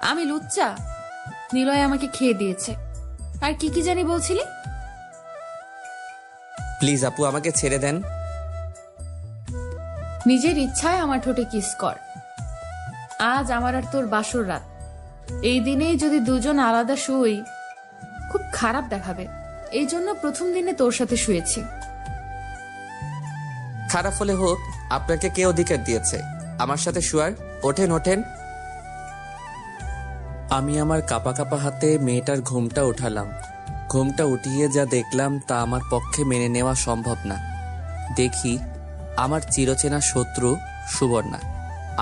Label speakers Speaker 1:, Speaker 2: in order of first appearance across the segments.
Speaker 1: আমি লুচ্চা? নিলয় আমাকে খেয়ে দিয়েছে। আর কি কি জানি বলছিলি?
Speaker 2: প্লিজ আপু, আমাকে ছেড়ে দেন।
Speaker 1: নিজের ইচ্ছায় আমার ঠোঁটে কিস কর। আজ আমার আর তোর বাসর রাত। এই দিনেই যদি দুজন আলাদা শুই, খুব খারাপ দেখাবে। এই জন্য প্রথম দিনে তোর সাথে শুয়েছি।
Speaker 2: খারাপ হলে হোক, আপনাকে কে অধিকার দিয়েছে আমার সাথে শুয়ার? ওঠেন ওঠেন। আমি আমার কাপা কাপা হাতে মেয়েটার ঘুমটা উঠালাম। ঘুমটা উঠিয়ে যা দেখলাম তা আমার পক্ষে মেনে নেওয়া সম্ভব না। দেখি আমার চিরচেনা শত্রু সুবর্ণা।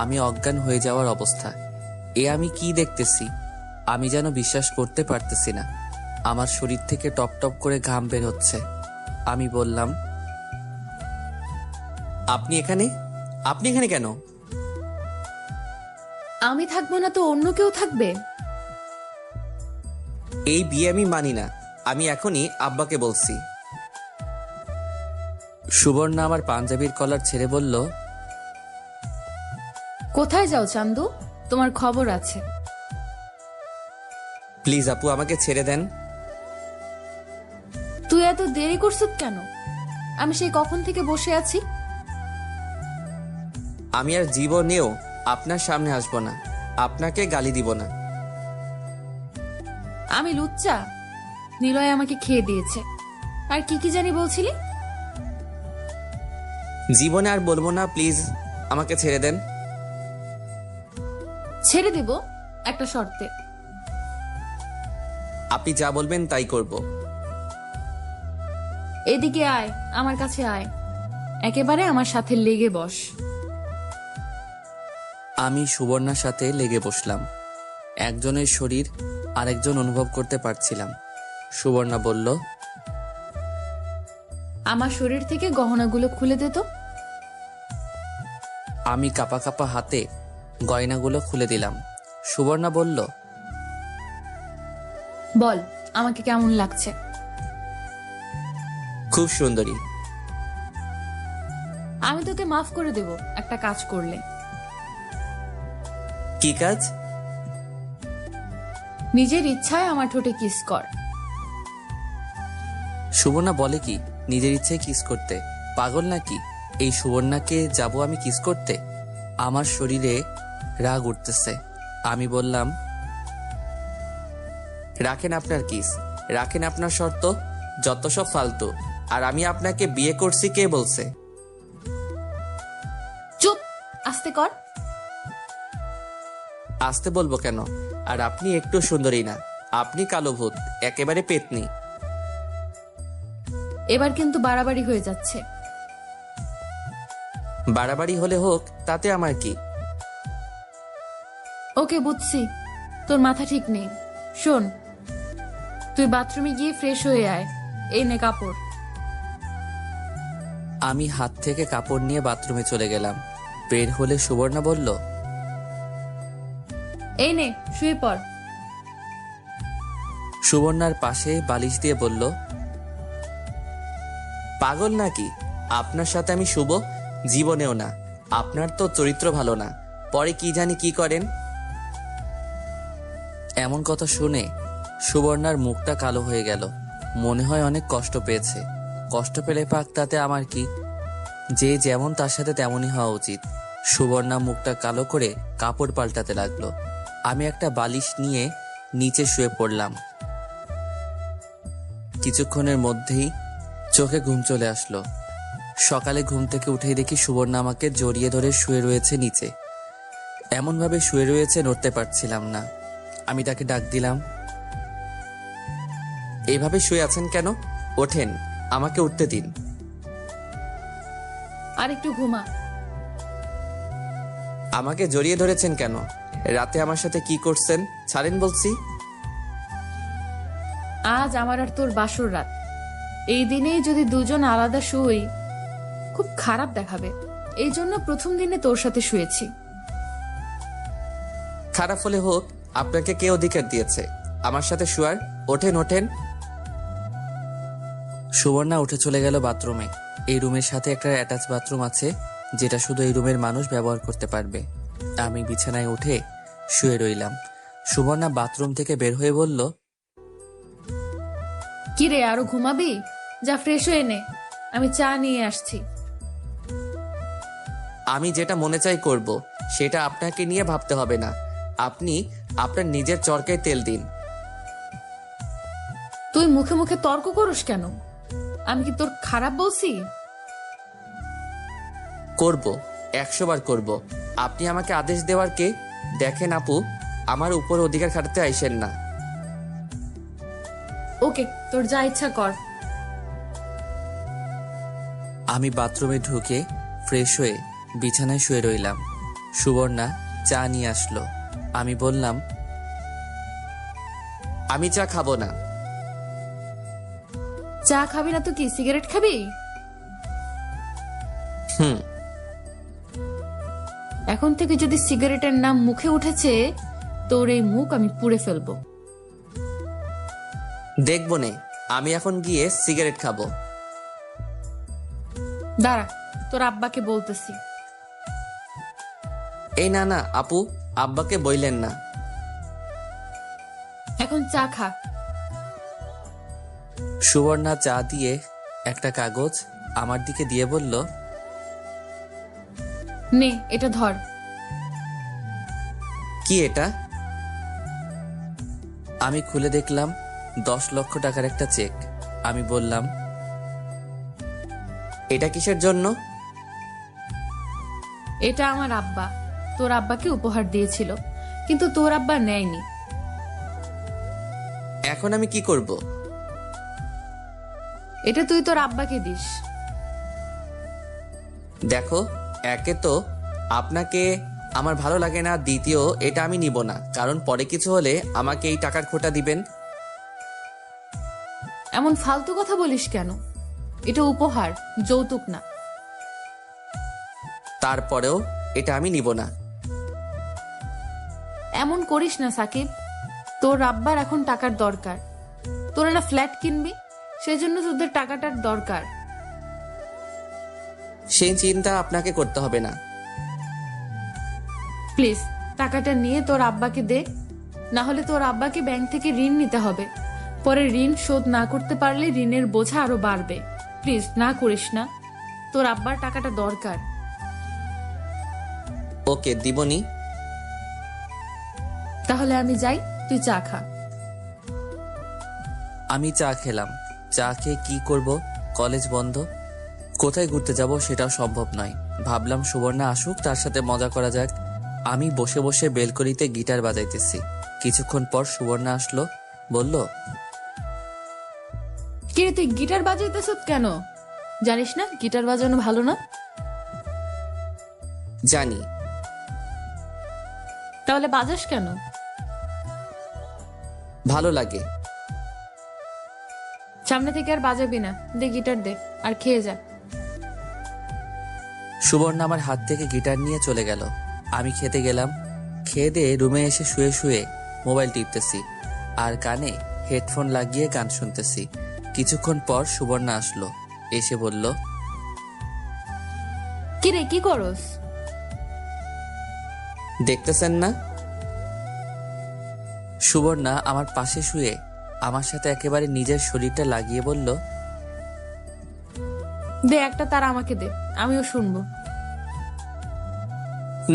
Speaker 2: আমি অজ্ঞান হয়ে যাওয়ার অবস্থা। এ আমি কি দেখতেছি? আমি যেন বিশ্বাস করতে পারতেছি না। আমার শরীর থেকে টপ টপ করে ঘাম বের হচ্ছে। আমি বললাম, আপনি এখানে? আপনি এখানে কেন?
Speaker 1: আমি থাকবো না তো অন্য কেউ থাকবে?
Speaker 2: এই বিয়ে আমি মানি না। আমি এখনই আব্বাকে বলছি। সুবর্ণা আমার পাঞ্জাবির কলার ছেড়ে বলল,
Speaker 1: কোথায় যাও চান্দু? তোমার খবর আছে।
Speaker 2: প্লিজ আপু, আমাকে ছেড়ে দেন।
Speaker 1: তুই এত দেরি করছিস কেন? আমি সেই কখন থেকে বসে আছি।
Speaker 2: আমি আর জীবনেও আপনার সামনে আসবো না। আপনাকে গালি দিব না।
Speaker 1: আমি লুচ্চা? নিলয় আমাকে খেয়ে দিয়েছে। আর কি কি জানি বলছিলি?
Speaker 2: জীবনে আর বলবো না, প্লিজ আমাকে ছেড়ে দেন।
Speaker 1: ছেড়ে দেব একটা শর্তে।
Speaker 2: আপনি যা বলবেন তাই করব।
Speaker 1: এদিকে আয়, আমার কাছে আয়, একেবারে আমার সাথে লেগে বস।
Speaker 2: আমি সুবর্ণার সাথে লেগে বসলাম। একজনের শরীর আরেকজন অনুভব করতে পারছিলাম। সুবর্ণা বলল,
Speaker 1: আমার শরীর থেকে গহনাগুলো খুলে দে তো।
Speaker 2: আমি কাপা কাপা হাতে গয়নাগুলো খুলে দিলাম। সুবর্ণা বলল,
Speaker 1: বল আমাকে কেমন লাগছে?
Speaker 2: খুব সুন্দরী।
Speaker 1: আমি তোকে মাফ করে দেব একটা কাজ করলে।
Speaker 2: কি কাজ?
Speaker 1: নিজের ইচ্ছায় আমার ঠোঁটে কিস কর।
Speaker 2: সুবর্ণা বলে কি নিজের ইচ্ছে কিস করতে? পাগল নাকি? এই সুবর্ণাকে যাব আমি কিস করতে? আমার শরীরে রাগ উঠতেছে। আমি বললাম, রাখেন আপনার কিস, রাখেন আপনার শর্ত, যত সব ফালতু। আর আমি আপনাকে বিয়ে করছি কে বলছে?
Speaker 1: চুপ, আস্তে কর।
Speaker 2: আসতে বলবো কেন? আর আপনি একটু সুন্দরী না, আপনি কালো ভূত, একেবারে পেতনি।
Speaker 1: এবার কিন্তু বাড়াবাড়ি হয়ে যাচ্ছে।
Speaker 2: বাড়াবাড়ি হলে হোক, তাতে আমার কি?
Speaker 1: ওকে বুঝছি, তোর মাথা ঠিক নেই। শোন, তুই বাথরুমে গিয়ে ফ্রেশ হয়ে আয়। এই নে কাপড়।
Speaker 2: আমি হাত থেকে কাপড় নিয়ে বাথরুমে চলে গেলাম। বের হলে সুবর্ণা বলল,
Speaker 1: এই নে শুয়ে পড়।
Speaker 2: সুবর্ণার পাশে বালিশ দিয়ে বলল, পাগল নাকি? আপনার সাথে আমি শুব? জীবনেও না। আপনার তো চরিত্র ভালো না, পরে কি জানি কি করেন। এমন কথা শুনে সুবর্ণার মুখটা কালো হয়ে গেল। মনে হয় অনেক কষ্ট পেয়েছে। কষ্ট পেলে পাক, তাতে আমার কি? যে যেমন তার সাথে তেমনই হওয়া উচিত। সুবর্ণা মুখটা কালো করে কাপড় পাল্টাতে লাগলো। আমি একটা বালিশ নিয়ে নিচে শুয়ে পড়লাম। কিছুক্ষণের মধ্যেই চোখে ঘুম চলে আসলো। সকালে ঘুম থেকে উঠেই দেখি সুবর্ণা আমাকে জড়িয়ে ধরে শুয়ে রয়েছে নিচে। এমনভাবে শুয়ে রয়েছে, নড়তে পারছিলাম না। আমি তাকে ডাক দিলাম, এইভাবে শুয়ে আছেন কেন? ওঠেন, আমাকে উঠতে দিন।
Speaker 1: আর একটু ঘুমা।
Speaker 2: আমাকে জড়িয়ে ধরেছেন কেন? রাতে আমার সাথে কি করছেন? ছাড়েন বলছি।
Speaker 1: আজ আমার আর তোর বাসর রাত। এই দিনেই যদি দুজন আলাদা শুই, খুব খারাপ দেখাবে। এই জন্য প্রথম দিনে তোর সাথে শুয়েছি।
Speaker 2: খারাপ হলে হোক, আপনাকে কে অধিকার দিয়েছে আমার সাথে শুয়ার? ওঠেন ওঠেন। সুবর্ণা উঠে চলে গেল বাথরুমে। এই রুমের সাথে একটা অ্যাটাচ বাথরুম আছে, যেটা শুধু এই রুমের মানুষ ব্যবহার করতে পারবে। আমি বিছানায় উঠে শুয়ে রইলাম। সুবর্ণা বাথরুম থেকে বের হয়ে বলল,
Speaker 1: কি রে, আরো ঘুমাবি? যা ফ্রেশ হয়ে নে, আমি চা নিয়ে আসছি।
Speaker 2: আমি যেটা মনে চাই করব, সেটা আপনাকে নিয়ে ভাবতে হবে না। আপনি আপনার নিজের চরকায় তেল দিন।
Speaker 1: তুই মুখে মুখে তর্ক করস কেন? আমি কি তোর খারাপ বলছি?
Speaker 2: করব, 100 বার করব। আপনি আমাকে আদেশ দেওয়ার কে? দেখেন আপু, আমার উপর অধিকার খাটাতে আইসেন না।
Speaker 1: ওকে, তোর যা ইচ্ছা কর।
Speaker 2: আমি বাথরুমে ঢুকে ফ্রেশ হয়ে বিছানায় শুয়ে রইলাম। সুবর্ণা চা নিয়ে আসলো। আমি বললাম, আমি চা খাবো না।
Speaker 1: চা খাবি না তো কি সিগারেট খাবি?
Speaker 2: হুম।
Speaker 1: এখন থেকে যদি সিগারেটের নাম মুখে উঠেছে, তোর এই মুখ আমি পুড়ে ফেলবো।
Speaker 2: দেখবো নে, আমি এখন গিয়ে সিগারেট খাবো।
Speaker 1: দাঁড়া, তোর আব্বাকে বলতেছি।
Speaker 2: এই না না আপু, আব্বাকে বইলেন না।
Speaker 1: এখন চা খা।
Speaker 2: সুবর্ণা চা দিয়ে একটা কাগজ আমার দিকে দিয়ে বলল,
Speaker 1: নে, এটা ধর।
Speaker 2: কি এটা? আমি খুলে দেখলাম 10 লক্ষ টাকার একটা চেক। আমি বললাম, এটা কিসের জন্য?
Speaker 1: এটা আমার আব্বা তোর আব্বাকে উপহার দিয়েছিল, কিন্তু তোর আব্বা নেয়নি।
Speaker 2: এখন আমি কি করব?
Speaker 1: এটা তুই তোর আব্বাকে দিস।
Speaker 2: দেখো, একে তো আপনাকে আমার ভালো লাগে না, দ্বিতীয় এটা আমি নিব না, কারণ পরে কিছু হলে আমাকে এই টাকার খোটা দিবেন।
Speaker 1: এমন ফালতু কথা বলিস কেন? এটা উপহার, যৌতুক না।
Speaker 2: তারপরেও এটা আমি নিব না।
Speaker 1: এমন করিস না সাকিব, তোর আব্বার এখন টাকার দরকার। তোরা না ফ্ল্যাট কিনবি, সেজন্য তোদের টাকাটার দরকার।
Speaker 2: সেই চিন্তা আপনাকে করতে হবে না।
Speaker 1: প্লিজ টাকাটা নিয়ে তোর আব্বাকে দে, না হলে তোর আব্বাকে ব্যাংক থেকে ঋণ নিতে হবে। পরে ঋণ শোধ না করতে পারলে ঋণের বোঝা আরো বাড়বে। প্লিজ না করিস না, তোর আব্বার টাকাটা দরকার।
Speaker 2: ওকে, দিবনি।
Speaker 1: তাহলে আমি যাই, তুই চা খা।
Speaker 2: আমি চা খেলাম। চা খেয়ে কি করব? কলেজ বন্ধ, কোথায় ঘুরতে যাব সেটাও সম্ভব নয়। ভাবলাম সুবর্ণা আসুক, তার সাথে মজা করা যাক। আমি বসে বসে বেলকনিতে গিটার বাজাইতেছি। কিছুক্ষণ পর সুবর্ণা আসলো, বলল,
Speaker 1: কিরে তুই গিটার বাজাইতেছ কেন? জানিস না গিটার বাজানো ভালো না?
Speaker 2: জানি।
Speaker 1: তাহলে বাজাস কেন?
Speaker 2: ভালো লাগে।
Speaker 1: সামনে থেকে আর বাজাবি না, দে গিটার দে, আর খেয়ে যা।
Speaker 2: সুবর্ণা আমার হাত থেকে গিটার নিয়ে চলে গেল। আমি খেতে গেলাম। খেয়ে দিয়ে রুমে এসে শুয়ে শুয়ে মোবাইল টিপতেছি আর কানে হেডফোন লাগিয়ে গান শুনতেছি। কিছুক্ষণ পর সুবর্ণা আসলো, এসে বলল,
Speaker 1: কিরে কি করস?
Speaker 2: দেখতেছেন না? সুবর্ণা আমার পাশে শুয়ে আমার সাথে একেবারে নিজের শরীরটা লাগিয়ে বলল,
Speaker 1: দে একটা তার আমাকে দে, আমিও শুনবো।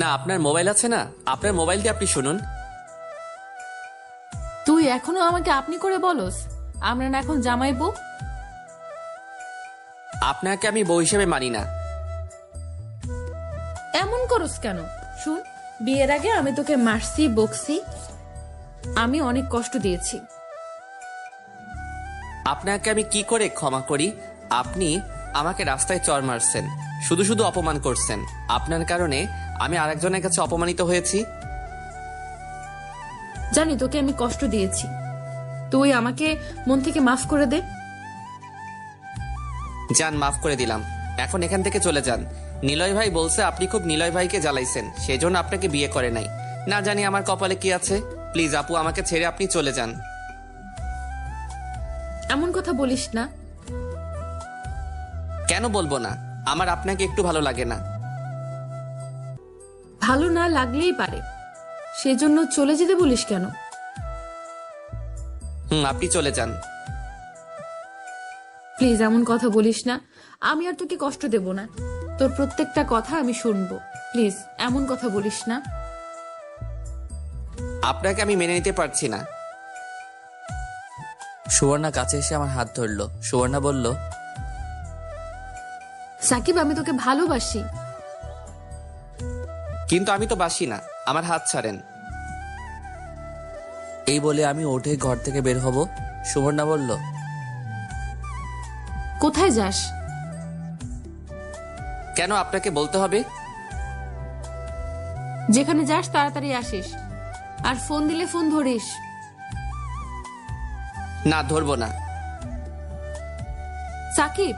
Speaker 2: না, আপনার মোবাইল আছে না, আপনার মোবাইল দিয়ে আপনি শুনুন।
Speaker 1: তুই এখনো আমাকে আপনি করে বলস? আমরা না এখন জামাই বউ?
Speaker 2: আপনাকে আমি বউ হিসেবে মানি না।
Speaker 1: এমন করস কেন? শুন, বিয়ের আগে আমি তোকে মারছি, বকছি, আমি অনেক কষ্ট দিয়েছি।
Speaker 2: আপনাকে আমি কি করে ক্ষমা করি? আপনি আমাকে রাস্তায় চড় মারছেন, শুধু শুধু অপমান করছেন। আপনার কারণে আমি আরেকজনের কাছে অপমানিত হয়েছি।
Speaker 1: জানি তোকে আমি কষ্ট দিয়েছি, তুই আমাকে মন থেকে মাফ করে দে।
Speaker 2: যান, মাফ করে দিলাম। এখন এখান থেকে চলে যান। নিলয় ভাই বলছে আপনি খুব নিলয় ভাইকে জ্বালাইছেন, সেজন্য আপনাকে বিয়ে করে নাই। না জানি আমার কপালে কি আছে। প্লিজ আপু, আমাকে ছেড়ে আপনি চলে যান।
Speaker 1: এমন কথা বলিস না।
Speaker 2: কেন বলবো না? আমার আপনাকে একটু ভালো লাগে না।
Speaker 1: ভালো না লাগলেই পারে, সেজন্য চলে যেতে বলিস কেন?
Speaker 2: আপনি চলে যান।
Speaker 1: প্লিজ এমন কথা বলিস না। আমি আর তোকে কষ্ট দেব না। তোর প্রত্যেকটা কথা আমি শুনবো। প্লিজ এমন কথা বলিস না।
Speaker 2: আপনাকে আমি মেনে নিতে পারছি না। সুবর্ণা কাছে এসে আমার হাত ধরলো। সুবর্ণা বলল,
Speaker 1: সাকিব, আমি তোকে ভালোবাসি।
Speaker 2: কিন্তু আমি তো বাসি না, আমার হাত ছাড়েন। এই বলে আমি উঠে ঘর থেকে বের হব। সুবর্ণা বলল,
Speaker 1: কোথায় যাস?
Speaker 2: কেন আপনাকে বলতে হবে?
Speaker 1: যেখানে যাস তাড়াতাড়ি আসিস, আর ফোন দিলে ফোন ধরিস।
Speaker 2: না, ধরবো না।
Speaker 1: সাকিব।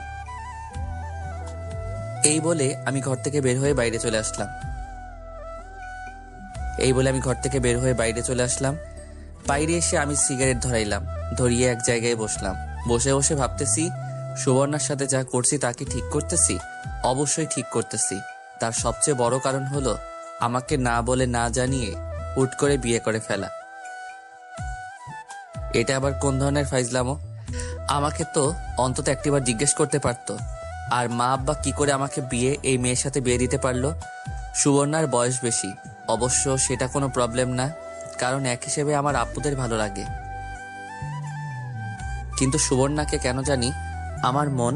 Speaker 2: এই বলে আমি ঘর থেকে বের হয়ে বাইরে চলে আসলাম। বাইরে এসে আমি সিগারেট ধরাইলাম, ধরিয়ে এক জায়গায় বসলাম। বসে বসে ভাবতেছি, সুবর্ণার সাথে যা করছি তা কি ঠিক করতেছি? অবশ্যই ঠিক করতেছি। তার সবচেয়ে বড় কারণ হলো আমাকে না বলে না জানিয়ে হুট করে বিয়ে করে ফেলা। এটা আবার কোন ধরনের ফাইজলামো? আমাকে তো অন্তত একটিবার জিজ্ঞেস করতে পারতো। আর মা আব্বা কি করে আমাকে এই মেয়ের সাথে বিয়ে দিতে পারলো? সুবর্ণার বয়স বেশি, অবশ্য সেটা কোনো প্রবলেম না, কারণ এক হিসেবে আমার আপুদের ভালো লাগে। কিন্তু সুবর্ণাকে কেন জানি আমার মন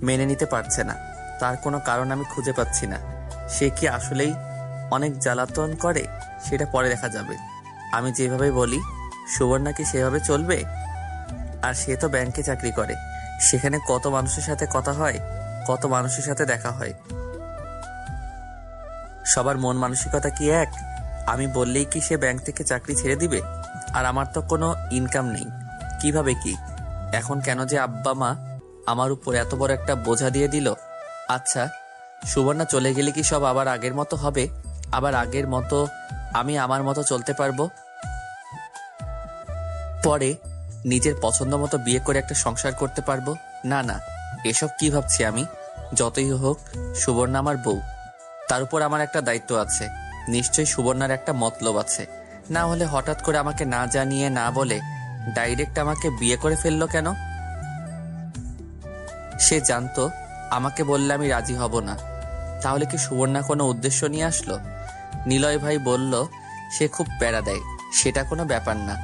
Speaker 2: মেনে নিতে পারছে না। তার কোনো কারণ আমি খুঁজে পাচ্ছি না। সে কি আসলেই অনেক জ্বালাতন করে? সেটা পরে দেখা যাবে। আমি যেভাবে বলি সুবর্ণা কি সেভাবে চলবে? আর সে তো ব্যাংকে চাকরি করে, সেখানে কত মানুষের সাথে কথা হয়, কত মানুষের সাথে দেখা হয়। সবার মন মানসিকতা কি এক? আমি বললেই কি সে ব্যাংক থেকে চাকরি ছেড়ে দিবে? আর আমার তো কোনো ইনকাম নেই, কিভাবে কি? এখন কেন যে আব্বা মা আমার উপর এত বড় একটা বোঝা দিয়ে দিল? আচ্ছা, সুবর্ণা চলে গেলে কি সব আবার আগের মতো হবে? আবার আগের মতো আমি আমার মতো চলতে পারবো? পরে নিজের পছন্দ মতো বিয়ে করে একটা সংসার করতে পারবো? না না, এসব কি ভাবছি আমি? যতই হোক সুবর্ণা আমার বউ, তার উপর আমার একটা দায়িত্ব আছে। নিশ্চয়ই সুবর্ণার একটা মতলব আছে, না হলে হঠাৎ করে আমাকে না জানিয়ে না বলে ডাইরেক্ট আমাকে বিয়ে করে ফেললো কেন? সে জানতো আমাকে বললে আমি রাজি হব না, তাহলে কি সুবর্ণা কোনো উদ্দেশ্য নিয়ে আসলো? নিলয় ভাই বলল সে খুব প্যারা দেয়, সেটা কোনো ব্যাপার না,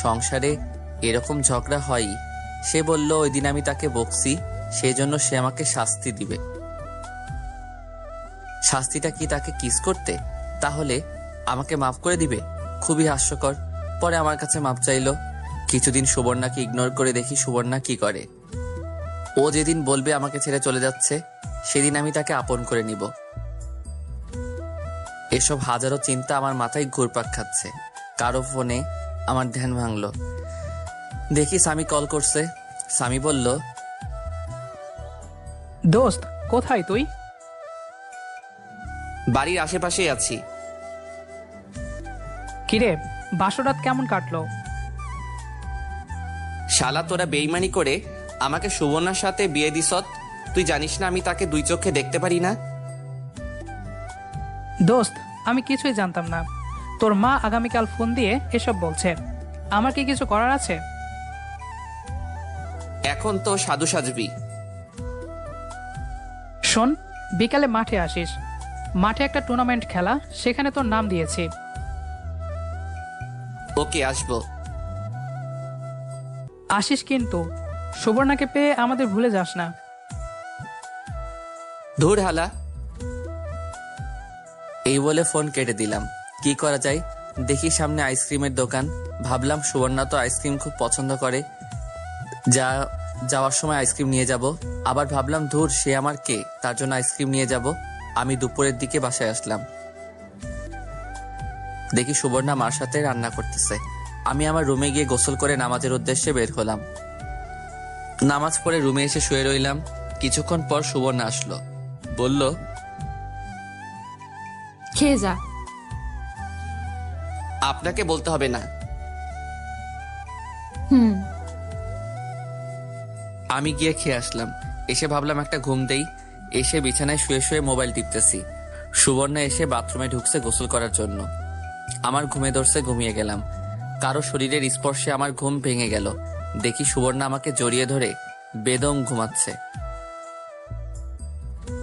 Speaker 2: সংসারে এরকম ঝগড়া হয়ই। সে বলল ওই দিন আমি তাকে বকছি, সেই জন্য সে আমাকে শাস্তি দিবে। শাস্তিটা কি তাকে কিস করতে? তাহলে আমাকে মাফ করে দিবে? খুবই হাস্যকর। পরে আমার কাছে মাফ চাইলো। কিছুদিন সুবর্ণাকে ইগনোর করে দেখি সুবর্ণা কি করে। ও যেদিন বলবে আমাকে ছেড়ে চলে যাচ্ছে, সেদিন আমি তাকে আপন করে নিব। এসব হাজারো চিন্তা আমার মাথায় ঘুরপাক খাচ্ছে। কারো ফোনে আমার ধ্যান ভাঙলো। দেখি স্বামী কল করছে। স্বামী বলল,
Speaker 3: দোস্ত, কোথায় তুই?
Speaker 2: বাড়ির আশেপাশেই আছি।
Speaker 3: কিরে, বাসরাত কেমন কাটলো?
Speaker 2: শালা, তোরা বেইমানি করে আমাকে সুবর্ণার সাথে বিয়ে দিছত। তুই জানিস না আমি তাকে দুই চোখে দেখতে পারি না?
Speaker 3: দোস্ত, আমি কিছুই জানতাম না। তোর মা আগামীকাল ফোন দিয়ে এসব বলছে। আমার কি কিছু করার আছে?
Speaker 2: এখন তো সাধু সাজবি।
Speaker 3: শোন, বিকালে মাঠে আসিস। মাঠে একটা টুর্নামেন্ট খেলা, সেখানে তোর নাম দিয়েছি।
Speaker 2: ওকে, আসবো।
Speaker 3: আসিস কিন্তু। সুবর্ণাকে পেয়ে আমাদের ভুলে যাস না।
Speaker 2: ধুর হালা। এই বলে ফোন কেটে দিলাম। কি করা যায়? দেখি সামনে আইসক্রিমের দোকান। ভাবলাম সুবর্ণা তো আইসক্রিম খুব পছন্দ করে, যাওয়ার সময় আইসক্রিম নিয়ে যাব। আবার ভাবলাম ধুর, সে আমার কে, তার জন্য আইসক্রিম নিয়ে যাব। আমি দুপুরের দিকে বাসায় আসলাম। দেখি সুবর্ণা মার সাথে রান্না করতেছে। আমি আমার রুমে গিয়ে গোসল করে নামাজের উদ্দেশ্যে বের হলাম। নামাজ পড়ে রুমে এসে শুয়ে রইলাম। কিছুক্ষণ পর সুবর্ণা আসলো, বলল,
Speaker 1: খেয়ে যা।
Speaker 2: আপনাকে বলতে হবে না।
Speaker 1: হুম।
Speaker 2: আমি গিয়ে খেয়ে আসলাম। এসে ভাবলাম একটা ঘুম দেই। এসে বিছানায় শুয়ে শুয়ে মোবাইল টিপতেছি। সুবর্ণা এসে বাথরুমে ঢুকছে গোসল করার জন্য। আমার ঘুমে ধরছে, ঘুমিয়ে গেলাম। কারো শরীরের স্পর্শে আমার ঘুম ভেঙে গেল। দেখি সুবর্ণা আমাকে জড়িয়ে ধরে বেদম ঘুমাচ্ছে।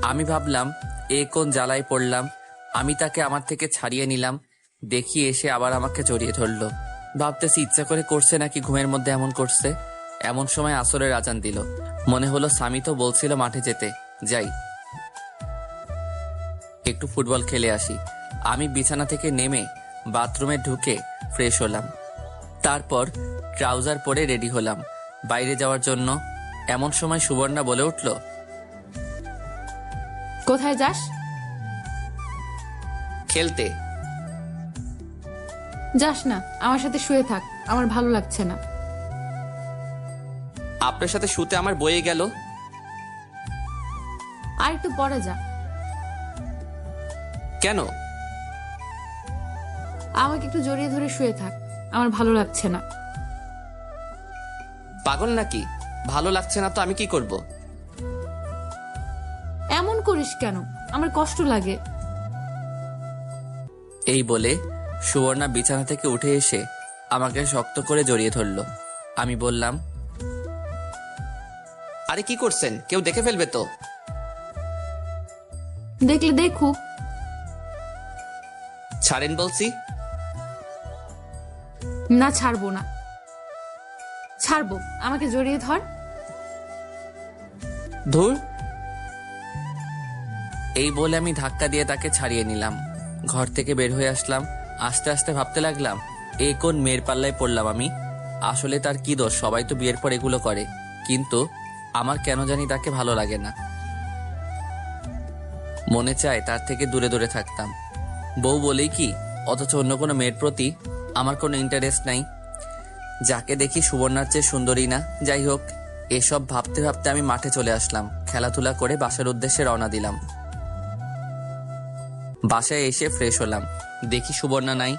Speaker 2: আমি ভাবলাম এ কোন জ্বালায় পড়লাম। আমি তাকে আমার থেকে ছাড়িয়ে নিলাম। দেখি এসে আবার আমাকে জড়িয়ে ধরলো। ভাবতেছি ইচ্ছা করে করছে নাকি ঘুমের মধ্যে এমন করছে। এমন সময় আসরের আজান দিল। মনে হলো স্বামী তো বলছিল মাঠে যেতে, যাই একটু ফুটবল খেলে আসি। আমি বিছানা থেকে নেমে বাথরুমে ঢুকে ফ্রেশ হলাম। তারপর ট্রাউজার পরে রেডি হলাম বাইরে যাওয়ার জন্য। এমন সময় সুবর্ণা বলে উঠল,
Speaker 1: কোথায় যাস?
Speaker 2: খেলতে।
Speaker 1: যাস না, আমার সাথে শুয়ে থাক, আমার ভালো লাগছে না।
Speaker 2: আপনার সাথে শুতে আমার বয়ে গেল।
Speaker 1: আর একটু পরে যা।
Speaker 2: কেন?
Speaker 1: আমাকে একটু জড়িয়ে ধরে শুয়ে থাক, আমার ভালো লাগছে না।
Speaker 2: পাগল নাকি? ভালো লাগছে না তো আমি কি করব?
Speaker 1: এমন করিস কেন? আমার কষ্ট লাগে।
Speaker 2: এই বলে সুবর্ণা বিছানা থেকে উঠে এসে আমাকে শক্ত করে জড়িয়ে ধরলো। আমি বললাম, আরে কি করছেন? কেউ দেখে ফেলবে তো।
Speaker 1: দেখলে দেখুক।
Speaker 2: ছাড়েন বলছি।
Speaker 1: না, ছাড়বো না। ছাড়বো, আমাকে জড়িয়ে ধর।
Speaker 2: ধুর। এই বলে আমি ধাক্কা দিয়ে তাকে ছাড়িয়ে নিলাম। ঘর থেকে বের হয়ে আসলাম। আস্তে আস্তে ভাবতে লাগলাম, এ কোন মেয়ের পাল্লায় পড়লাম আমি। আসলে তার কি দোষ? সবাই তো বিয়ের পর এগুলো করে, কিন্তু আমার কেন জানি তাকে ভালো লাগে না। মনে চায় তার থেকে দূরে দূরে থাকতাম। বউ বলেই কি, অথচ অন্য কোনো মেয়ের প্রতি আমার কোনো ইন্টারেস্ট নাই। যাকে দেখি সুবর্ণার চেয়ে সুন্দরী না। যাই হোক, এসব ভাবতে ভাবতে আমি মাঠে চলে আসলাম। খেলাধুলা করে বাসার উদ্দেশ্যে রওনা দিলাম। বাসায় এসে ফ্রেশ হলাম। দেখি সুবর্ণা নাই।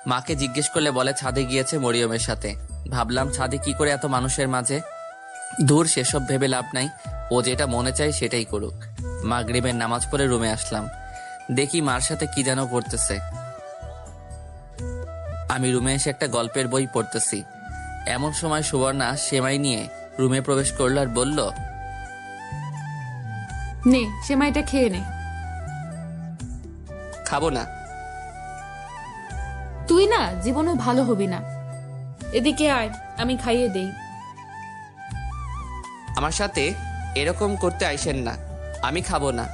Speaker 2: মাকে জিজ্ঞেস করলে বলে ছাদে গিয়েছে মরিয়মের সাথে। ভাবলাম ছাদে কি করে এত মানুষের মাঝে। দূর, সেসব ভেবে লাভ নাই। ও যেটা মনে চায় সেটাই করুক। মাগরিবের নামাজ পড়ে রুমে আসলাম। দেখি মার সাথে কি যেন করতেছে। আমি রুমে এসে একটা গল্পের বই পড়তেছি। এমন সময় সুবর্ণা সেমাই নিয়ে রুমে প্রবেশ করলো আর বলল,
Speaker 1: নে, সেমাইটা খেয়ে নে।
Speaker 2: খাবো না।
Speaker 1: তুই না জীবনেও ভালো হবি না। এদিকে আয়, আমি খাইয়ে দেই।
Speaker 2: আমার সাথে এরকম করতে আইসেন না, আমি খাবো না।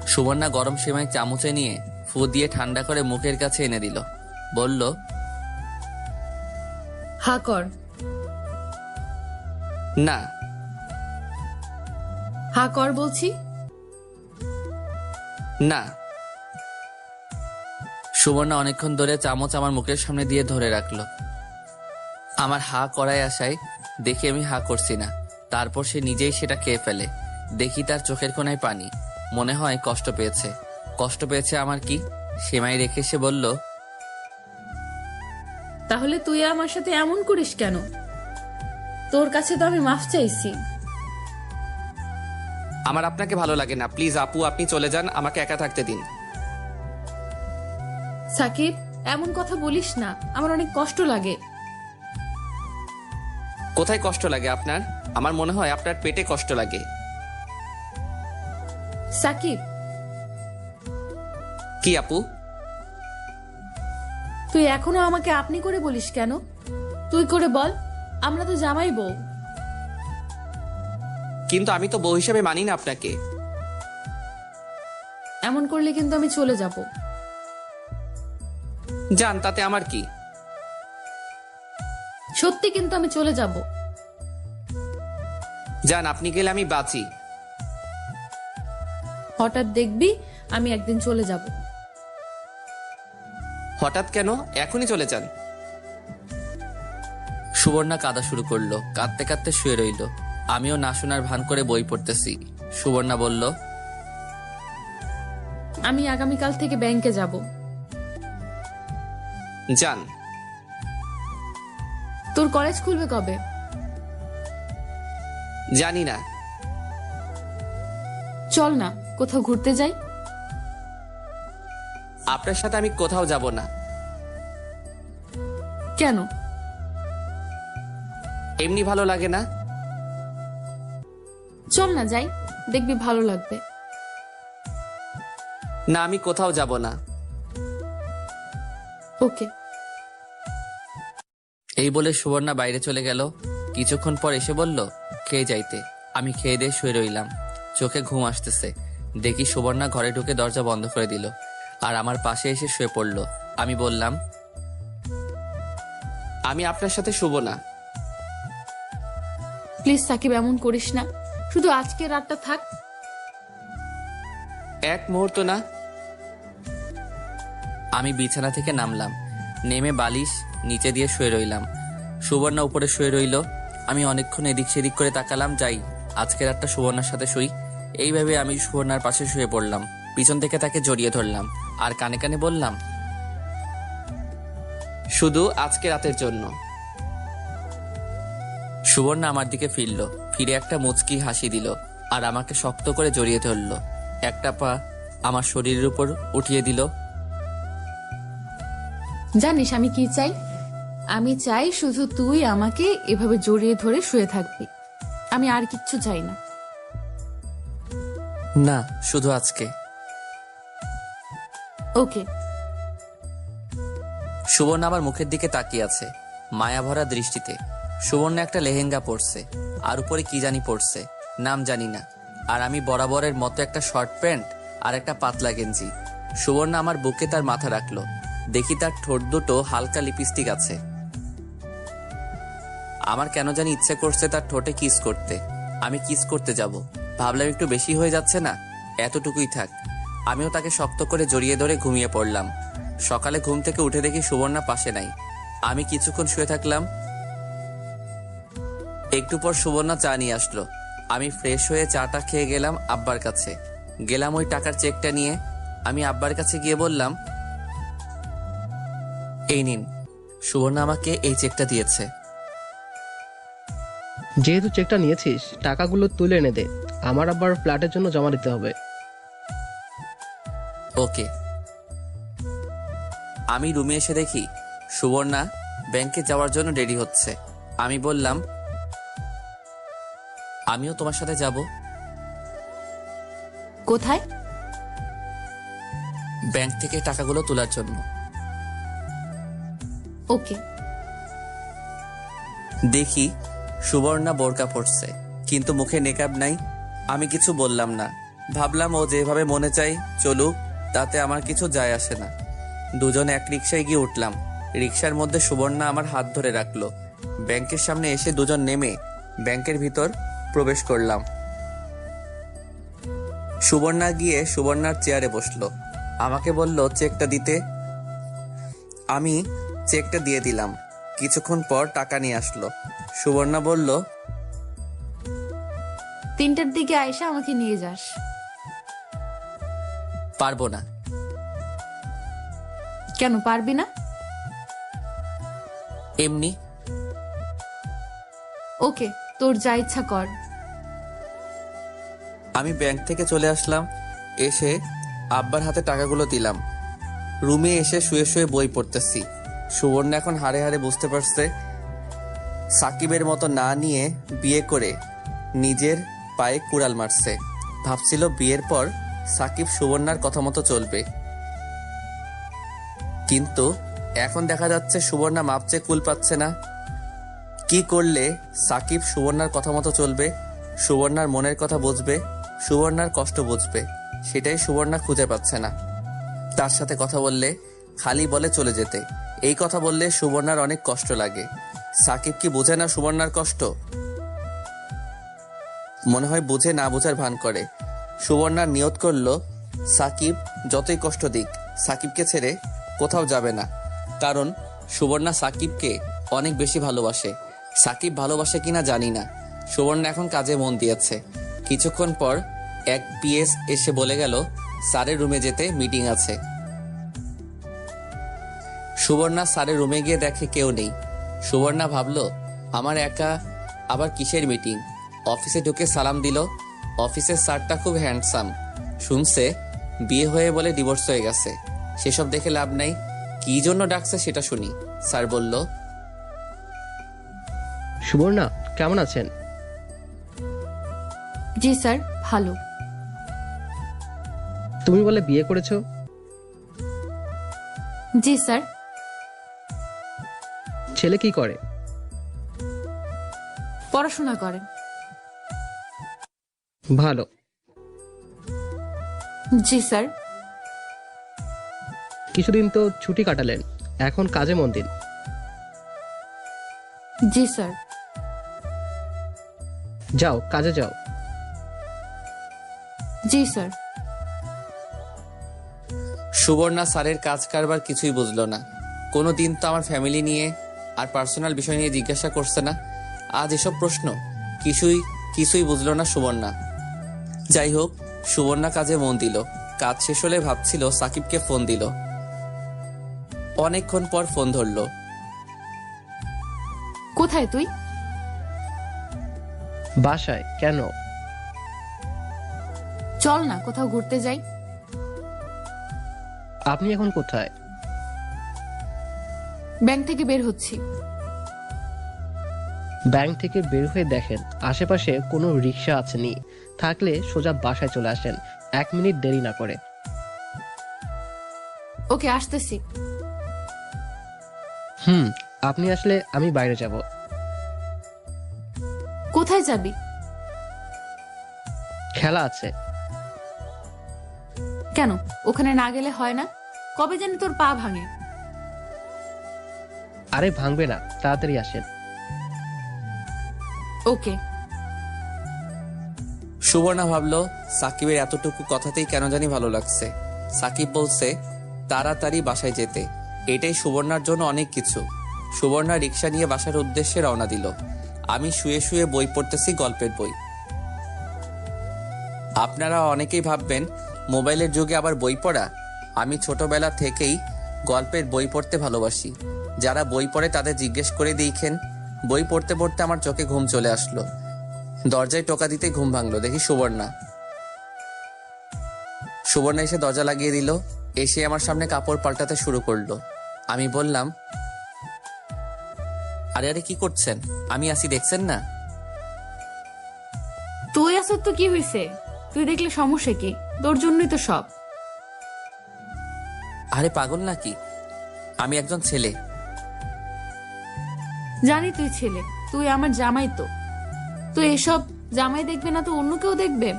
Speaker 2: সুবর্ণা গরম সেমাই চামচে নিয়ে ফু দিয়ে ঠান্ডা করে মুখের কাছে এনে দিল। বলল,
Speaker 1: হা কর।
Speaker 2: না।
Speaker 1: হা কর বলছি।
Speaker 2: না। সুবর্ণা অনেকক্ষণ ধরে চামচ আমার মুখের সামনে দিয়ে ধরে রাখলো। আমার হা করায় আসায় দেখি আমি হা করছি না। তারপর সে নিজেই সেটা খেয়ে ফেলে। দেখি তার চোখের কোণায় পানি। মনে হয় কষ্ট পেয়েছে। কষ্ট পেয়েছে আমার কি? সেমাই রেখে সে বলল,
Speaker 1: তাহলে তুই আমার সাথে এমন করিস কেন? তোর কাছে তো আমি মাফ চাইছি।
Speaker 2: আমার আপনাকে ভালো লাগে না। প্লিজ আপু, আপনি চলে যান, আমাকে একা থাকতে দিন।
Speaker 1: সাকিব, এমন কথা বলিস না, আমার অনেক কষ্ট লাগে।
Speaker 2: কোথায় কষ্ট লাগে আপনার? আমার মনে হয় আপনার পেটে কষ্ট লাগে।
Speaker 1: সাকিব,
Speaker 2: কি আপু?
Speaker 1: তুই এখনো আমাকে আপনি করে বলিস কেন? তুই করে বল, আমরা তো জামাই বউ।
Speaker 2: কিন্তু আমি তো বউ হিসেবে মানি না আপনাকে।
Speaker 1: এমন করলে কিন্তু আমি চলে যাব।
Speaker 2: যান, তাতে আমার কি?
Speaker 1: সত্যি কিন্তু আমি চলে যাব।
Speaker 2: যান, আপনি গেলে আমি বাঁচি।
Speaker 1: হঠাৎ দেখবি আমি একদিন চলে যাব।
Speaker 2: হঠাৎ কেন? এখনই চলে যান। সুবর্ণা কাঁদা শুরু করলো। কাঁদতে কাঁদতে শুয়ে রইল। আমিও না শোনার ভান করে বই পড়তেছি। সুবর্ণা বলল,
Speaker 1: আমি আগামীকাল থেকে ব্যাংকে যাব।
Speaker 2: যান।
Speaker 1: তোর কলেজ খুলবে কবে?
Speaker 2: জানি না।
Speaker 1: চল না, কোথাও ঘুরতে যাই।
Speaker 2: আপনার সাথে আমি কোথাও যাব না।
Speaker 1: কেন?
Speaker 2: এমনি ভালো লাগে না?
Speaker 1: চল না যাই, দেখবি ভালো লাগবে।
Speaker 2: না, আমি কোথাও যাব না।
Speaker 1: ওকে।
Speaker 2: এই বলে সুবর্ণা বাইরে চলে গেল। কিছুক্ষণ পর এসে বলল খেয়ে যাইতে। আমি খেয়ে দিয়ে শুয়ে রইলাম। চোখে ঘুম আসতেছে। দেখি সুবর্ণা ঘরে ঢুকে দরজা বন্ধ করে দিল আর আমার পাশে এসে শুয়ে পড়ল। আমি বললাম, আমি আপনার সাথে শুব না।
Speaker 1: প্লিজ সাকিব, এমন করিস না, শুধু আজকে রাতটা থাক।
Speaker 2: এক মুহূর্ত না। আমি বিছানা থেকে নামলাম, নেমে বালিশ নিচে দিয়ে শুয়ে রইলাম। সুবর্ণা উপরে শুয়ে রইল। আমি অনেকক্ষণ এদিক সেদিক করে তাকালাম, যাই আজকে রাতটা সুবর্ণার সাথে শুই। এইভাবে আমি সুবর্ণার পাশে শুয়ে পড়লাম। পিছন থেকে তাকে জড়িয়ে ধরলাম আর কানে কানে বললাম, শুধু আজকে রাতের জন্য। সুবর্ণা আমার দিকে ফিরল, ফিরে একটা মুচকি হাসি দিল আর আমাকে শক্ত করে জড়িয়ে ধরল। একটা পা আমার শরীরের উপর উঠিয়ে দিল।
Speaker 1: জানিস আমি কি চাই? আমি চাই শুধু তুই আমাকে এভাবে জড়িয়ে ধরে শুয়ে থাকবি। আমি আর কিচ্ছু চাই না।
Speaker 2: না, শুধু আজকে।
Speaker 1: ওকে।
Speaker 2: সুবর্ণা আমার মুখের দিকে তাকিয়ে আছে মায়াভরা দৃষ্টিতে। সুবর্ণা একটা লেহেঙ্গা পরছে আর উপরে কি জানি পরছে, নাম জানি না। আর আমি বরাবরের মতো একটা শর্ট প্যান্ট আর একটা পাতলা গেঞ্জি। সুবর্ণা আমার বুকে তার মাথা রাখলো। দেখি তার ঠোঁট দুটো হালকা লিপস্টিক আছে। আমার কেন জানি ইচ্ছে করছে তার ঠোঁটে কিস করতে। আমি কিস করতে যাব, ভাবলাম একটু বেশি হয়ে যাচ্ছে না, এতটুকুই থাক। আমিও তাকে শক্ত করে জড়িয়ে ধরে ঘুমিয়ে পড়লাম। সকালে ঘুম থেকে উঠে দেখি সুবর্ণা পাশে নাই। আমি কিছুক্ষণ শুয়ে থাকলাম। একটু পর সুবর্ণা চা নিয়ে আসলো। আমি ফ্রেশ হয়ে চাটা খেয়ে গেলাম আব্বার কাছে। গেলাম ওই টাকার চেকটা নিয়ে। আমি আব্বার কাছে গিয়ে বললাম, এই নিন, সুবর্ণা আমাকে এই চেকটা দিয়েছে।
Speaker 4: যেহেতু চেকটা নিয়েছিস, টাকাগুলো তুলে এনে দে, আমার আবার ফ্ল্যাটের জন্য জমা দিতে হবে।
Speaker 2: ওকে। আমি রুমে এসে দেখি সুবর্ণা ব্যাংকে যাওয়ার জন্য রেডি হচ্ছে। আমি বললাম, আমিও তোমার সাথে যাব।
Speaker 1: কোথায়?
Speaker 2: ব্যাংক থেকে টাকাগুলো তোলার জন্য।
Speaker 1: ওকে।
Speaker 2: দেখি সুবর্ণা বোরকা পরছে, কিন্তু মুখে নেকাব নাই। আমি কিছু বললাম না, ভাবলাম ও যেভাবে মনে চাই চলুক, তাতে আমার কিছু যায় আসে না। দুজন এক রিকশায় গিয়ে উঠলাম। রিকশার মধ্যে সুবর্ণা আমার হাত ধরে রাখলো। ব্যাংকের সামনে এসে দুজন নেমে ব্যাংকের ভিতর প্রবেশ করলাম। সুবর্ণা গিয়ে সুবর্ণার চেয়ারে বসলো। আমাকে বলল চেকটা দিতে। আমি চেকটা দিয়ে দিলাম। কিছুক্ষণ পর টাকা নিয়ে আসলো। সুবর্ণা বলল,
Speaker 1: 3টার দিকে আয়সা আমাকে নিয়ে যাস।
Speaker 2: পারবো না।
Speaker 1: কেন পারবি না?
Speaker 2: এমনি।
Speaker 1: ওকে, তোর যা ইচ্ছা কর।
Speaker 2: আমি ব্যাংক থেকে চলে আসলাম। এসে আব্বার হাতে টাকাগুলো দিলাম। রুমে এসে শুয়ে শুয়ে বই পড়তেছি। সুবর্ণা এখন হাড়ে হাড়ে বুঝতে পারছে সাকিবের মতো না নিয়ে বিয়ে করে নিজের পায়ে কুড়াল মারছে। ভাবছিল বিয়ের পর সাকিব সুবর্ণার কথা মতো চলবে, কিন্তু এখন দেখা যাচ্ছে সুবর্ণা মাপচে কুল পাচ্ছে না। কি করলে সাকিব সুবর্ণার কথা মতো চলবে, সুবর্ণার মনের কথা বুঝবে, সুবর্ণার কষ্ট বুঝবে, সেটাই সুবর্ণা খুঁজে পাচ্ছে না। তার সাথে কথা বললে খালি বলে চলে যেতে। এই কথা বললে সুবর্ণার অনেক কষ্ট লাগে। সাকিব কি বোঝে না সুবর্ণার কষ্ট? মনে হয় বুঝে না বোঝার ভান করে। সুবর্ণার নিয়ত করলো সাকিব যতই কষ্ট দিক সাকিবকে ছেড়ে কোথাও যাবে না, কারণ সুবর্ণা সাকিবকে অনেক বেশি ভালোবাসে। সাকিব ভালোবাসে কিনা জানি না। সুবর্ণা এখন কাজে মন দিয়েছে। কিছুক্ষণ পর এক পিএস এসে বলে গেল স্যারের রুমে যেতে, মিটিং আছে। সুবর্ণা স্যারের রুমে গিয়ে দেখে কেউ নেই। সুবর্ণা ভাবলো আমার একা আবার কিসের মিটিং। অফিসে ঢুকে সালাম দিল। অফিসের স্যারটা খুব হ্যান্ডসাম। শুনছে বিয়ে হয়ে বলে ডিভোর্স হয়ে গেছে। সেসব দেখে লাভ নাই, কি জন্য ডাকছে সেটা শুনি। স্যার বলল,
Speaker 4: সুবর্ণা, কেমন আছেন?
Speaker 1: জি স্যার, ভালো।
Speaker 4: তুমি বলে বিয়ে করেছো?
Speaker 1: জি স্যার।
Speaker 4: ছেলে কি করে?
Speaker 1: পড়াশোনা করে।
Speaker 4: ভালো।
Speaker 1: জি স্যার।
Speaker 4: কিছুদিন তো ছুটি কাটালেন, এখন কাজে মন দিন।
Speaker 1: জি স্যার।
Speaker 4: যাও, কাজে যাও।
Speaker 1: জি স্যার।
Speaker 2: সুবর্ণা স্যারের কাজ কারবার কিছুই বুঝলো না। কোনো দিন তো আমার ফ্যামিলি নিয়ে আর পার্সোনাল বিষয় নিয়ে জিজ্ঞাসা করছে না, আজ এসব প্রশ্ন। কিছুই কিছুই বুঝলো না সুবর্ণা। যাই হোক, সুবর্ণা কাজে মন দিল। কাজ শেষ হলে ভাবছিল সাকিবকে ফোন দিল। অনেকক্ষণ পর ফোন ধরলো।
Speaker 1: কোথায় তুই?
Speaker 4: বাসায়। কেন?
Speaker 1: চল না কোথাও ঘুরতে যাই।
Speaker 4: আপনি এখন কোথায়?
Speaker 1: ব্যাংক থেকে বের হচ্ছি।
Speaker 4: ব্যাংক থেকে বের হয়ে দেখেন আশেপাশে কোনো রিক্সা আসেনি। থাকলে সোজা বাসায় চলে আসেন, 1 মিনিট দেরি না করে।
Speaker 1: ওকে, আসতেছি।
Speaker 4: আপনি আসলে আমি বাইরে যাব।
Speaker 1: কোথায় যাবি?
Speaker 4: খেলা আছে।
Speaker 1: কেন, ওখানে না গেলে হয় না? কবে জানি তোর পা ভাঙে।
Speaker 4: আরে ভাঙবে না, তাড়াতাড়ি আসেন।
Speaker 1: ওকে।
Speaker 2: সুবর্ণা ভাবলো সাকিবের এতটুকু কথাতেই কেন জানি ভালো লাগছে। সাকিব বলছে তাড়াতাড়ি বাসায় যেতে, এটাই সুবর্ণার জন্য অনেক কিছু। সুবর্ণা রিক্সা নিয়ে বাসার উদ্দেশ্যে রওনা দিল। আমি শুয়ে শুয়ে বই পড়তেছি, গল্পের বই। আপনারা অনেকেই ভাববেন মোবাইলের যুগে আবার বই পড়া। আমি ছোটবেলা থেকেই গল্পের বই পড়তে ভালোবাসি। যারা বই পড়ে তাদের জিজ্ঞেস করে দেখেন। বই পড়তে পড়তে আমার চোখে ঘুম চলে আসলো। দরজায় টোকা দিতে ঘুম ভাঙলো, দেখি সুবর্ণা। সুবর্ণা এসে দরজা লাগিয়ে দিল। এসে আমার সামনে কাপড় পাল্টাতে শুরু করলো। আমি বললাম, আরে আরে কি করছেন? আমি আসি, দেখছেন না?
Speaker 1: তুই আসর তো কি হয়েছে? তুই দেখলে সমস্যা কি? তোর জন্যই তো সব।
Speaker 2: আরে পাগল নাকি? আমি একজন ছেলে।
Speaker 1: জানি তুই ছেলে, তুই আমার জামাই তো। তুই এসব জামাই দেখবে না তো অন্য কেউ দেখবে?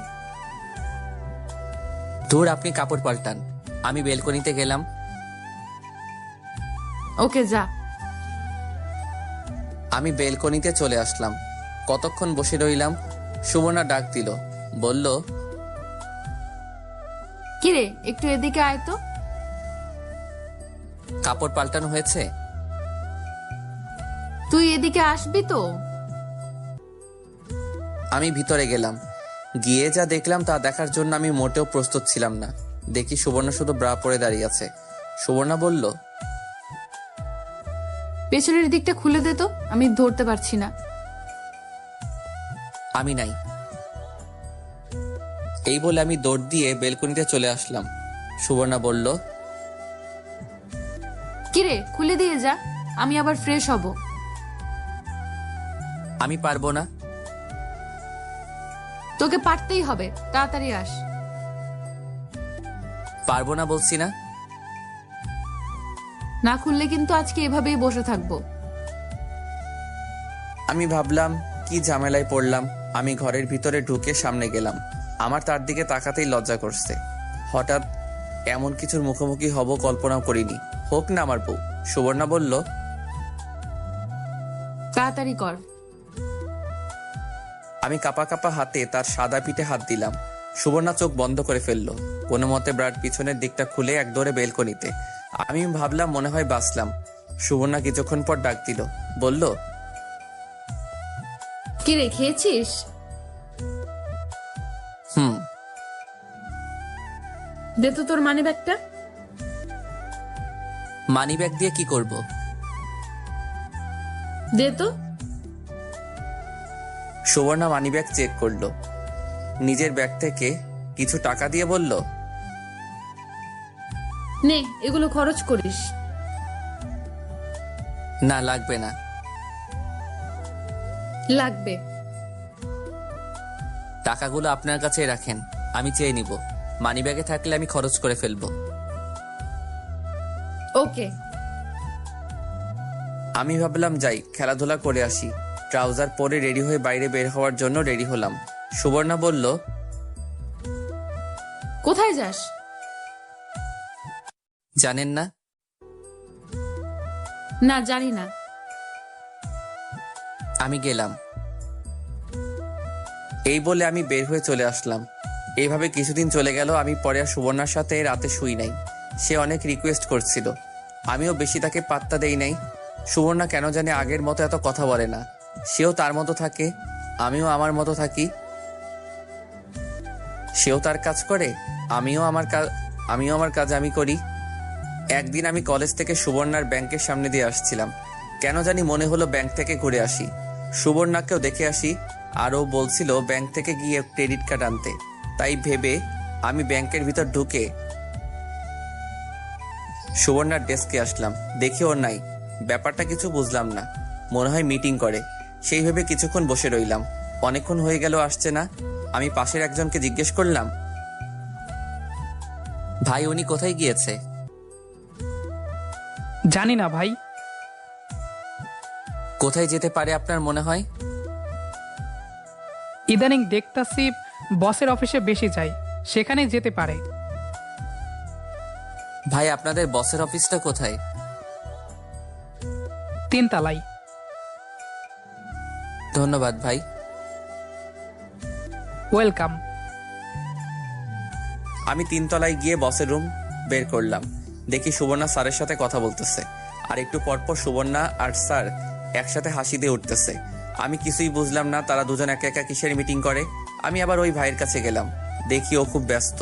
Speaker 2: ধুর, আপনি কাপড় পাল্টান। আমি বেলকনিতে গেলাম।
Speaker 1: ওকে, যা।
Speaker 2: আমি বেলকনিতে চলে আসলাম। কতক্ষণ বসে রইলাম। সুবর্ণা ডাক দিল, বলল,
Speaker 1: কিরে, একটু এদিকে আয় তো।
Speaker 2: কাপড় পাল্টানো হয়েছে?
Speaker 1: তুই এদিকে আসবি তো?
Speaker 2: আমি ভিতরে গেলাম। গিয়ে যা দেখলাম তা দেখার জন্য আমি মোটেও প্রস্তুত ছিলাম না। দেখি সুবর্ণা শুধু ব্রা পরে দাঁড়িয়ে আছে। সুবর্ণা বলল,
Speaker 1: পেছনের দিকটা খুলে দে তো, আমি ধরতে পারছি না।
Speaker 2: আমি নাই। এই বলে আমি দৌড় দিয়ে বেলকনিতে চলে আসলাম। সুবর্ণা বলল,
Speaker 1: কিরে, খুলে দিয়ে যা, আমি আবার ফ্রেশ হব।
Speaker 2: আমি পারবো না।
Speaker 1: তোকে পারতেই হবে, তাড়াতাড়ি আস।
Speaker 2: পারবো না বলছি না।
Speaker 1: না খুললে কিন্তু আজকে এভাবেই বসে থাকবো।
Speaker 2: আমি ভাবলাম কি ঝামেলায় পড়লাম। আমি ঘরের ভিতরে ঢুকে সামনে গেলাম। আমার তার দিকে তাকাতেই লজ্জা করছে। হঠাৎ এমন কিছুর মুখোমুখি হব কল্পনাও করিনি। হোক না আমার বউ। সুবর্ণা বলল,
Speaker 1: তাড়াতাড়ি কর।
Speaker 2: আমি কাপা কাপা হাতে তার সাদা পিঠে হাত দিলাম। সুবর্ণা চোখ বন্ধ করে ফেললো। কোনো মতে ব্রাড পিছনের দিকটা খুলে এক দৌড়ে বেলকনিতে। আমি ভাবলাম মনে হয় বাঁচলাম। সুবর্ণা কিছুক্ষণ পর ডাক দিল, বলল,
Speaker 1: কিরে, খেয়েছিস?
Speaker 2: হুম।
Speaker 1: দে তো তোর মানি ব্যাগটা।
Speaker 2: মানি ব্যাগ দিয়ে কি করব?
Speaker 1: দে তো।
Speaker 2: সুবর্ণা মানি ব্যাগ চেক করলো। নিজের ব্যাগ থেকে কিছু টাকা দিয়ে বলল,
Speaker 1: নে, এগুলো খরচ করিস।
Speaker 2: না লাগবে না।
Speaker 1: লাগবে।
Speaker 2: টাকাগুলো আপনার কাছে রাখেন, আমি চেয়ে নিব। মানিব্যাগে থাকলে আমি খরচ করে ফেলবো।
Speaker 1: ওকে।
Speaker 2: আমি ভাবলাম যাই খেলাধুলা করে আসি। ট্রাউজার পরে রেডি হয়ে বাইরে বের হওয়ার জন্য রেডি হলাম। সুবর্ণা বলল,
Speaker 1: কোথায় যাস?
Speaker 2: জানেন না?
Speaker 1: না, জানি না।
Speaker 2: আমি গেলাম। এই বলে আমি বের হয়ে চলে আসলাম। এইভাবে কিছুদিন চলে গেল। আমি পরে আর সুবর্ণার সাথে রাতে শুই নাই। সে অনেক রিকোয়েস্ট করছিল, আমিও বেশি তাকে পাত্তা দেই নাই। সুবর্ণা কেন জানি আগের মতো এত কথা বলে না। সেও তার মতো থাকে, আমিও আমার মতো থাকি। সেও তার কাজ করে, আমিও আমার কাজ আমি করি। একদিন আমি কলেজ থেকে সুবর্ণার ব্যাংকের সামনে দিয়ে আসছিলাম। কেন জানি মনে হলো ব্যাংক থেকে ঘুরে আসি, সুবর্ণাকেও দেখে আসি। আরও বলছিল ব্যাংক থেকে গিয়ে ক্রেডিট কার্ড আনতে। তাই ভেবে আমি ব্যাংকের ভিতর ঢুকে সুবর্ণার ডেস্কে আসলাম। দেখে ওর নাই। ব্যাপারটা কিছু বুঝলাম না, মনে হয় মিটিং করে। সেই ভেবে কিছুক্ষণ বসে রইলাম। অনেকক্ষণ হয়ে গেল আসছে না। আমি পাশের একজনকে জিজ্ঞেস করলাম, ভাই উনি কোথায় গিয়েছে?
Speaker 3: জানি না ভাই।
Speaker 2: কোথায় যেতে পারে আপনার মনে হয়?
Speaker 3: ইদানিং দেখতাছি বসের অফিসে বেশি যায়, সেখানেই যেতে পারে।
Speaker 2: ভাই আপনাদের বসের অফিসটা কোথায়?
Speaker 3: 3 তলায়।
Speaker 2: ধন্যবাদ ভাই।
Speaker 3: ওয়েলকাম।
Speaker 2: আমি 3 তলায় গিয়ে বসের রুম বের করলাম। দেখি সুবর্ণা স্যারের সাথে কথা বলতেছে। আর একটু পরপর সুবর্ণা আর স্যার একসাথে হাসি দিয়ে উঠতেছে। আমি কিছুই বুঝলাম না তারা দুজন একা একা কিসের মিটিং করে। আমি আবার ওই ভাইয়ের কাছে গেলাম, দেখি ও খুব ব্যস্ত।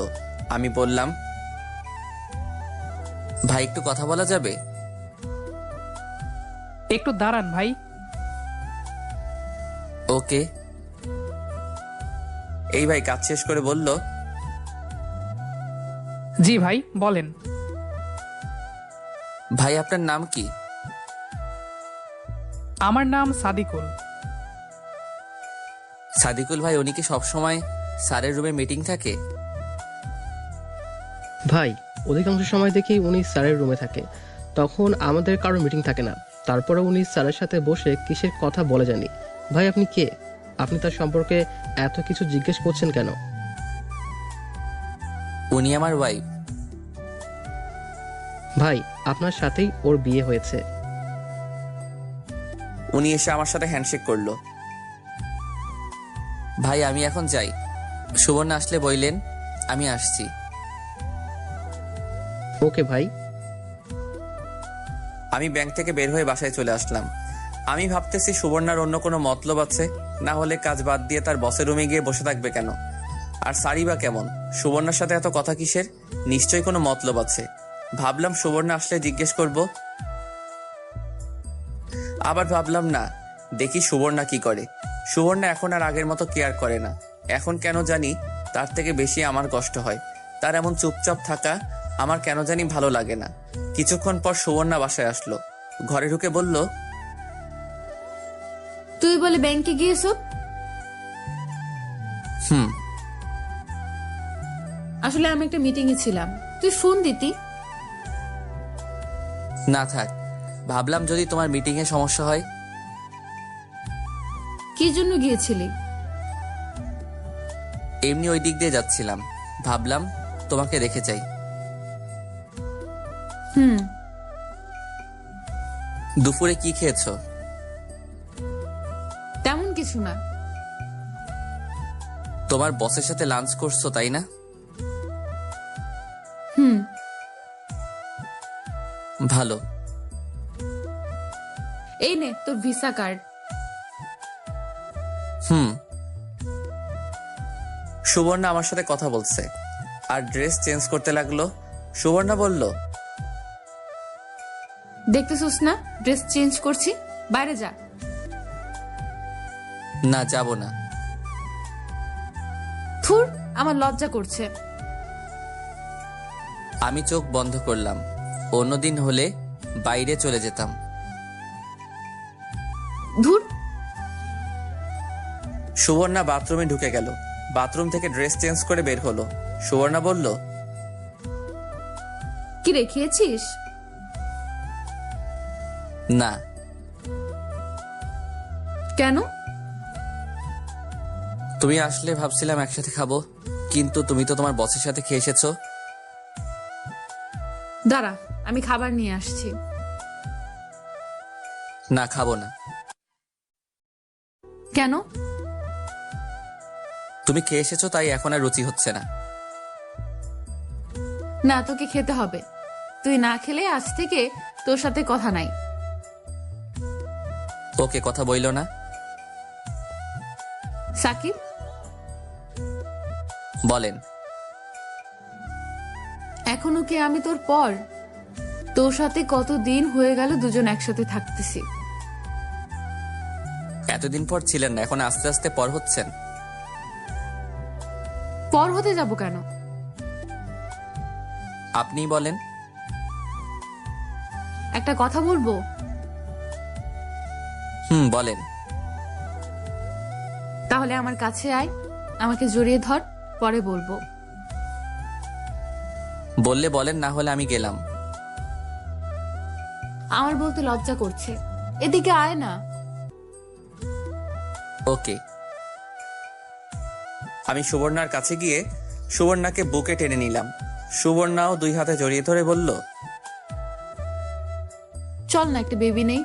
Speaker 2: আমি বললাম, ভাই একটু কথা বলা যাবে?
Speaker 3: একটু দাঁড়ান ভাই।
Speaker 2: ওকে। এই ভাই কাজ শেষ করে বলল,
Speaker 3: জি ভাই বলেন।
Speaker 2: ভাই আপনার নাম কি?
Speaker 3: আমার নাম সাদিকুল।
Speaker 2: সাদিকুল ভাই, উনি কি সবসময় স্যারের রুমে মিটিং থাকে?
Speaker 4: ভাই অধিকাংশ সময় দেখি উনি স্যারের রুমে থাকে, তখন আমাদের কারো মিটিং থাকে না। তারপরে উনি স্যারের সাথে বসে কিসের কথা বলে জানি। ভাই আপনি কে? আপনি তার সম্পর্কে এত কিছু জিজ্ঞেস করছেন কেন?
Speaker 2: উনি আমার ওয়াইফ।
Speaker 4: ভাই আপনার সাথেই ওর বিয়ে হয়েছে।
Speaker 2: উনি এসে আমার সাথে হ্যান্ডশেক করলো। ভাই আমি এখন যাই, সুবর্ণা আসলে বইলেন। আমি আসছি।
Speaker 4: ওকে ভাই।
Speaker 2: আমি ব্যাংক থেকে বের হয়ে বাসায় চলে আসলাম। আমি ভাবতেছি সুবর্ণার অন্য কোনো মতলব আছে, না হলে কাজ বাদ দিয়ে তার বসের রুমে গিয়ে বসে থাকবে কেন? আর সারি বা কেমন? সুবর্ণার সাথে এত কথা কিসের? নিশ্চয়ই কোনো মতলব আছে। ভাবলাম সুবর্ণা আসলে জিজ্ঞেস করব। আবার ভাবলাম না, দেখি সুবর্ণা কি করে। সুবর্ণা এখন আর আগের মতো কেয়ার করে না। এখন কেন জানি তার থেকে বেশি আমার কষ্ট হয়। তার এমন চুপচাপ থাকা আমার কেন জানি ভালো লাগে না। কিছুক্ষণ পর সুবর্ণা বাসায় আসলো। ঘরে ঢুকে বলল,
Speaker 1: তুই বলে ব্যাংকে গিয়েছ?
Speaker 2: হুম।
Speaker 1: আসলে আমি একটা মিটিং এ ছিলাম, তুই ফোন দিতি।
Speaker 2: না থাক, ভাবলাম যদি তোমার মিটিং এ সমস্যা হয়।
Speaker 1: কি জন্য গিয়েছিলি?
Speaker 2: এমনি ওই দিক দিয়ে যাচ্ছিলাম, ভাবলাম তোমাকে রেখে যাই।
Speaker 1: হুম।
Speaker 2: দুপুরে কি খেয়েছো?
Speaker 1: তেমন কিছু না।
Speaker 2: তোমার বসের সাথে লাঞ্চ করছো তাই না?
Speaker 1: হুম।
Speaker 2: ভালো।
Speaker 1: এই নে তোর ভিসা কার্ড।
Speaker 2: হুম। সুবর্ণা আমার সাথে কথা বলছে আর ড্রেস চেঞ্জ করতে লাগলো। সুবর্ণা বলল,
Speaker 1: দেখতেছিস না ড্রেস চেঞ্জ করছি, বাইরে যা।
Speaker 2: না যাব না।
Speaker 1: থুর, আমার লজ্জা করছে।
Speaker 2: আমি চোখ বন্ধ করলাম। অন্যদিন হলে বাইরে চলে যেতাম।
Speaker 1: ধুর।
Speaker 2: সুবর্ণা বাথরুমে ঢুকে গেল। বাথরুম থেকে ড্রেস চেঞ্জ করে বের হলো। সুবর্ণা বলল,
Speaker 1: কি রেখেছিস?
Speaker 2: না।
Speaker 1: কেন?
Speaker 2: তুমি আসলে ভাবছিলাম একসাথে খাবো, কিন্তু তুমি তো তোমার বসের সাথে খেয়ে এসেছো।
Speaker 1: দাঁড়া, আমি খাবার নিয়ে আসছি।
Speaker 2: না, খাবো না।
Speaker 1: কেন?
Speaker 2: তুমি খেয়ে এসেছো, তাই এখন আর রুচি হচ্ছে না।
Speaker 1: না, তোকে খেতে হবে। তুই না খেলে আজ থেকে তোর সাথে কথা নাই।
Speaker 2: ওকে, কথা বইলো না।
Speaker 1: সাকিব,
Speaker 2: বলেন।
Speaker 1: এখনো কি আমি তোর পর? তোর সাথে কতদিন হয়ে গেল দুজন একসাথে থাকতেছি।
Speaker 2: এতদিন পর ছিলেন না, এখন আস্তে আস্তে পর হচ্ছেন।
Speaker 1: পর হতে যাব কেন?
Speaker 2: আপনিই বলেন।
Speaker 1: একটা কথা বলবো?
Speaker 2: বলেন।
Speaker 1: তাহলে আমার কাছে আয়, আমাকে জড়িয়ে ধর, পরে বলবো।
Speaker 2: বললে বলেন, না হলে আমি গেলাম।
Speaker 1: আমার বলতে লজ্জা করছে, এদিকে আয় না।
Speaker 2: ওকে। আমি সুবর্ণার কাছে গিয়ে সুবর্ণাকে বুকে টেনে নিলাম। সুবর্ণাও 2 হাতে জড়িয়ে ধরে বলল,
Speaker 1: চল না, একটা বেবি নেই।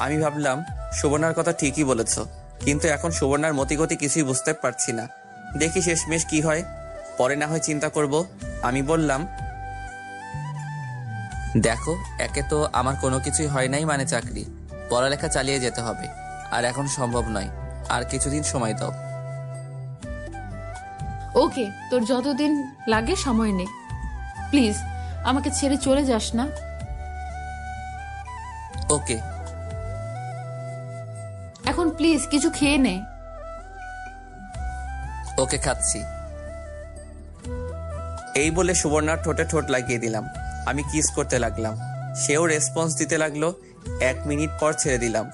Speaker 2: আমি ভাবলাম সুবর্ণার কথা ঠিকই বলেছ, কিন্তু এখন সুবর্ণার মতিগতি কিছুই বুঝতে পারছি না। দেখি শেষমেশ কি হয়, পরে না হয় চিন্তা করব। আমি বললাম, দেখো, একে তো আমার কোনো কিছুই হয় নাই, মানে চাকরি, পড়ালেখা চালিয়ে যেতে হবে, আর এখন সম্ভব নয়। আর কিছুদিন সময় দাও।
Speaker 1: ওকে, তোর যতদিন লাগে সময় নে। প্লিজ আমাকে ছেড়ে চলে যাস না।
Speaker 2: ওকে।
Speaker 1: এখন প্লিজ কিছু খেয়ে নে।
Speaker 2: ওকে, খাচ্ছি। এই বলে সুবর্ণার ঠোঁটে ঠোঁট লাগিয়ে দিলাম। আমি কিস করতে লাগলাম, সেও রেসপন্স দিতে লাগলো। 1 মিনিট পর ছেড়ে দিলাম,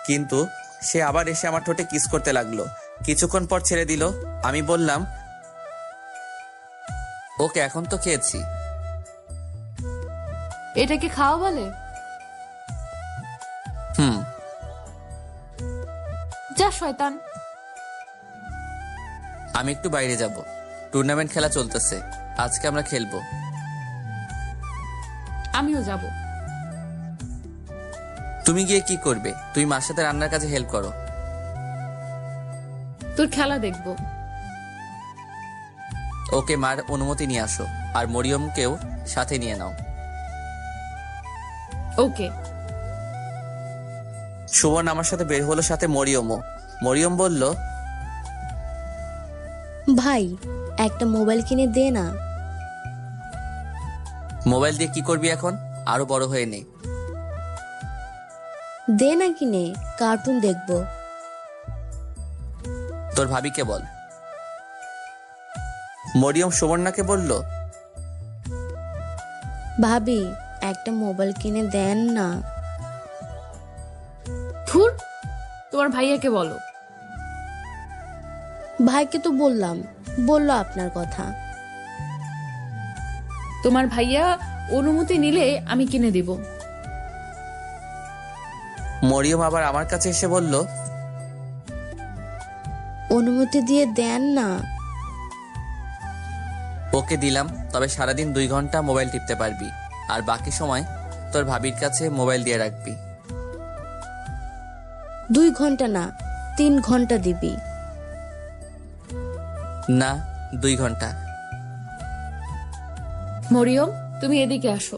Speaker 2: কিন্তু সে আবার এসে আমার ঠোঁটে কিস করতে লাগলো। কিছুক্ষণ পর ছেড়ে দিল। আমি বললাম, ওকে, এখন তো খেয়েছি।
Speaker 1: এটাকে খাওয়া বলে?
Speaker 2: হুম।
Speaker 1: যা শয়তান।
Speaker 2: আমি একটু বাইরে যাব, টুর্নামেন্ট খেলা চলতেছে, আজকে আমরা খেলবো।
Speaker 1: আমিও যাব।
Speaker 2: তুমি গিয়ে কি করবে? তুমি মার সাথে রান্নার কাজে হেল্প করো।
Speaker 1: তোর খেলা দেখবো।
Speaker 2: ওকে, মার অনুমতি নিয়ে আসো, আর মরিয়মকেও সাথে নিয়ে নাও।
Speaker 1: ওকে।
Speaker 2: সুবর্ণ আমার সাথে বের হলো, সাথে মরিয়মও। মরিয়ম বলল,
Speaker 5: ভাই, একটা মোবাইল কিনে দে না।
Speaker 2: মোবাইল দিয়ে কি করবি এখন? আরো বড় হয়ে নে।
Speaker 5: দে না কিনে, কার্টুন দেখবো।
Speaker 2: তোর ভাবিকে বল। মরিয়ম সুবর্ণাকে বলল,
Speaker 5: ভাবি, একটা মোবাইল কিনে দেন না।
Speaker 1: ধুর, তোমার ভাইয়াকে বলো।
Speaker 5: ভাইকে তো বললাম, বললো আপনার কথা।
Speaker 1: তোমার ভাইয়া অনুমতি নিলে আমি কিনে দিব।
Speaker 2: মরিয়ম আবার আমার কাছে এসে বলল,
Speaker 5: অনুমতি দিয়ে দেন না।
Speaker 2: ওকে দিলাম, তবে সারাদিন 2 ঘন্টা মোবাইল টিপতে পারবি, আর বাকি সময় তোর ভাবির কাছে মোবাইল দিয়ে রাখবি।
Speaker 5: 2 ঘন্টা না, 3 ঘন্টা দিবি।
Speaker 2: না, 2 ঘন্টা।
Speaker 1: মরিয়ম, তুমি এদিকে আসো।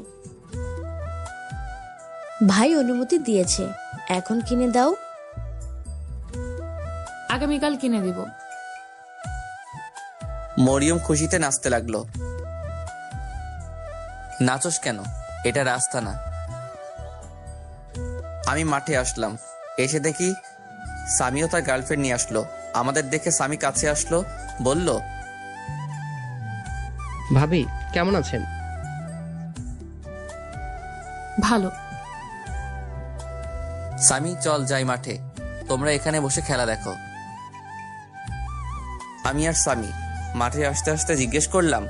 Speaker 5: ভাই অনুমতি দিয়েছে, এখন কিনে দাও।
Speaker 1: আগামীকাল কিনে দিব।
Speaker 2: মরিয়ম খুশিতে নাচতে লাগলো। নাচোস কেন? এটা রাস্তা না। আমি মাঠে আসলাম, এসে দেখি সামিও তার গার্লফ্রেন্ড নিয়ে আসলো। আমাদের দেখে সামি কাছে আসলো, বলল,
Speaker 4: ভাবি, কেমন আছেন?
Speaker 1: ভালো।
Speaker 2: সামি, চল যাই মাঠে। তোমরা এখানে বসে খেলা দেখো। আমি আর সামি মাঠে আসতে আসতে জিজ্ঞেস করলাম,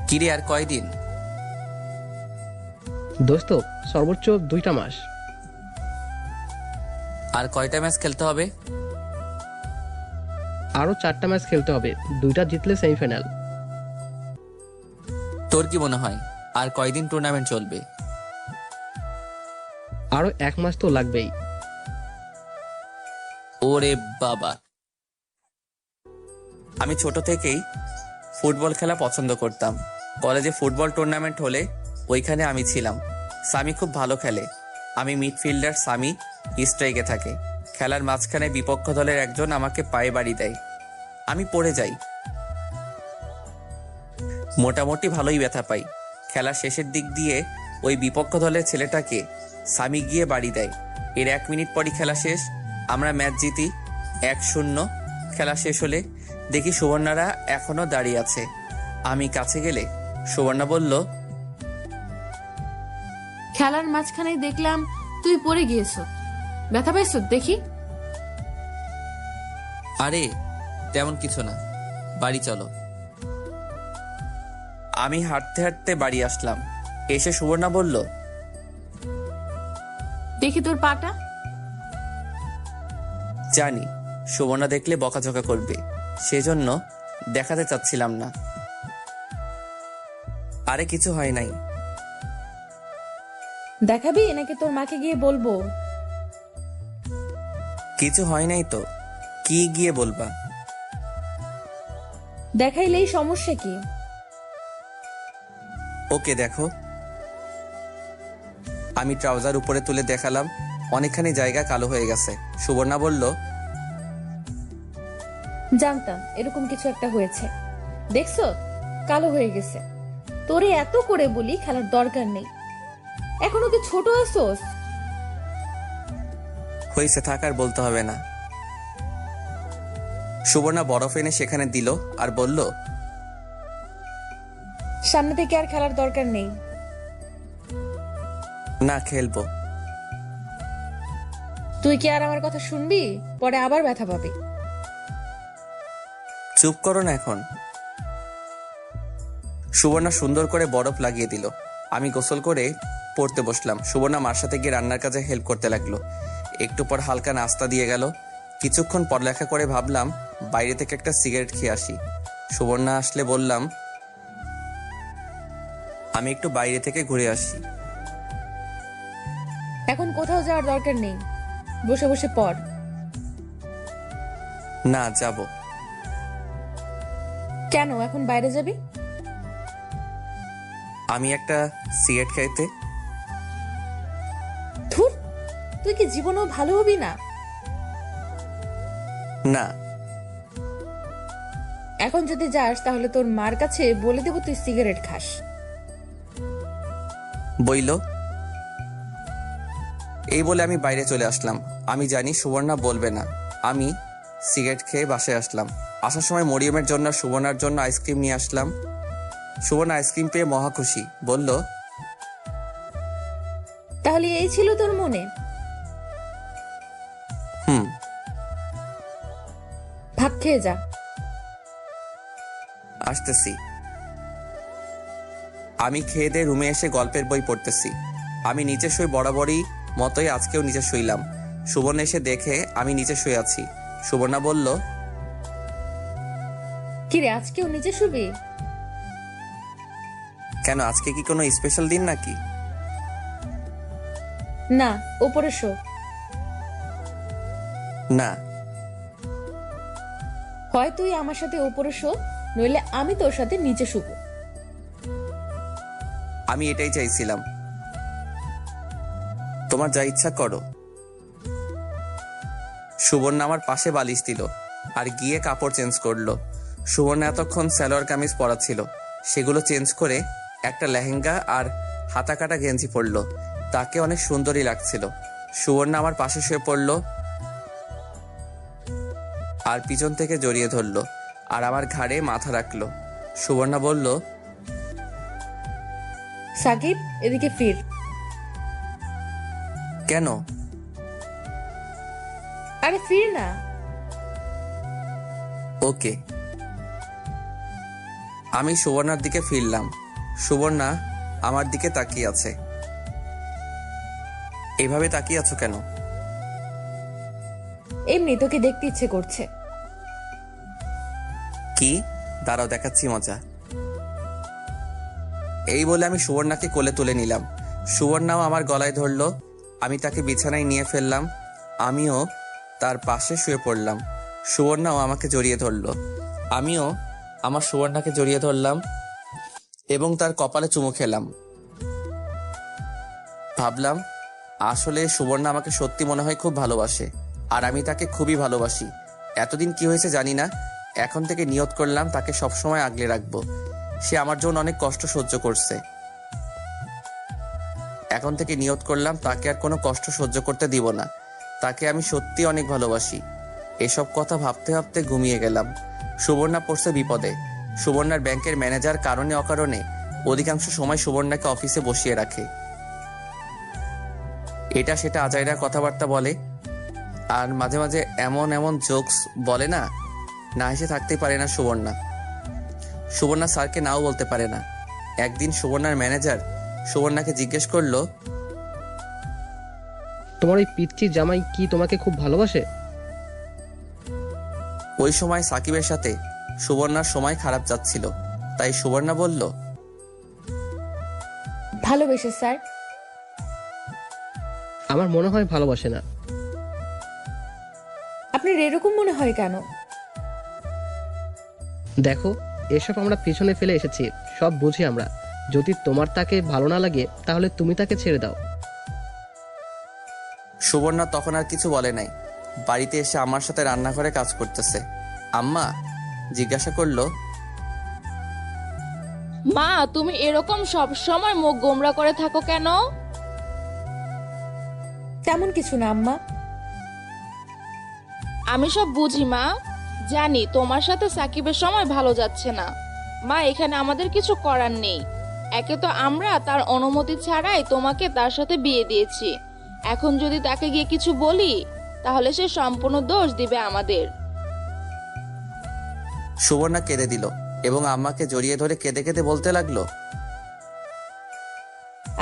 Speaker 2: কিরে আর কয়দিন?
Speaker 4: দোস্ত, সর্বোচ্চ 2টা মাস।
Speaker 2: আর কয়টা ম্যাচ খেলতে হবে?
Speaker 4: আরো 4টা ম্যাচ খেলতে হবে, 2টা জিতলে সেমিফাইনাল।
Speaker 2: তোর কি মনে হয় আর কয়দিন টুর্নামেন্ট চলবে?
Speaker 4: আরো 1 মাস তো লাগবেই।
Speaker 2: ওরে বাবা! আমি ছোট থেকেই ফুটবল খেলা পছন্দ করতাম। কলেজে ফুটবল টুর্নামেন্ট হলে ওইখানে আমি ছিলাম। সামি খুব ভালো খেলে। আমি মিডফিল্ডার, সামি স্ট্রাইকে থাকে। খেলার মাঝখানে বিপক্ষ দলের একজন আমাকে পায়ে বাড়ি দেয়, আমি পড়ে যাই। মোটামুটি ভালোই ব্যথা পাই। খেলার শেষের দিক দিয়ে ওই বিপক্ষ দলের ছেলেটাকে সামি গিয়ে বাড়ি দেয়। এর 1 মিনিট পরই খেলা শেষ। আমরা ম্যাচ জিতি 1-0। খেলা শেষ হলে দেখি সুবর্ণারা এখনো দাঁড়িয়ে আছে। আমি কাছে গেলে সুবর্ণা বলল,
Speaker 1: খেলার মাঝখানেই দেখলাম তুই পড়ে গিয়েছ, ব্যথা পাইছ দেখি।
Speaker 2: আরে তেমন কিছু না, বাড়ি চলো। আমি হাঁটতে হাঁটতে বাড়ি আসলাম। এসে সুবর্ণা বলল,
Speaker 1: দেখি তোর পাটা।
Speaker 2: জানি সুবর্ণা দেখলে বকাঝকা করবে, সেজন্য দেখাতে চাচ্ছিলাম না। আরে কিছু হয় নাই।
Speaker 1: দেখাবি নাকি তোর মাকে গিয়ে বলবো?
Speaker 2: কিছু হয় নাই তো, কি গিয়ে বলবা?
Speaker 1: দেখাইলেই সমস্যা কি?
Speaker 2: ওকে দেখো। আমি ট্রাউজার উপরে তুলে দেখালাম, অনেকখানি জায়গা কালো হয়ে গেছে। সুবর্ণা বলল,
Speaker 1: জানতাম এরকম কিছু একটা হয়েছে। দেখছো, কালো হয়ে গেছে। তোরে এত করে বলি খেলার দরকার নেই, এখনো কি ছোট আছোস?
Speaker 2: হয়েছে, থাকার বলতে হবে না। সুবর্ণা বরফ এনে সেখানে দিল আর বলল,
Speaker 1: সামনে থেকে আর খেলার দরকার নেই।
Speaker 2: না, খেলবো।
Speaker 1: তুই কি আর আমার কথা শুনবি? পরে আবার ব্যথা পাবি।
Speaker 2: চুপ করো না এখন। সুবর্ণা সুন্দর করে বরফ লাগিয়ে দিল। আমি গোসল করে পড়তে বসলাম। সুবর্ণা মার সাথে গিয়ে রান্নার কাজে হেল্প করতে লাগলো। একটু পর হালকা নাস্তা দিয়ে গেল। কিছুক্ষণ পড়ালেখা করে ভাবলাম বাইরে থেকে একটা সিগারেট খেয়ে আসি। সুবর্ণা আসলে বললাম, আমি একটু বাইরে থেকে ঘুরে আসি।
Speaker 1: এখন কোথাও যাওয়ার দরকার নেই, বসে বসে পড়।
Speaker 2: না, যাব।
Speaker 1: কেন এখন বাইরে যাবি?
Speaker 2: আমি একটা সিগারেট খাইতে।
Speaker 1: ধুর, তুই কি জীবনেও ভালো হবি না?
Speaker 2: না।
Speaker 1: এখন যদি যাস তাহলে তোর মার কাছে বলে দেবো তুই সিগারেট খাস।
Speaker 2: বইল। এই বলে আমি বাইরে চলে আসলাম। আমি জানি সুবর্ণা বলবে না। আমি সিগারেট খেয়ে বাসায় আসলাম। আসার সময় মরিয়মের জন্য আর সুবর্ণার জন্য আইসক্রিম নিয়ে আসলাম। সুবর্ণা আইসক্রিম পেয়ে মহা খুশি, বলল,
Speaker 1: তাহলে এই ছিল তোর মনে?
Speaker 2: হুম।
Speaker 1: ভাত খেয়ে যা।
Speaker 2: আসতেছি। আমি খেয়ে দিয়ে রুমে এসে গল্পের বই পড়তেছি। আমি নিচে শুয়ে বরাবরই মতোই আজকেও নিচে শুইলাম। সুবর্ণা এসে দেখে আমি নিচে শুয়ে আছি। সুবর্ণা বলল,
Speaker 1: কিরে আজকেও নিচে শুবি?
Speaker 2: কেন, আজকে কি কোনো স্পেশাল দিন নাকি?
Speaker 1: না, ওপরে শো।
Speaker 2: না।
Speaker 1: হয় তুই আমার সাথে ওপরে শো, নইলে আমি তোর সাথে নিচে শুব।
Speaker 2: আমি এটাই চাইছিলাম। তোমার যা ইচ্ছা করো। সুবর্ণা আমার পাশে বালিশ দিল আর গিয়ে কাপড় চেঞ্জ করলো। সুবর্ণা এতক্ষণ সালোয়ার কামিজ পরা ছিল, সেগুলো চেঞ্জ করে একটা লেহেঙ্গা আর হাতা কাটা গেঞ্জি পরলো। তাকে অনেক সুন্দরই লাগছিল। সুবর্ণা আমার পাশে শুয়ে পড়লো আর পিছন থেকে জড়িয়ে ধরলো আর আমার ঘাড়ে মাথা রাখলো। সুবর্ণা বলল,
Speaker 1: সাকিব, এদিকে ফির।
Speaker 2: কেন?
Speaker 1: আরে ফির না।
Speaker 2: ওকে। আমি সুবর্ণার দিকে ফিরলাম। সুবর্ণা আমার দিকে তাকিয়ে আছে। এভাবে তাকিয়ে আছো কেন?
Speaker 1: এমনি তোকে দেখতে ইচ্ছে করছে।
Speaker 2: কি? দাঁড়াও, দেখাচ্ছি মজা। এই বলে আমি সুবর্ণাকে কোলে তুলে নিলাম। সুবর্ণাও আমার গলায় ধরলো। আমি তাকে বিছানায় নিয়ে ফেললাম। আমিও তার পাশে শুয়ে পড়লাম। সুবর্ণাও আমাকে জড়িয়ে ধরলো। আমিও আমার সুবর্ণাকে জড়িয়ে ধরলাম এবং তার কপালে চুমু খেলাম। ভাবলাম, আসলে সুবর্ণা আমাকে সত্যি মনে হয় খুব ভালোবাসে, আর আমি তাকে খুবই ভালোবাসি। এতদিন কি হয়েছে জানি না, এখন থেকে নিয়ত করলাম তাকে সবসময় আগলে রাখবো। সে আমার জন্য অনেক কষ্ট সহ্য করছে। এখন থেকে নিয়ত করলাম তাকে আর কোনো কষ্ট সহ্য করতে দিব না। তাকে আমি সত্যি অনেক ভালোবাসি। এসব কথা ভাবতে ভাবতে ঘুমিয়ে গেলাম। সুবর্ণা পড়ছে বিপদে। সুবর্ণার ব্যাংকের ম্যানেজার কারণে অকারণে অধিকাংশ সময় সুবর্ণাকে অফিসে বসিয়ে রাখে। এটা সেটা আজাইরা কথাবার্তা বলে, আর মাঝে মাঝে এমন এমন জোকস বলে না, না হেসে থাকতেই পারে না সুবর্ণা। সুবর্ণা স্যারকে নাও বলতে পারে না। একদিন সুবর্ণার ম্যানেজার সুবর্ণাকে জিজ্ঞেস করলো,
Speaker 4: তোমার ওই পিচ্চি জামাই কি তোমাকে খুব ভালোবাসে?
Speaker 2: ওই সময় সাকিবের সাথে সুবর্ণার সময় খারাপ যাচ্ছিল, তাই সুবর্ণা বলল,
Speaker 1: ভালোবেসে স্যার।
Speaker 4: আমার মনে হয় ভালোবাসে না।
Speaker 1: আপনার এরকম মনে হয় কেন?
Speaker 4: দেখো, এসব আমরা পিছনে ফেলে এসেছি, সব বুঝি আমরা। যদি তোমার তাকে ভালো না লাগে তাহলে তুমি তাকে ছেড়ে দাও।
Speaker 2: সুবর্ণা তখন আর কিছু বলে নাই। বাড়িতে এসে আমার সাথে রান্নাঘরে কাজ করতেছে। আম্মা জিজ্ঞাসা করলো,
Speaker 6: মা, তুমি এরকম সব সময় মুখ গোমরা করে থাকো কেন?
Speaker 1: তেমন কিছু না আম্মা।
Speaker 6: আমি সব বুঝি মা, জানি তোমার সাথে সাকিবের সময় ভালো যাচ্ছে না। মা, এখানে আমাদের কিছু করার নেই। একে তো আমরা তার অনুমতি ছাড়াই তোমাকে তার সাথে বিয়ে দিয়েছি। এখন যদি তাকে গিয়ে কিছু বলি তাহলে সে সম্পূর্ণ দোষ দিবে আমাদের।
Speaker 2: সুবর্ণা কেঁদে দিল এবং আম্মাকে জড়িয়ে ধরে কেঁদে কেঁদে বলতে লাগলো,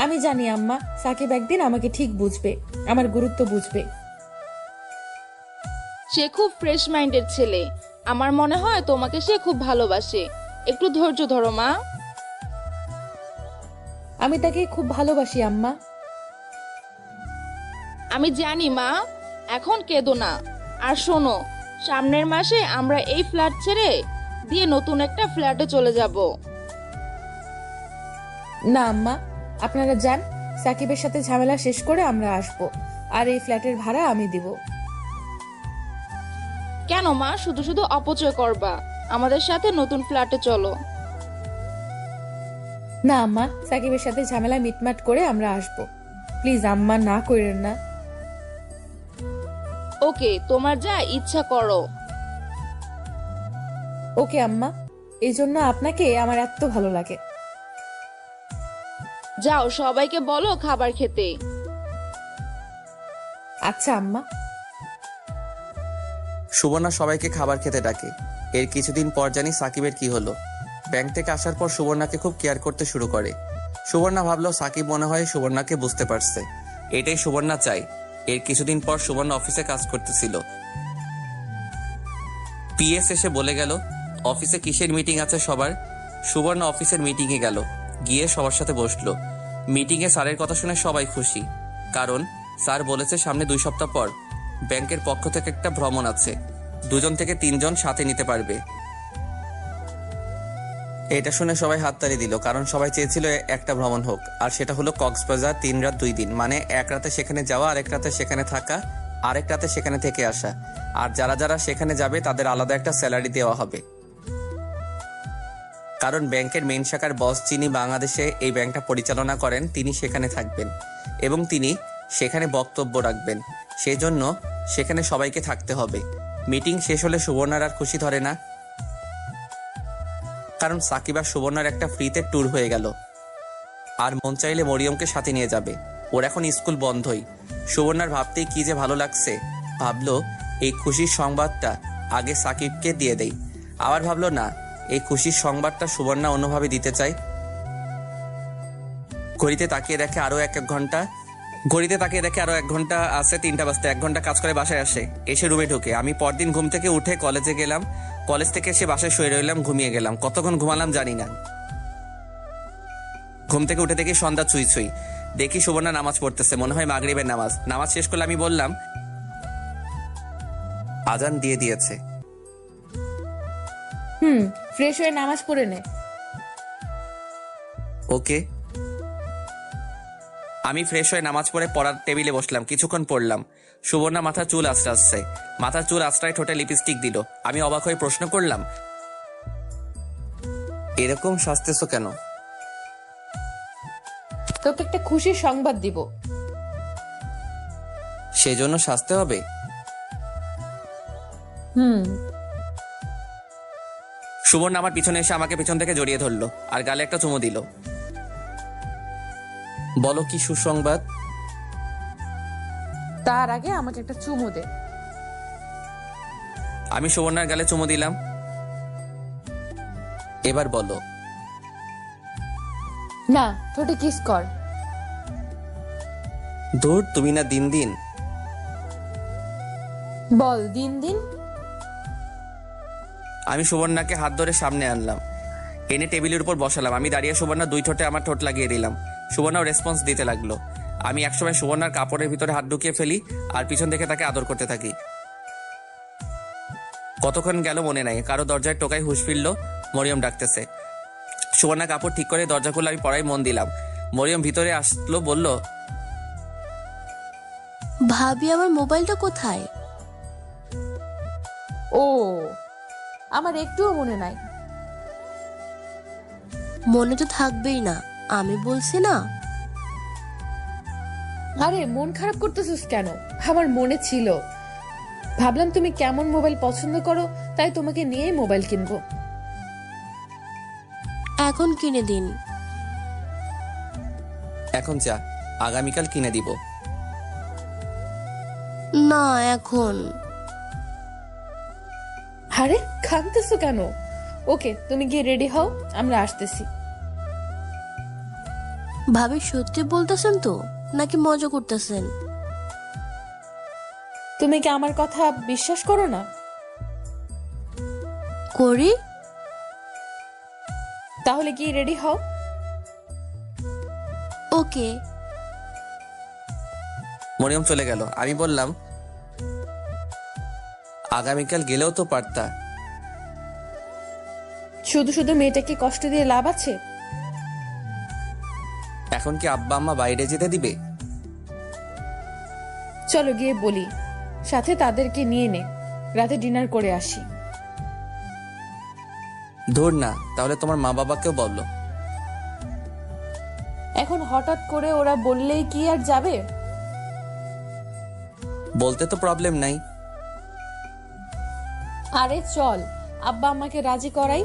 Speaker 1: আমি জানি আম্মা, সাকিব একদিন আমাকে ঠিক বুঝবে, আমার গুরুত্ব বুঝবে।
Speaker 6: সে খুব ফ্রেশ মাইন্ডের ছেলে। আমার মনে হয় তোমাকে সে খুব ভালোবাসে। একটু ধৈর্য ধরো মা।
Speaker 1: আমি তাকে খুব ভালোবাসি আম্মা।
Speaker 6: আমি জানি মা, এখন কেঁদো না। আর শোনো, সামনের মাসে আমরা এই ফ্ল্যাট ছেড়ে দিয়ে নতুন একটা ফ্ল্যাটে চলে যাব।
Speaker 1: না আম্মা, আপনারা যান, সাকিবের সাথে ঝামেলা শেষ করে আমরা আসবো, আর এই ফ্ল্যাটের ভাড়া আমি দিব।
Speaker 6: কেন মা, শুধু শুধু অপচয় করবা? আমাদের সাথে নতুন ফ্ল্যাটে চলো।
Speaker 1: না আম্মা, সাকিবের সাথে ঝামেলা মিটমাট করে আমরা আসবো। প্লিজ আম্মা, না করেন না।
Speaker 6: ওকে, তোমার যা ইচ্ছা করো।
Speaker 1: ওকে আম্মা, এই জন্য আপনাকে আমার এত ভালো লাগে।
Speaker 6: যাও, সবাইকে বলো খাবার খেতে।
Speaker 1: আচ্ছা আম্মা।
Speaker 2: সুবর্ণা সবাইকে খাবার খেতে ডাকে। এর কিছুদিন পর জানি সাকিবের কি হলো। ব্যাংক থেকে আসার পর সুবর্ণাকে খুব কেয়ার করতে শুরু করে। সুবর্ণা ভাবলো সাকিব মনে হয় সুবর্ণাকে বুঝতে পারছে, এটাই সুবর্ণা চাই। এর কিছুদিন পর সুবর্ণা অফিসে কাজ করতেছিল। পিএস এসে বলে গেল, অফিসে কিসের মিটিং আছে সবার। সুবর্ণা অফিসের মিটিংয়ে গেল, গিয়ে সবার সাথে বসলো। মিটিংয়ে স্যারের কথা শুনে সবাই খুশি, কারণ স্যার বলেছে সামনে 2 সপ্তাহ পর ব্যাংকের পক্ষ থেকে একটা ভ্রমণ আছে, 2 থেকে 3 জন সাথে নিতে পারবে। এটা শুনে সবাই হাততালি দিল, কারণ সবাই চেয়েছিল একটা ভ্রমণ হোক, আর সেটা হলো কক্সবাজার 3 রাত 2 দিন, মানে 1 রাতে সেখানে যাওয়া, আরেক রাতে সেখানে থাকা, আরেক রাতে সেখানে থেকে আসা। আর যারা যারা সেখানে যাবে তাদের আলাদা একটা স্যালারি দেওয়া হবে, কারণ ব্যাংকের মেইন শাখার বস যিনি বাংলাদেশে এই ব্যাংকটা পরিচালনা করেন তিনি সেখানে থাকবেন এবং তিনি সেখানে বক্তব্য রাখবেন। সেই জন্য সেখানে সবাইকে থাকতে হবে। মিটিং শেষ হলে সুবর্ণার আর খুশি ধরে না, কারণ সাকিব আর সুবর্ণার একটা ফ্রিতে ট্যুর হয়ে গেল। আর মন চাইলে মরিয়মকে সাথে নিয়ে যাবে। ওর এখন স্কুল বন্ধই। সুবর্ণার ভাবতেই কি যে ভালো লাগছে। ভাবলো এই খুশির সংবাদটা আগে সাকিবকে দিয়ে দেই। আবার ভাবলো না, এই খুশির সংবাদটা সুবর্ণা অন্যভাবে দিতে চাই। ঘড়িতে তাকিয়ে দেখে আরো এক ঘন্টা আছে, 3টা বাজতে। 1 ঘন্টা কাজ করে বাসায় আসে, এসে রুমে ঢুকে। আমি পরদিন ঘুম থেকে উঠে কলেজে গেলাম। কলেজ থেকে এসে বাসায় শুয়ে রইলাম, ঘুমিয়ে গেলাম। কতক্ষণ ঘুমালাম জানি না। ঘুম থেকে উঠে দেখি সন্ধ্যা ছুঁই ছুঁই। দেখি সুবর্ণা নামাজ পড়তেছে, মনে হয় মাগরিবের নামাজ। নামাজ শেষ করলে আমি বললাম, আজান দিয়ে দিয়েছে।
Speaker 1: ফ্রেশ হয়ে নামাজ পড়ে নে।
Speaker 2: ওকে। আমি ফ্রেশ হয়ে নামাজ পড়ে পড়ার টেবিলে বসলাম, কিছুক্ষণ পড়লাম। সুবর্ণা মাথার চুল আঁচড়াচ্ছে। মাথার চুল আঁচড়ায় ঠোঁটে লিপস্টিক দিল। আমি অবাক হয়ে প্রশ্ন করলাম, এরকম সাজতেছো কেন?
Speaker 1: তোকে একটা খুশির সংবাদ দিব।
Speaker 2: সেজন্য সাজতে হবে? সুবর্ণা আমার পিছনে এসে আমাকে পিছন থেকে জড়িয়ে ধরলো আর গালে একটা চুমু দিল। বলো কি সুসংবাদ?
Speaker 1: তার আগে আমাকে একটা চুমু দে।
Speaker 2: আমি সুবর্ণার গালে চুমু দিলাম। এবার বলো।
Speaker 1: না, ঠোঁটে কিস কর।
Speaker 2: দূর, তুমি না দিন দিন।
Speaker 1: বল দিন দিন।
Speaker 2: আমি সুবর্ণাকে হাত ধরে সামনে আনলাম, এনে টেবিলের উপর বসালাম। আমি দাঁড়িয়ে সুবর্ণা 2 ঠোঁটে আমার ঠোঁট লাগিয়ে দিলাম। সুবর্ণাও রেসপন্স দিতে লাগলো। আমি একসময় সুবর্ণার কাপড়ের ভিতরে হাত ঢুকিয়ে ফেলি আর পিছন থেকে তাকে আদর করতে থাকি। কতক্ষণ গেল মনে নাই। কারো দরজায় টোকায় হুঁশ ফিরল, মরিয়ম ডাকতেছে। সুবর্ণা কাপড় ঠিক করে দরজা খুলে আমি পড়ায় মন দিলাম। মরিয়ম ভিতরে আসলো, বলল,
Speaker 5: ভাবি আমার মোবাইলটা কোথায়?
Speaker 1: ও, আমার একটুও মনে নাই।
Speaker 5: মনে তো থাকবেই না, আমি বলছি না।
Speaker 1: আরে মন খারাপ করতেছিস কেন? আমার মনে ছিল। ভাবলাম তুমি কেমন মোবাইল পছন্দ করো, তাই তোমাকে নিয়েই মোবাইল কিনবো।
Speaker 5: এখন কিনে দিন।
Speaker 2: এখন যা, আগামীকাল কিনে দিব।
Speaker 5: না এখন।
Speaker 1: আরে কাঁদতেছো কেন? ওকে, তুমি গিয়ে রেডি হও, আমরা আসতেছি।
Speaker 5: ভাবি সত্যি বলতেছেন তো নাকি মজা করতেছেন?
Speaker 1: তুমি কি আমার কথা বিশ্বাস করো না?
Speaker 5: করি।
Speaker 1: তাহলে গিয়ে রেডি হও।
Speaker 5: ওকে।
Speaker 2: মরিয়ম চলে গেল। আমি বললাম, আগামীকাল গেলেও তো পারতা।
Speaker 1: শুধু শুধু মেয়েটাকে কষ্ট দিয়ে লাভ আছে?
Speaker 2: এখন কি আব্বা আম্মা বাইরে যেতে দিবে?
Speaker 1: চলো গিয়ে বলি, সাথে তাদেরকে নিয়ে নে, রাতে ডিনার করে আসি।
Speaker 2: ধুর না, তাহলে তোমার মা বাবাকেও বললো।
Speaker 1: এখন হঠাৎ করে ওরা বললেই কি আর যাবে?
Speaker 2: বলতে তো প্রবলেম নাই।
Speaker 1: আরে চল, আব্বা আম্মাকে রাজি করাই,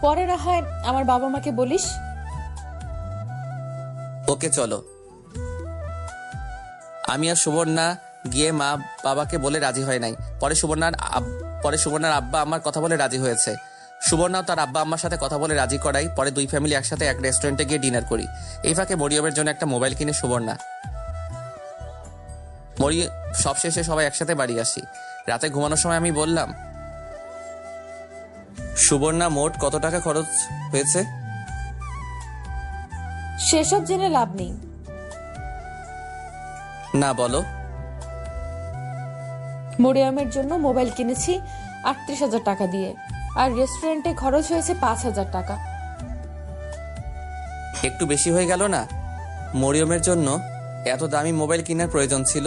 Speaker 1: পরে না হয় আমার বাবা মাকে বলিস।
Speaker 2: ওকে চলো। আমি আর সুবর্ণা গিয়ে মা বাবাকে বলে রাজি হয় নাই। পরে সুবর্ণার আব্বা আমার কথা বলে রাজি হয়েছে। সুবর্ণাও তার আব্বা আম্মার সাথে কথা বলে রাজি করাই। পরে 2 ফ্যামিলি একসাথে এক রেস্টুরেন্টে গিয়ে ডিনার করি। এই ফাঁকে মরিয়মের জন্য একটা মোবাইল কিনে সুবর্ণা। সবশেষে সবাই একসাথে বাড়ি আসি। রাতে ঘুমানোর সময় আমি বললাম, সুবর্ণা মোট কত টাকা খরচ হয়েছে?
Speaker 1: সেসব জেনে লাভ নেই।
Speaker 2: না, বলো।
Speaker 1: মরিয়মের জন্য মোবাইল কিনেছি 38,000 টাকা দিয়ে, আর রেস্টুরেন্টে খরচ হয়েছে 5,000 টাকা।
Speaker 2: একটু বেশি হয়ে গেল না? মরিয়মের জন্য এত দামি মোবাইল কেনার প্রয়োজন ছিল?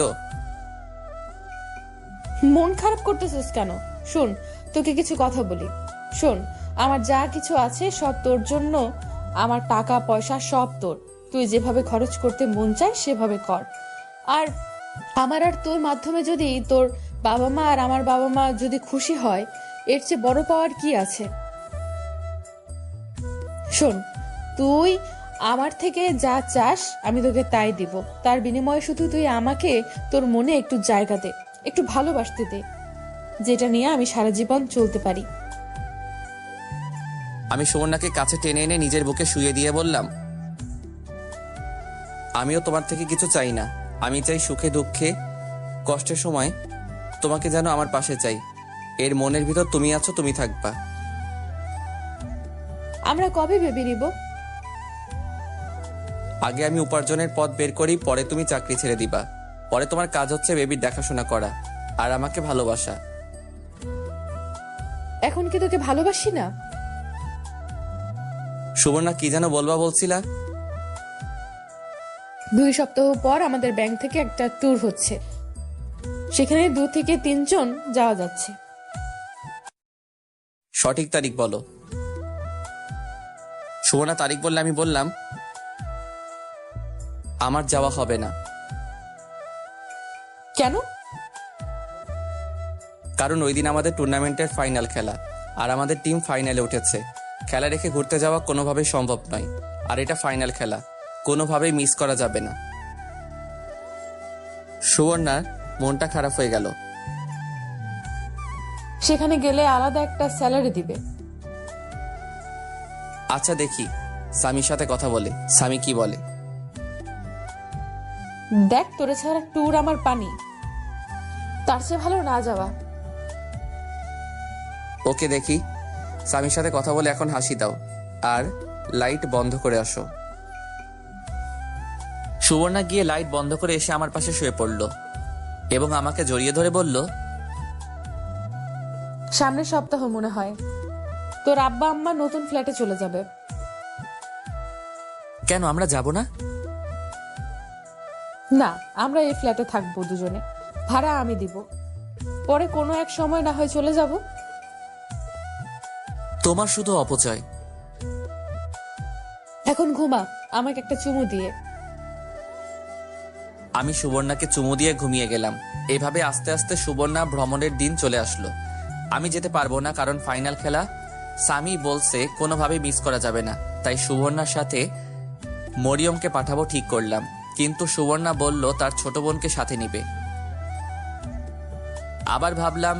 Speaker 1: মন খারাপ করতেছিস কেন? শোন, তোকে কিছু কথা বলি। শোন, আমার যা কিছু আছে সব তোর জন্য। আমার টাকা পয়সা সব তোর। তুই যেভাবে খরচ করতে মন চায় সেভাবে কর। আর আমার আর তোর মাধ্যমে যদি তোর বাবা মা আর আমার বাবা মা যদি খুশি হয়, এর চেয়ে বড় পাওয়ার কি আছে? শোন, তুই আমার থেকে যা চাস আমি তোকে তাই দিব। তার বিনিময়ে শুধু তুই আমাকে তোর মনে একটু জায়গা দে, একটু ভালোবাসতে দে। যেটা নিয়ে আমি সারা জীবন চলতে পারি।
Speaker 2: আমি সুবর্ণাকে কাছে টেনে এনে নিজের বুকে শুয়ে দিয়ে বললাম, আমিও তোমার থেকে কিছু চাই না। আমি চাই সুখে দুঃখে কষ্টের সময় তোমাকে যেন আমার পাশে চাই। এর মনের ভিতর তুমি আছো, তুমি থাকবা।
Speaker 1: আমরা কবে ভেবে নিব?
Speaker 2: আগে আমি উপার্জনের পথ বের করি, পরে তুমি চাকরি ছেড়ে দিবা। পরে তোমার কাজ হচ্ছে বেবির দেখাশোনা করা আর আমাকে ভালোবাসা।
Speaker 1: এখন কি তোকে ভালোবাসি না?
Speaker 2: সুবর্ণা কি যেন বলবা বলছিলা?
Speaker 1: 2 সপ্তাহ পর আমাদের ব্যাংক থেকে একটা ট্যুর হচ্ছে, সেখানে 2 থেকে 3 জন যাওয়া যাচ্ছে।
Speaker 2: সঠিক তারিখ বলো। সুবর্ণা তারিখ বললে আমি বললাম, আমার যাওয়া হবে না।
Speaker 1: কেন?
Speaker 2: কারণ ওই দিন আমাদের টুর্নামেন্টের ফাইনাল খেলা, আর আমাদের টিম ফাইনালে উঠেছে। খেলা রেখে ঘুরতে যাওয়া কোনোভাবেই সম্ভব নয়, আর এটা ফাইনাল খেলা, কোনোভাবেই মিস করা যাবে না। সুবর্ণার মনটা খারাপ হয়ে গেল।
Speaker 1: সেখানে গেলে আলাদা একটা স্যালারি দিবে।
Speaker 2: আচ্ছা দেখি স্বামীর সাথে কথা বলে, স্বামী কি বলে।
Speaker 1: দেখ, তোরে ছাড়া ট্যুর আমার পানি, তার চেয়ে ভালো না যাওয়া।
Speaker 2: ওকে দেখি, স্বামীর সাথে কথা বলে এখন হাসি দাও আর লাইট বন্ধ করে আসো। সুবর্ণা গিয়ে লাইট বন্ধ করে এসে আমার পাশে শুয়ে পড়ল এবং আমাকে জড়িয়ে ধরে বলল,
Speaker 1: সামনের সপ্তাহ মনে হয় তোর আব্বা আম্মা নতুন ফ্ল্যাটে চলে যাবে।
Speaker 2: কেন আমরা যাব না?
Speaker 1: না, আমরা এই ফ্ল্যাটে থাকবো দুজনে, ভাড়া আমি দিব। পরে কোনো এক সময় না হয় চলে যাব।
Speaker 2: তোমার শুধু অপচয়।
Speaker 1: এখন ঘুমা, আমাকে একটা চুমু দিয়ে।
Speaker 2: আমি সুবর্ণাকে চুমু দিয়ে ঘুমিয়ে গেলাম। এভাবে আস্তে আস্তে সুবর্ণা ভ্রমণের দিন চলে আসলো। আমি যেতে পারবো না, কারণ ফাইনাল খেলা। স্বামী বলছে কোনোভাবেই মিস করা যাবে না, তাই সুবর্ণার সাথে মরিয়মকে পাঠাবো ঠিক করলাম। কিন্তু সুবর্ণা বলল তার ছোট বোনকে সাথে নিবে। আবার ভাবলাম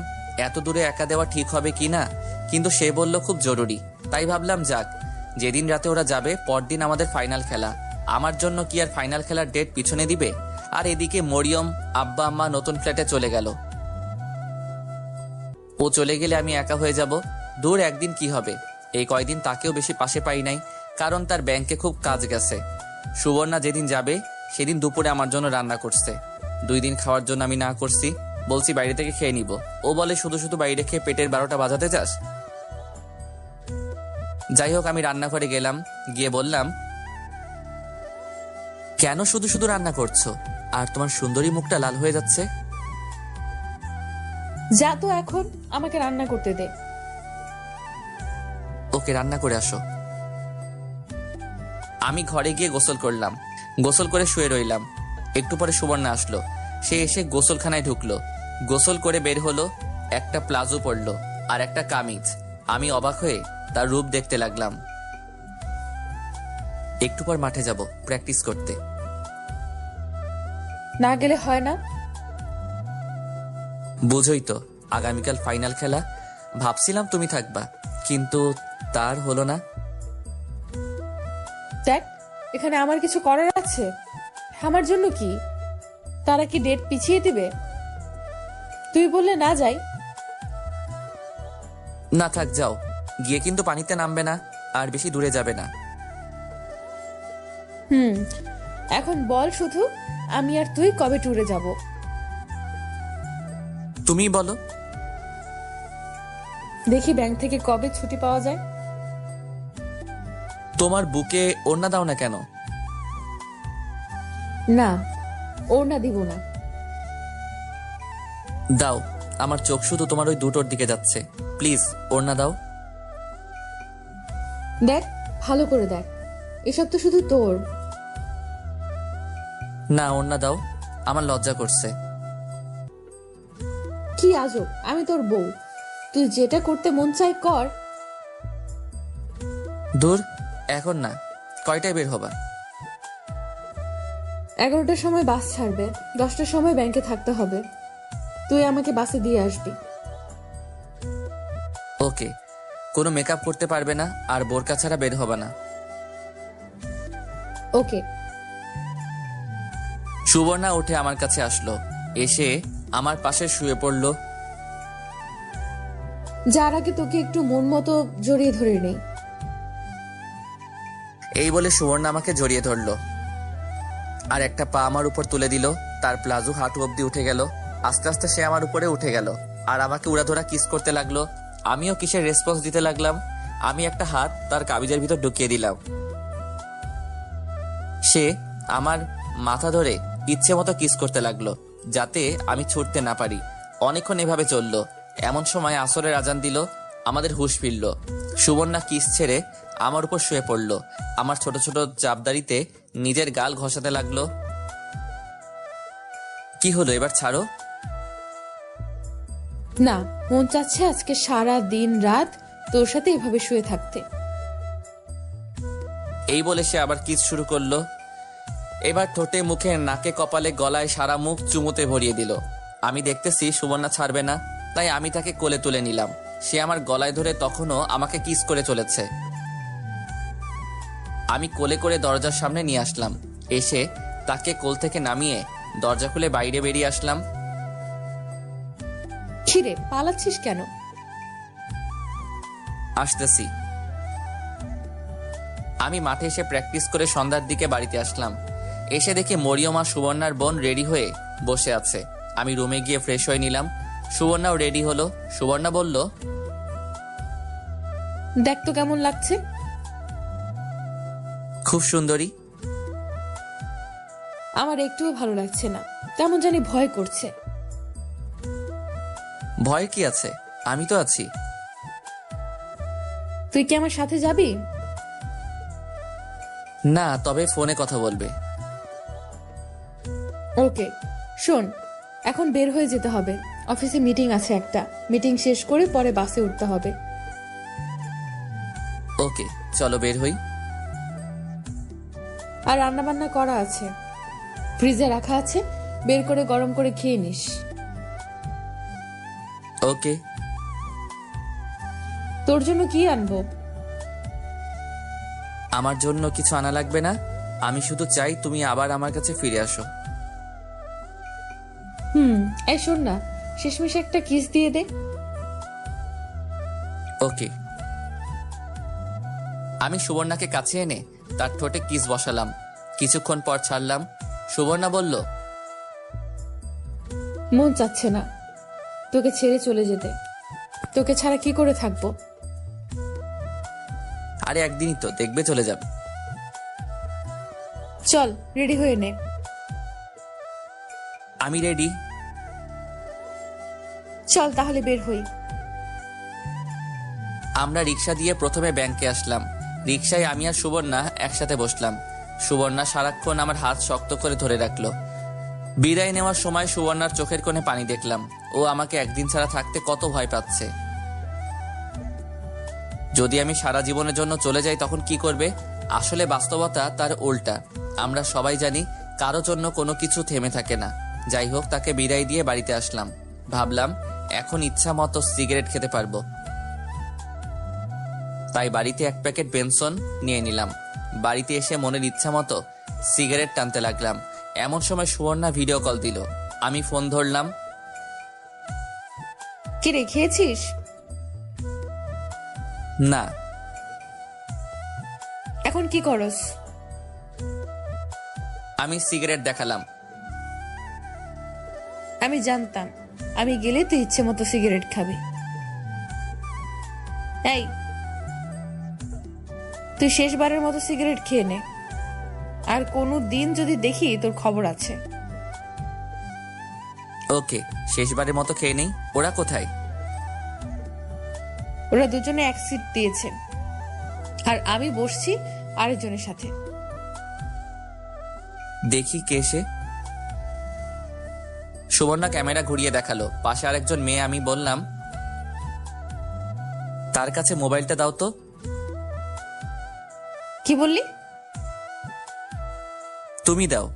Speaker 2: এত দূরে একা দেওয়া ঠিক হবে কিনা, কিন্তু সে বলল খুব জরুরি, তাই ভাবলাম যাক। যেদিন রাতে ওরা যাবে পরদিন আমাদের ফাইনাল খেলা, আমার জন্য কি আর ফাইনাল খেলার ডেট পিছনে দিবে? আর এদিকে মরিয়ম আব্বা আম্মা নতুন ফ্ল্যাটে চলে গেল। ও চলে গেলে আমি একা হয়ে যাব। দূর একদিন কি হবে, এই কয়দিন তাকেও বেশি পাশে পাই নাই, কারণ তার ব্যাংকে খুব কাজ গেছে। সুবর্ণা যেদিন যাবে সেদিন দুপুরে আমার জন্য রান্না করছে। 2 দিন খাওয়ার জন্য আমি না করছি, বলছি বাইরে থেকে খেয়ে নিব। ও বলে শুধু শুধু বাইরে খেয়ে পেটের 12টা বাজাতে চাস? যাই হোক, আমি রান্নাঘরে গেলাম, গিয়ে বললাম, কেন শুধু শুধু রান্না করছো আর তোমার সুন্দরী মুখটা লাল হয়ে যাচ্ছে?
Speaker 1: যা তো, এখন আমাকে রান্না করতে দে।
Speaker 2: ওকে রান্না করে আসো। আমি ঘরে গিয়ে গোসল করলাম, গোসল করে শুয়ে রইলাম। একটু পরে সুবর্ণা আসলো। সে এসে গোসলখানায় ঢুকলো, গোসল করে বের হলো, একটা প্লাজো পরলো আর একটা কামিজ। আমি অবাক হয়ে তার রূপ দেখতে লাগলাম। একটু পর মাঠে যাব প্র্যাকটিস করতে।
Speaker 1: না গেলে হয় না?
Speaker 2: বুঝোই তো, আগামীকাল ফাইনাল খেলা। ভাবছিলাম তুমি থাকবা, কিন্তু তার হলো না।
Speaker 1: দেখ, এখানে আমার কিছু করার আছে? আমার জন্য কি? তারা কি ডেট পিছিয়ে দিবে? তুই বললে না যাই?
Speaker 2: না থাক, যাও। গিয়ে কিন্তু পানিতে নামবে না আর বেশি দূরে যাবে না।
Speaker 1: এখন বল শুধু, আমি আর তুই কবে ট্যুরে যাব?
Speaker 2: তুমিই বলো।
Speaker 1: দেখি ব্যাংক থেকে কবে ছুটি পাওয়া যায়।
Speaker 2: তোমার বুকে ওড়না দাও না কেন?
Speaker 1: না, ওর না দিব না।
Speaker 2: দাও, আমার চোখ শুধু তোমার ওই দুটোর দিকে যাচ্ছে। প্লিজ ওড়না দাও।
Speaker 1: দেখ, ভালো করে দেখ, এসব তো শুধু তোর।
Speaker 2: না, ওড়না দাও, আমার লজ্জা করছে।
Speaker 1: কি আজব, আমি তোর বউ, তুই যেটা করতে মন চাই কর।
Speaker 2: দূর, এখন না। কয়টায় বের হবা?
Speaker 1: 11টার সময় বাস ছাড়বে, 10টার সময় ব্যাংকে থাকতে হবে। তুই আমাকে বাসে দিয়ে আসবি।
Speaker 2: ওকে, কোনো মেকআপ করতে পারবে না আর বোরকা ছাড়া বের হবে না।
Speaker 1: ওকে।
Speaker 2: সুবর্ণা উঠে আমার কাছে আসলো, এসে আমার পাশে শুয়ে পড়লো।
Speaker 1: যার আগে তোকে একটু মন মতো জড়িয়ে ধরে নেই।
Speaker 2: এই বলে সুবর্ণা আমাকে জড়িয়ে ধরলো আর একটা পা আমার উপর তুলে দিল। তার প্লাজো হাঁটু অব্দি উঠে গেল। আস্তে আস্তে সে আমার উপরে উঠে গেল আর আমাকে উড়াধরা কিস করতে লাগলো। আমিও কিসের রেসপন্স দিতে লাগলাম। আমি একটা হাত তার কামিজের ভিতর ঢুকিয়ে দিলাম। সে আমার মাথা ধরে ইচ্ছে মতো কিস করতে লাগলো যাতে আমি ছুটতে না পারি। অনেকক্ষণ এভাবে চললো। এমন সময় আসরের আজান দিল, আমাদের হুঁশ ফিরল। সুবর্ণা কিস ছেড়ে আমার উপর শুয়ে পড়লো। আমার ছোট ছোট চাপদারিতে নিজের গাল ঘষাতে লাগলো। কি হলো, এবার ছাড়ো।
Speaker 1: না, মন চাচ্ছে আজকে সারা দিন রাত তোর সাথে এভাবে শুয়ে থাকতে।
Speaker 2: এই বলে সে আবার কিস শুরু করলো। এবার ঠোঁটে, মুখে, নাকে, কপালে, গলায় সারা মুখ চুমুতে ভরিয়ে দিল। আমি দেখতেছি সুবর্ণা ছাড়বে না, তাই আমি তাকে কোলে তুলে নিলাম। সে আমার গলায় ধরে তখনও আমাকে কিস করে চলেছে। আমি কোলে করে দরজার সামনে নিয়ে আসলাম। এসে তাকে কোল থেকে নামিয়ে দরজা খুলে বাইরে বেরিয়ে আসলাম।
Speaker 1: খিরে, পালাচ্ছিস কেন?
Speaker 2: আসতেছি। আমি মাঠে এসে প্র্যাকটিস করে সন্ধ্যার দিকে বাড়িতে আসলাম। এসে দেখি মরিয়ম আর সুবর্ণার বোন রেডি হয়ে বসে আছে। আমি রুমে গিয়ে ফ্রেশ হয়ে নিলাম। সুবর্ণাও রেডি হলো। সুবর্ণা বলল,
Speaker 1: দেখ তো কেমন লাগছে।
Speaker 2: খুব সুন্দরী।
Speaker 1: আমার একটুও ভালো লাগছে না, কেমন জানি ভয় করছে।
Speaker 2: ভয় কি আছে, আমি তো আছি।
Speaker 1: তুই কি আমার সাথে যাবি?
Speaker 2: না, তবে ফোনে কথা বলবে।
Speaker 1: ওকে। শোন, এখন বের হয়ে যেতে হবে। অফিসে মিটিং আছে একটা। মিটিং শেষ করে পরে বাসে উঠতে হবে।
Speaker 2: ওকে, চলো বের হই।
Speaker 1: আর রান্না বান্না করা আছে, ফ্রিজে রাখা আছে, বের করে গরম করে খেয়ে নিস।
Speaker 2: ওকে।
Speaker 1: তোর জন্য কি আনবো?
Speaker 2: আমার জন্য কিছু আনা লাগবে না। আমি শুধু চাই তুমি আবার আমার কাছে ফিরে আসো।
Speaker 1: এই শোন না, শেষমেশ একটা কিস দিয়ে দে।
Speaker 2: ওকে। আমি সুবর্ণাকে কাছে এনে তার ঠোঁটে কিস বসালাম। কিছুক্ষণ পর ছাড়লাম। সুবর্ণা বলল,
Speaker 1: মন চাচ্ছে না তোকে ছেড়ে চলে যেতে। তোকে ছাড়া কি করে থাকবো?
Speaker 2: আরে একদিনই তো, দেখবে চলে যাবে।
Speaker 1: চল, রেডি হয়ে নে।
Speaker 2: আমি রেডি।
Speaker 1: চল তাহলে বের হই।
Speaker 2: আমরা রিক্সা দিয়ে প্রথমে ব্যাংকে আসলাম। রিক্সায় আমি আর সুবর্ণা একসাথে বসলাম। সুবর্ণা সারাক্ষণ আমার হাত শক্ত করে ধরে রাখলো। বিদায় নেওয়ার সময় সুবর্ণার চোখের কোণে পানি দেখলাম। ও আমাকে একদিন ছাড়া থাকতে কত ভয় পাচ্ছে। যদি আমি সারা জীবনের জন্য চলে যাই তখন কি করবে? আসলে বাস্তবতা তার উল্টা। আমরা সবাই জানি কারো জন্য কোনো কিছু থেমে থাকে না। যাই হোক, তাকে বিদায় দিয়ে বাড়িতে আসলাম। ভাবলাম এখন ইচ্ছা মতো সিগারেট খেতে পারবো, তাই বাড়িতে এক প্যাকেট বেনসন নিয়ে নিলাম। বাড়িতে এসে মনের ইচ্ছা মতো সিগারেট টানতে লাগলাম। এমন সময় সুবর্ণা ভিডিও কল দিল। আমি ফোন ধরলাম।
Speaker 1: কি রে, খেয়েছিস?
Speaker 2: না।
Speaker 1: এখন কি করস?
Speaker 2: আমি সিগারেট দেখালাম।
Speaker 1: আমি জানতাম আমি গেলে তুই ইচ্ছে মতো সিগারেট খাবি। এই, তুই শেষবারের মতো সিগারেট খেয়ে নে। আর কোনো দিন যদি দেখি তোর খবর আছে।
Speaker 2: ওকে, শেষবারের মতো খেয়ে নেই। ওরা কোথায়?
Speaker 1: ওরা দুজনে এক সিট দিয়েছে আর আমি বসছি আরেকজনের সাথে।
Speaker 2: দেখি কে সে। সুবর্ণা ক্যামেরা ঘুরিয়ে দেখালো। পাশে আরেকজন মেয়ে। আমি বললাম, তার কাছে মোবাইলটা দাও তো।
Speaker 1: কি বললি?
Speaker 2: তুমি দাও।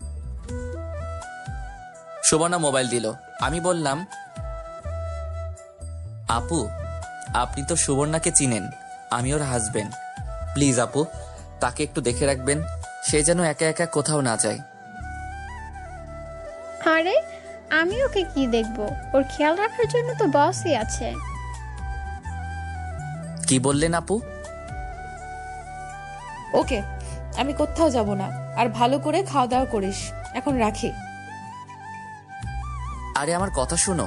Speaker 2: সুবর্ণা মোবাইল দিল। আমি বললাম, আপু আপনি তো সুবর্ণাকে চিনেন, আমি ওর হাজবেন্ড। প্লিজ আপু, তাকে একটু দেখে রাখবেন, সে যেন একা একা কোথাও না যায়।
Speaker 7: আরে আমি ওকে কি দেখবো, ওর খেয়াল রাখার জন্য তো বসই আছে।
Speaker 2: কি বললেন আপু?
Speaker 1: ওকে, আমি কোথাও যাব না। আর ভালো করে খাওয়া দাওয়া করিস। এখন রাখি।
Speaker 2: আরে আমার কথা শুনো।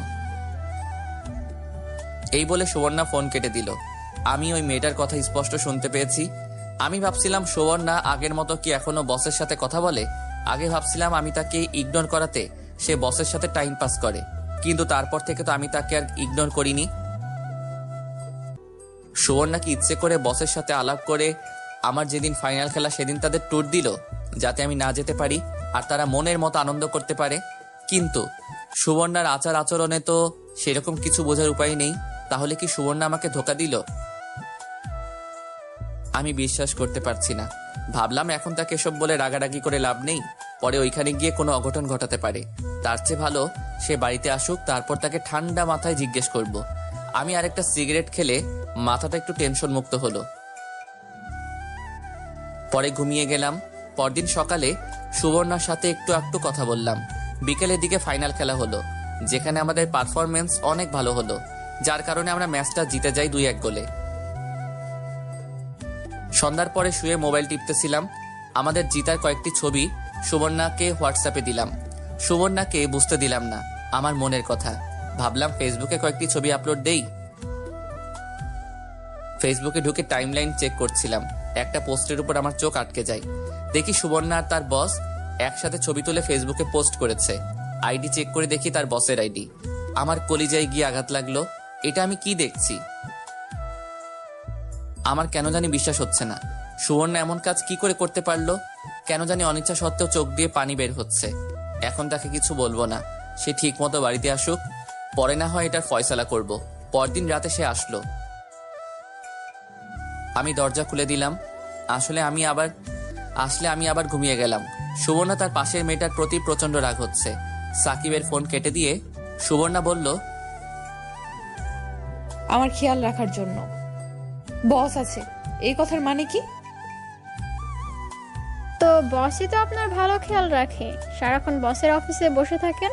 Speaker 2: এই বলে সুবর্ণা ফোন কেটে দিল। আমি ওই মেয়েটার কথা স্পষ্ট শুনতে পেয়েছি। আমি ভাবছিলাম সুবর্ণা আগের মতো কি এখনো বসের সাথে কথা বলে। আগে ভাবছিলাম আমি তাকে ইগনোর করাতে সে বসের সাথে টাইম পাস করে, কিন্তু তারপর থেকে তো আমি তাকে আর ইগনোর করিনি। সুবর্ণা কি ইচ্ছে করে বসের সাথে আলাপ করে আমার যেদিন ফাইনাল খেলা সেদিন তাদের ট্যুর দিল, যাতে আমি না যেতে পারি আর তারা মনের মতো আনন্দ করতে পারে। কিন্তু সুবর্ণার আচার আচরণে তো সেরকম কিছু বোঝার উপায় নেই। তাহলে কি সুবর্ণা আমাকে ধোঁকা দিল? আমি বিশ্বাস করতে পারছি না। ভাবলাম এখন তাকে এসব বলে রাগারাগি করে লাভ নেই, পরে ওইখানে গিয়ে কোনো অঘটন ঘটাতে পারে। তার চেয়ে ভালো সে বাড়িতে আসুক, তারপর তাকে ঠান্ডা মাথায় জিজ্ঞেস করব। আমি আরেকটা সিগারেট খেলে মাথাটা একটু টেনশন মুক্ত হলো। পরে ঘুমিয়ে গেলাম। পরদিন সকালে সুবর্ণার সাথে একটু কথা বললাম। বিকেলের দিকে ফাইনাল খেলা হলো, যেখানে আমাদের পারফরমেন্স অনেক ভালো হলো, যার কারণে আমরা ম্যাচটা জিতে যাই 2-1 গোলে। সন্ধ্যার পরে শুয়ে মোবাইল টিপতেছিলাম। আমাদের জিতার কয়েকটি ছবি সুবর্ণাকে হোয়াটসঅ্যাপে দিলাম। সুবর্ণাকে বুঝতে দিলাম না আমার মনের কথা। ভাবলাম ফেসবুকে কয়েকটি ছবি আপলোড দেই। ফেসবুকে ঢুকে টাইমলাইন চেক করছিলাম। একটা পোস্টের উপর আমার চোখ আটকে যায়। দেখি সুবর্ণা আর তার বস একসাথে ছবি তুলে ফেসবুকে পোস্ট করেছে। আইডি চেক করে দেখি তার বসের আইডি। আমার কলিজায় গিয়ে আঘাত লাগলো। এটা আমি কি দেখছি? আমার কেন জানি বিশ্বাস হচ্ছে না। সুবর্ণা এমন কাজ কি করে করতে পারলো? কেন জানি অনিচ্ছা সত্ত্বেও চোখ দিয়ে পানি বের হচ্ছে। এখন তাকে কিছু বলবো না, সে ঠিক মতো বাড়িতে আসুক, পরে না হয় এটার ফয়সালা করব। পরদিন রাতে সে আসলো। আমি দরজা খুলে দিলাম। আসলে আমি আবার ঘুমিয়ে গেলাম। সুবর্ণা তার পাশের মেয়েটার প্রতি প্রচন্ড রাগ হচ্ছে। সাকিবের ফোন কেটে দিয়ে সুবর্ণা বলল,
Speaker 1: আমার খেয়াল রাখার জন্য বস আছে, এই কথার মানে কি?
Speaker 7: তো বসই তো আপনার ভালো খেয়াল রাখে, সারাক্ষণ বসের অফিসে বসে থাকেন।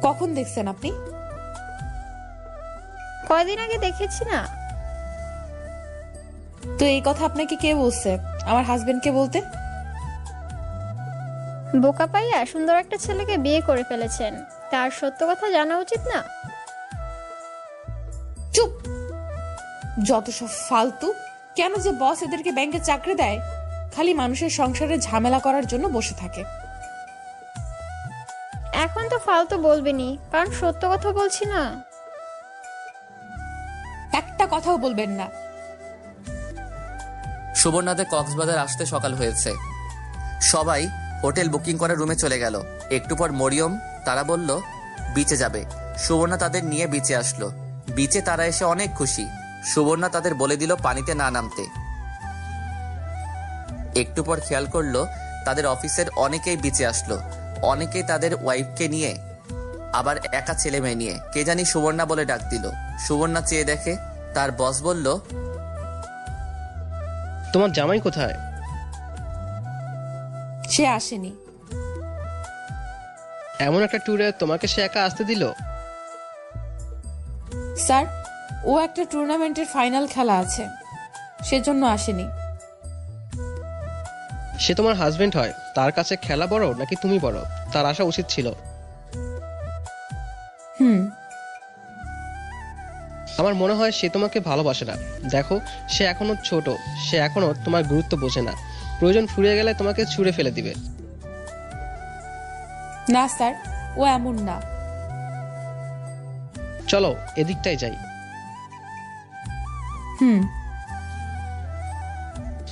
Speaker 1: কখন দেখছেন আপনি?
Speaker 7: কয়দিন আগে দেখেছি না।
Speaker 1: তো এই কথা আপনাকে কে বলছে? আমার হাজবেন্ডকে বলতে।
Speaker 7: বোকা পাইয়া সুন্দর একটা ছেলেকে বিয়ে করে ফেলেছেন, তার সত্য কথা জানা উচিত না?
Speaker 1: চুপ! যত সব ফালতু। কেন যে বস এদেরকে ব্যাংকে চাকরি দেয়? খালি মানুষের সংসারে ঝামেলা করার জন্য বসে থাকে।
Speaker 7: এখন তো ফালতু বলবেনি, কারণ সত্য কথা বলছি না।
Speaker 1: একটা কথাও বলবেন না।
Speaker 2: সুবর্ণাদের কক্সবাজার আসতে সকাল হয়েছে। সবাই হোটেল বুকিং করে রুমে চলে গেল। একটু পর মরিয়ম তারা বলল বিচে যাবে। সুবর্ণা তাদের নিয়ে বিচে আসলো। বিচে তারা এসে অনেক খুশি। সুবর্ণা তাদের বলে দিল পানিতে না নামতে। একটু পর খেয়াল করলো তাদের অফিসের অনেকেই বিচে আসলো। অনেকেই তাদের ওয়াইফকে নিয়ে, আবার একা ছেলে মেয়ে নিয়ে। কে জানি সুবর্ণা বলে ডাক দিল। সুবর্ণা চেয়ে দেখে তার বস বলল,
Speaker 4: তোমার জামাই কোথায়?
Speaker 1: সে আসেনি।
Speaker 4: এমন একটা ট্যুরে তোমাকে সে একা আসতে দিল?
Speaker 1: স্যার, ও একটা টুর্নামেন্টের ফাইনাল খেলা আছে, সেজন্য আসেনি।
Speaker 4: সে তোমার হাজবেন্ড হয়, তার কাছে খেলা বড় নাকি তুমি বড়? তার আসা উচিত ছিল। আমার মনে হয় সে তোমাকে ভালোবাসে না। দেখো, সে এখনো ছোট, সে এখনো তোমার গুরুত্ব বোঝে না। প্রয়োজন ফুরিয়ে গেলে তোমাকে ছুঁড়ে ফেলে দিবে।
Speaker 1: না স্যার, ও এমন না।
Speaker 4: চলো এদিকটাই যাই।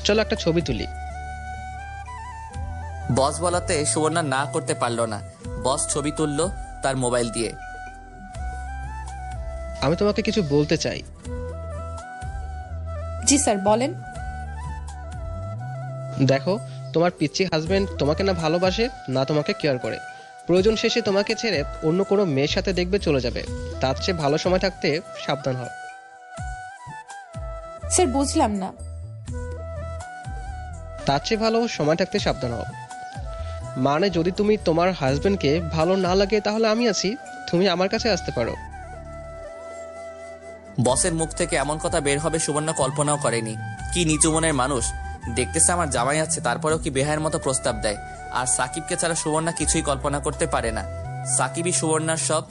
Speaker 4: চলো একটা ছবি তুলি।
Speaker 2: বস বলাতে সুবর্ণা না করতে পারলো না। বস ছবি তুললো তার মোবাইল দিয়ে।
Speaker 4: আমি তোমাকে কিছু বলতে চাই।
Speaker 1: জি স্যার, বলেন।
Speaker 4: দেখো, তোমার পিচ্চি হাজবেন্ড তোমাকে না ভালোবাসে না তোমাকে কেয়ার করে। প্রয়োজন শেষে তোমাকে ছেড়ে অন্য কোনো মেয়ের সাথে দেখবে চলে যাবে। তার চেয়ে ভালো সময় থাকতে সাবধান হও।
Speaker 1: স্যার বুঝলাম না।
Speaker 4: তার চেয়ে ভালো সময় থাকতে সাবধান হও মানে যদি তুমি তোমার হাজবেন্ডকে ভালো না লাগে তাহলে আমি আছি, তুমি আমার কাছে আসতে পারো।
Speaker 2: বসের মুখ থেকে এমন কথা বের হবে সুবর্ণা কল্পনাও করেনি। কি নিচু মনের মানুষ, দেখতেছে আমার জামাই আছে তারপরেও কি বেহায়ের মতো প্রস্তাব দেয়। আর সাকিবকে ছাড়া সুবর্ণা কিছুই কল্পনা করতে পারে না। সাকিবই সুবর্ণার সব।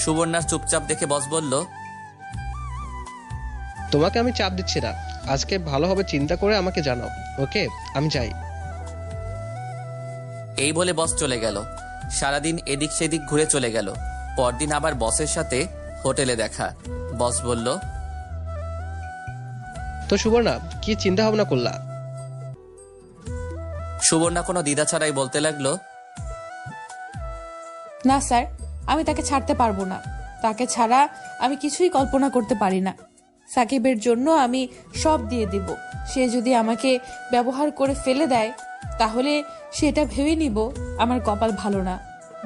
Speaker 2: সুবর্ণার চুপচাপ দেখে বস বলল,
Speaker 4: তোমাকে আমি চাপ দিচ্ছি না, আজকে ভালোভাবে চিন্তা করে আমাকে জানাও। ওকে, আমি যাই।
Speaker 2: এই বলে বস চলে গেল। সারাদিন এদিক সেদিক ঘুরে চলে গেল। পরদিন আবার বসের সাথে হোটেলে দেখা। বস বলল,
Speaker 4: তো সুবর্ণা, কি চিন্তা ভাবনা করলা?
Speaker 2: সুবর্ণা কোনো দ্বিধা ছাড়াই বলতে লাগলো,
Speaker 1: না স্যার, আমি তাকে ছাড়তে পারবো না। তাকে ছাড়া আমি কিছুই কল্পনা করতে পারি না। সাকিবের জন্য আমি সব দিয়ে দিব। সে যদি আমাকে ব্যবহার করে ফেলে দেয় তাহলে সেটা ভেবে নিব আমার কপাল ভালো না।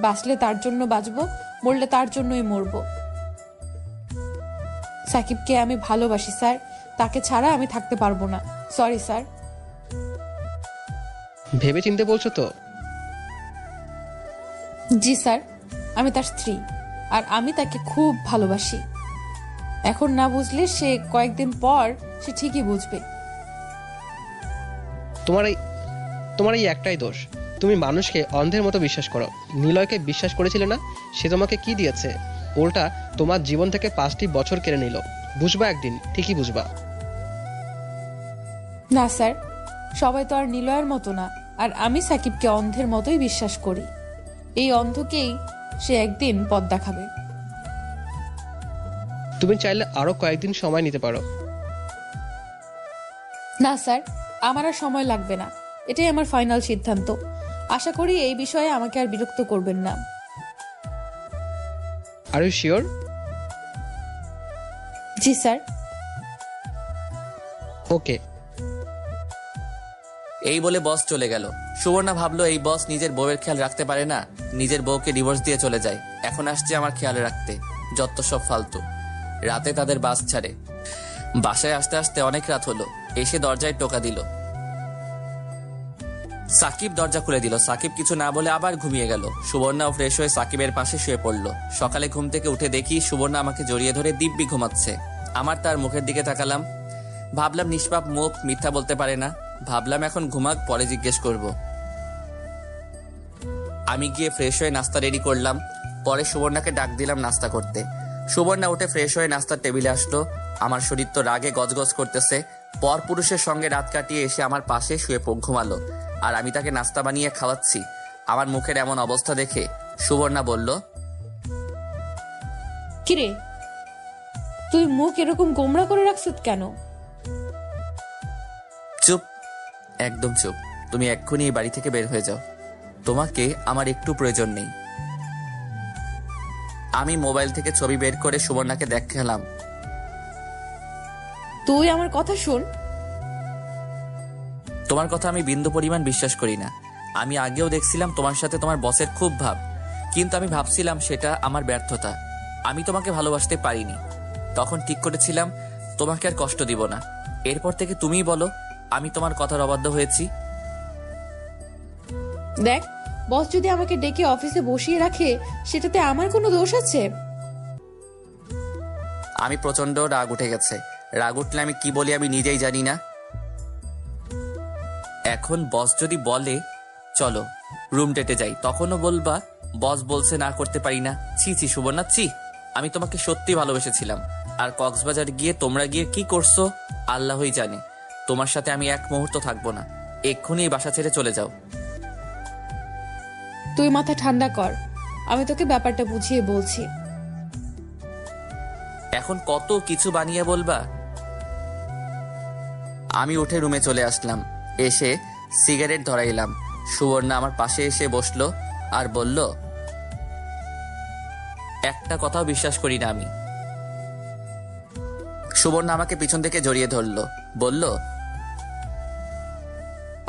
Speaker 1: বাঁচলে তার জন্য বাঁচবো, মরলে তার জন্যই মরবো। সাকিবকে আমি ভালোবাসি স্যার, তাকে ছাড়া আমি থাকতে পারবো না। Sorry sir.
Speaker 4: ভেবে চিন্তে বলছো তো?
Speaker 1: জি স্যার, আমি তার স্ত্রী আর আমি তাকে খুব ভালোবাসি। এখন না বুঝলে সে কয়েকদিন পর সে ঠিকই বুঝবে।
Speaker 4: তোমার এই একটাই দোষ, তুমি মানুষকে অন্ধের মতো বিশ্বাস করো। নিলয়কে বিশ্বাস করেছিলে না? সে তোমাকে কি দিয়েছে? উল্টা তোমার জীবন থেকে 5টি বছর কেড়ে নিল। বুঝবা একদিন, ঠিকই বুঝবা।
Speaker 1: না স্যার, সবাই তো আর নিলয়ের মতো না। আর আমি সাকিবকে অন্ধের মতোই বিশ্বাস করি। এই অন্ধকেই সে একদিন পথ দেখাবে।
Speaker 4: তুমি চাইলে আরো কয়েকদিন সময় নিতে পারো।
Speaker 1: না স্যার, আমার আর সময় লাগবে না। এটাই আমার ফাইনাল সিদ্ধান্ত। আশা করি এই বিষয়ে আমাকে আর বিরক্ত করবেন না।
Speaker 4: Are you sure?
Speaker 1: জি স্যার।
Speaker 4: ওকে।
Speaker 2: এই বলে বস চলে গেল। সুবর্ণা ভাবলো এই বস নিজের বউয়ের খেয়াল রাখতে পারে না, নিজের বউকে ডিভোর্স দিয়ে চলে যায়। এখন আসছে আমার খেয়াল রাখতে, যত সব ফালতু। রাতে তাদের বাস ছাড়ে। বাসায় আসতে আসতে অনেক রাত হলো। এসে দরজায় টোকা দিল। সাকিব দরজা খুলে দিল। সাকিব কিছু না বলে আবার ঘুমিয়ে গেল। সুবর্ণাও ফ্রেশ হয়ে সাকিবের পাশে শুয়ে পড়ল। সকালে ঘুম থেকে উঠে দেখি সুবর্ণা আমাকে জড়িয়ে ধরে দিব্যি ঘুমাচ্ছে। আমার তার মুখের দিকে তাকালাম। ভাবলাম নিষ্পাপ মুখ, মিথ্যা বলতে পারে না। ভাবলাম এখন ঘুমাক, পরে জিজ্ঞেস করব। আমি গিয়ে ফ্রেশ হয়ে নাস্তা রেডি করলাম। পরে সুবর্ণাকে ডাক দিলাম নাস্তা করতে। সুবর্ণা উঠে ফ্রেশ হয়ে নাস্তার টেবিলে আসলো। আমার শরীর তো রাগে গজগজ করতেছে। পর পুরুষের সঙ্গে রাত কাটিয়ে এসে আমার পাশে শুয়ে ঘুমালো। আর আমি তাকে নাস্তা বানিয়ে খাওয়াচ্ছি। আমার মুখের এমন অবস্থা দেখে সুবর্ণা বলল,
Speaker 1: কিরে, তুই মুখ এরকম গোমড়া করে রাখছিস কেন?
Speaker 2: চুপ, একদম চুপ। তুমি এক্ষুনি এই বাড়ি থেকে বের হয়ে যাও। তোমাকে আমার একটু প্রয়োজন নেই। আমি মোবাইল থেকে ছবি বের করে সুবর্ণাকে দেখালাম।
Speaker 1: তুই আমার কথা শোন।
Speaker 2: তোমার কথা আমি বিন্দু পরিমাণ বিশ্বাস করি না। আমি আগেও দেখছিলাম তোমার সাথে তোমার বসের খুব ভাব, কিন্তু আমি ভাবছিলাম সেটা আমার ব্যর্থতা। আমি তোমাকে ভালোবাসতে পারিনি। তখন ঠিক করেছিলাম তোমাকে আর কষ্ট দিব না। এরপর থেকে তুমিই বলো আমি তোমার কথার অবাধ্য হয়েছি।
Speaker 1: দেখ, বস যদি আমাকে ডেকে অফিসে বসিয়ে রাখে সেটাতে আমার কোনো দোষ আছে?
Speaker 2: আমি প্রচন্ড রাগ উঠে গেছে। রাগ উঠলে আমি কি বলি আমি নিজেই জানি না। এখন বস যদি বলে চলো রুম ডেটে যাই, তখনও বলবা বস বলছে না করতে পারি না। ছি ছি সুবর্ণা, ছি। আমি তোমাকে সত্যি ভালোবেসেছিলাম। আর কক্সবাজার গিয়ে তোমরা গিয়ে কি করছো আল্লাহই জানে। তোমার সাথে আমি এক মুহূর্ত থাকবো না। এক্ষুনি এই বাসা ছেড়ে চলে যাও।
Speaker 1: তুই মাথা ঠান্ডা কর, আমি তোকে ব্যাপারটা বুঝিয়ে বলছি।
Speaker 2: এখন কত কিছু বানিয়ে বলবা। আমি উঠে রুমে চলে আসলাম। এসে সিগারেট ধরাইলাম। সুবর্ণা আমার পাশে এসে বসলো আর বলল, একটা কথাও বিশ্বাস করি না আমি। সুবর্ণা আমাকে পিছন থেকে জড়িয়ে ধরলো, বলল,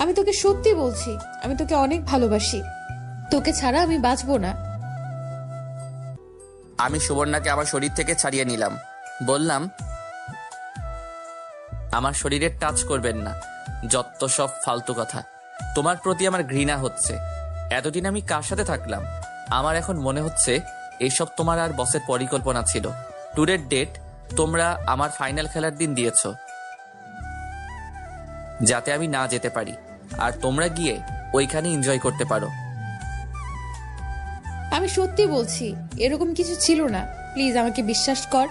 Speaker 1: আমি তোকে সত্যি বলছি, আমি তোকে অনেক ভালোবাসি। তোকে ছাড়া আমি বাঁচবো না।
Speaker 2: আমি সুবর্ণাকে আমার শরীর থেকে ছাড়িয়ে নিলাম, বললাম, আমার শরীরে টাচ করবেন না, যত সব ফালতু কথা। তোমার প্রতি আমার ঘৃণা হচ্ছে। এতদিন আমি কার সাথে থাকলাম? আমার এখন মনে হচ্ছে এইসব তোমার আর বসের পরিকল্পনা ছিল। ট্যুরের ডেট তোমরা আমার ফাইনাল খেলার দিন দিয়েছো, যাতে আমি না যেতে পারি আর তোমরা গিয়ে ওইখানে এনজয় করতে পারো।
Speaker 1: আমি সত্যি বলছি, এরকম কিছু ছিল না। প্লিজ আমাকে বিশ্বাস কর।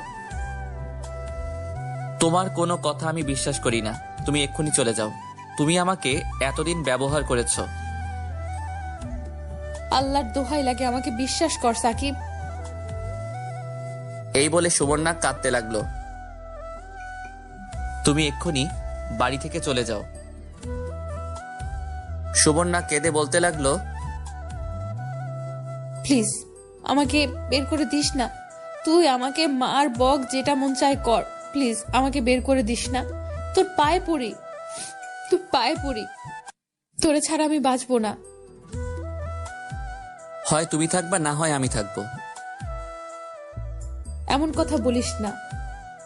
Speaker 2: তোমার কোনো কথা আমি বিশ্বাস করি না। তুমি এক্ষুনি চলে যাও। তুমি আমাকে এতদিন ব্যবহার করেছো।
Speaker 1: আল্লাহর দোহাই লাগে, আমাকে বিশ্বাস কর সাকিব।
Speaker 2: এই বলে সুবর্ণা কাঁদতে লাগলো। তুমি এক্ষুনি বাড়ি থেকে চলে যাও। সুবর্ণা কেঁদে বলতে লাগলো,
Speaker 1: প্লিজ আমাকে বের করে দিস না। তুই আমাকে মার বক যেটা মন চায় কর, প্লিজ আমাকে বের করে দিস না। তোর পায়ে পড়ি, তোর পায়ে পড়ি, তোরে ছাড়া আমি বাঁচবো না।
Speaker 2: হয় তুমি থাকবা, না হয় আমি থাকবো।
Speaker 1: এমন কথা বলিস না।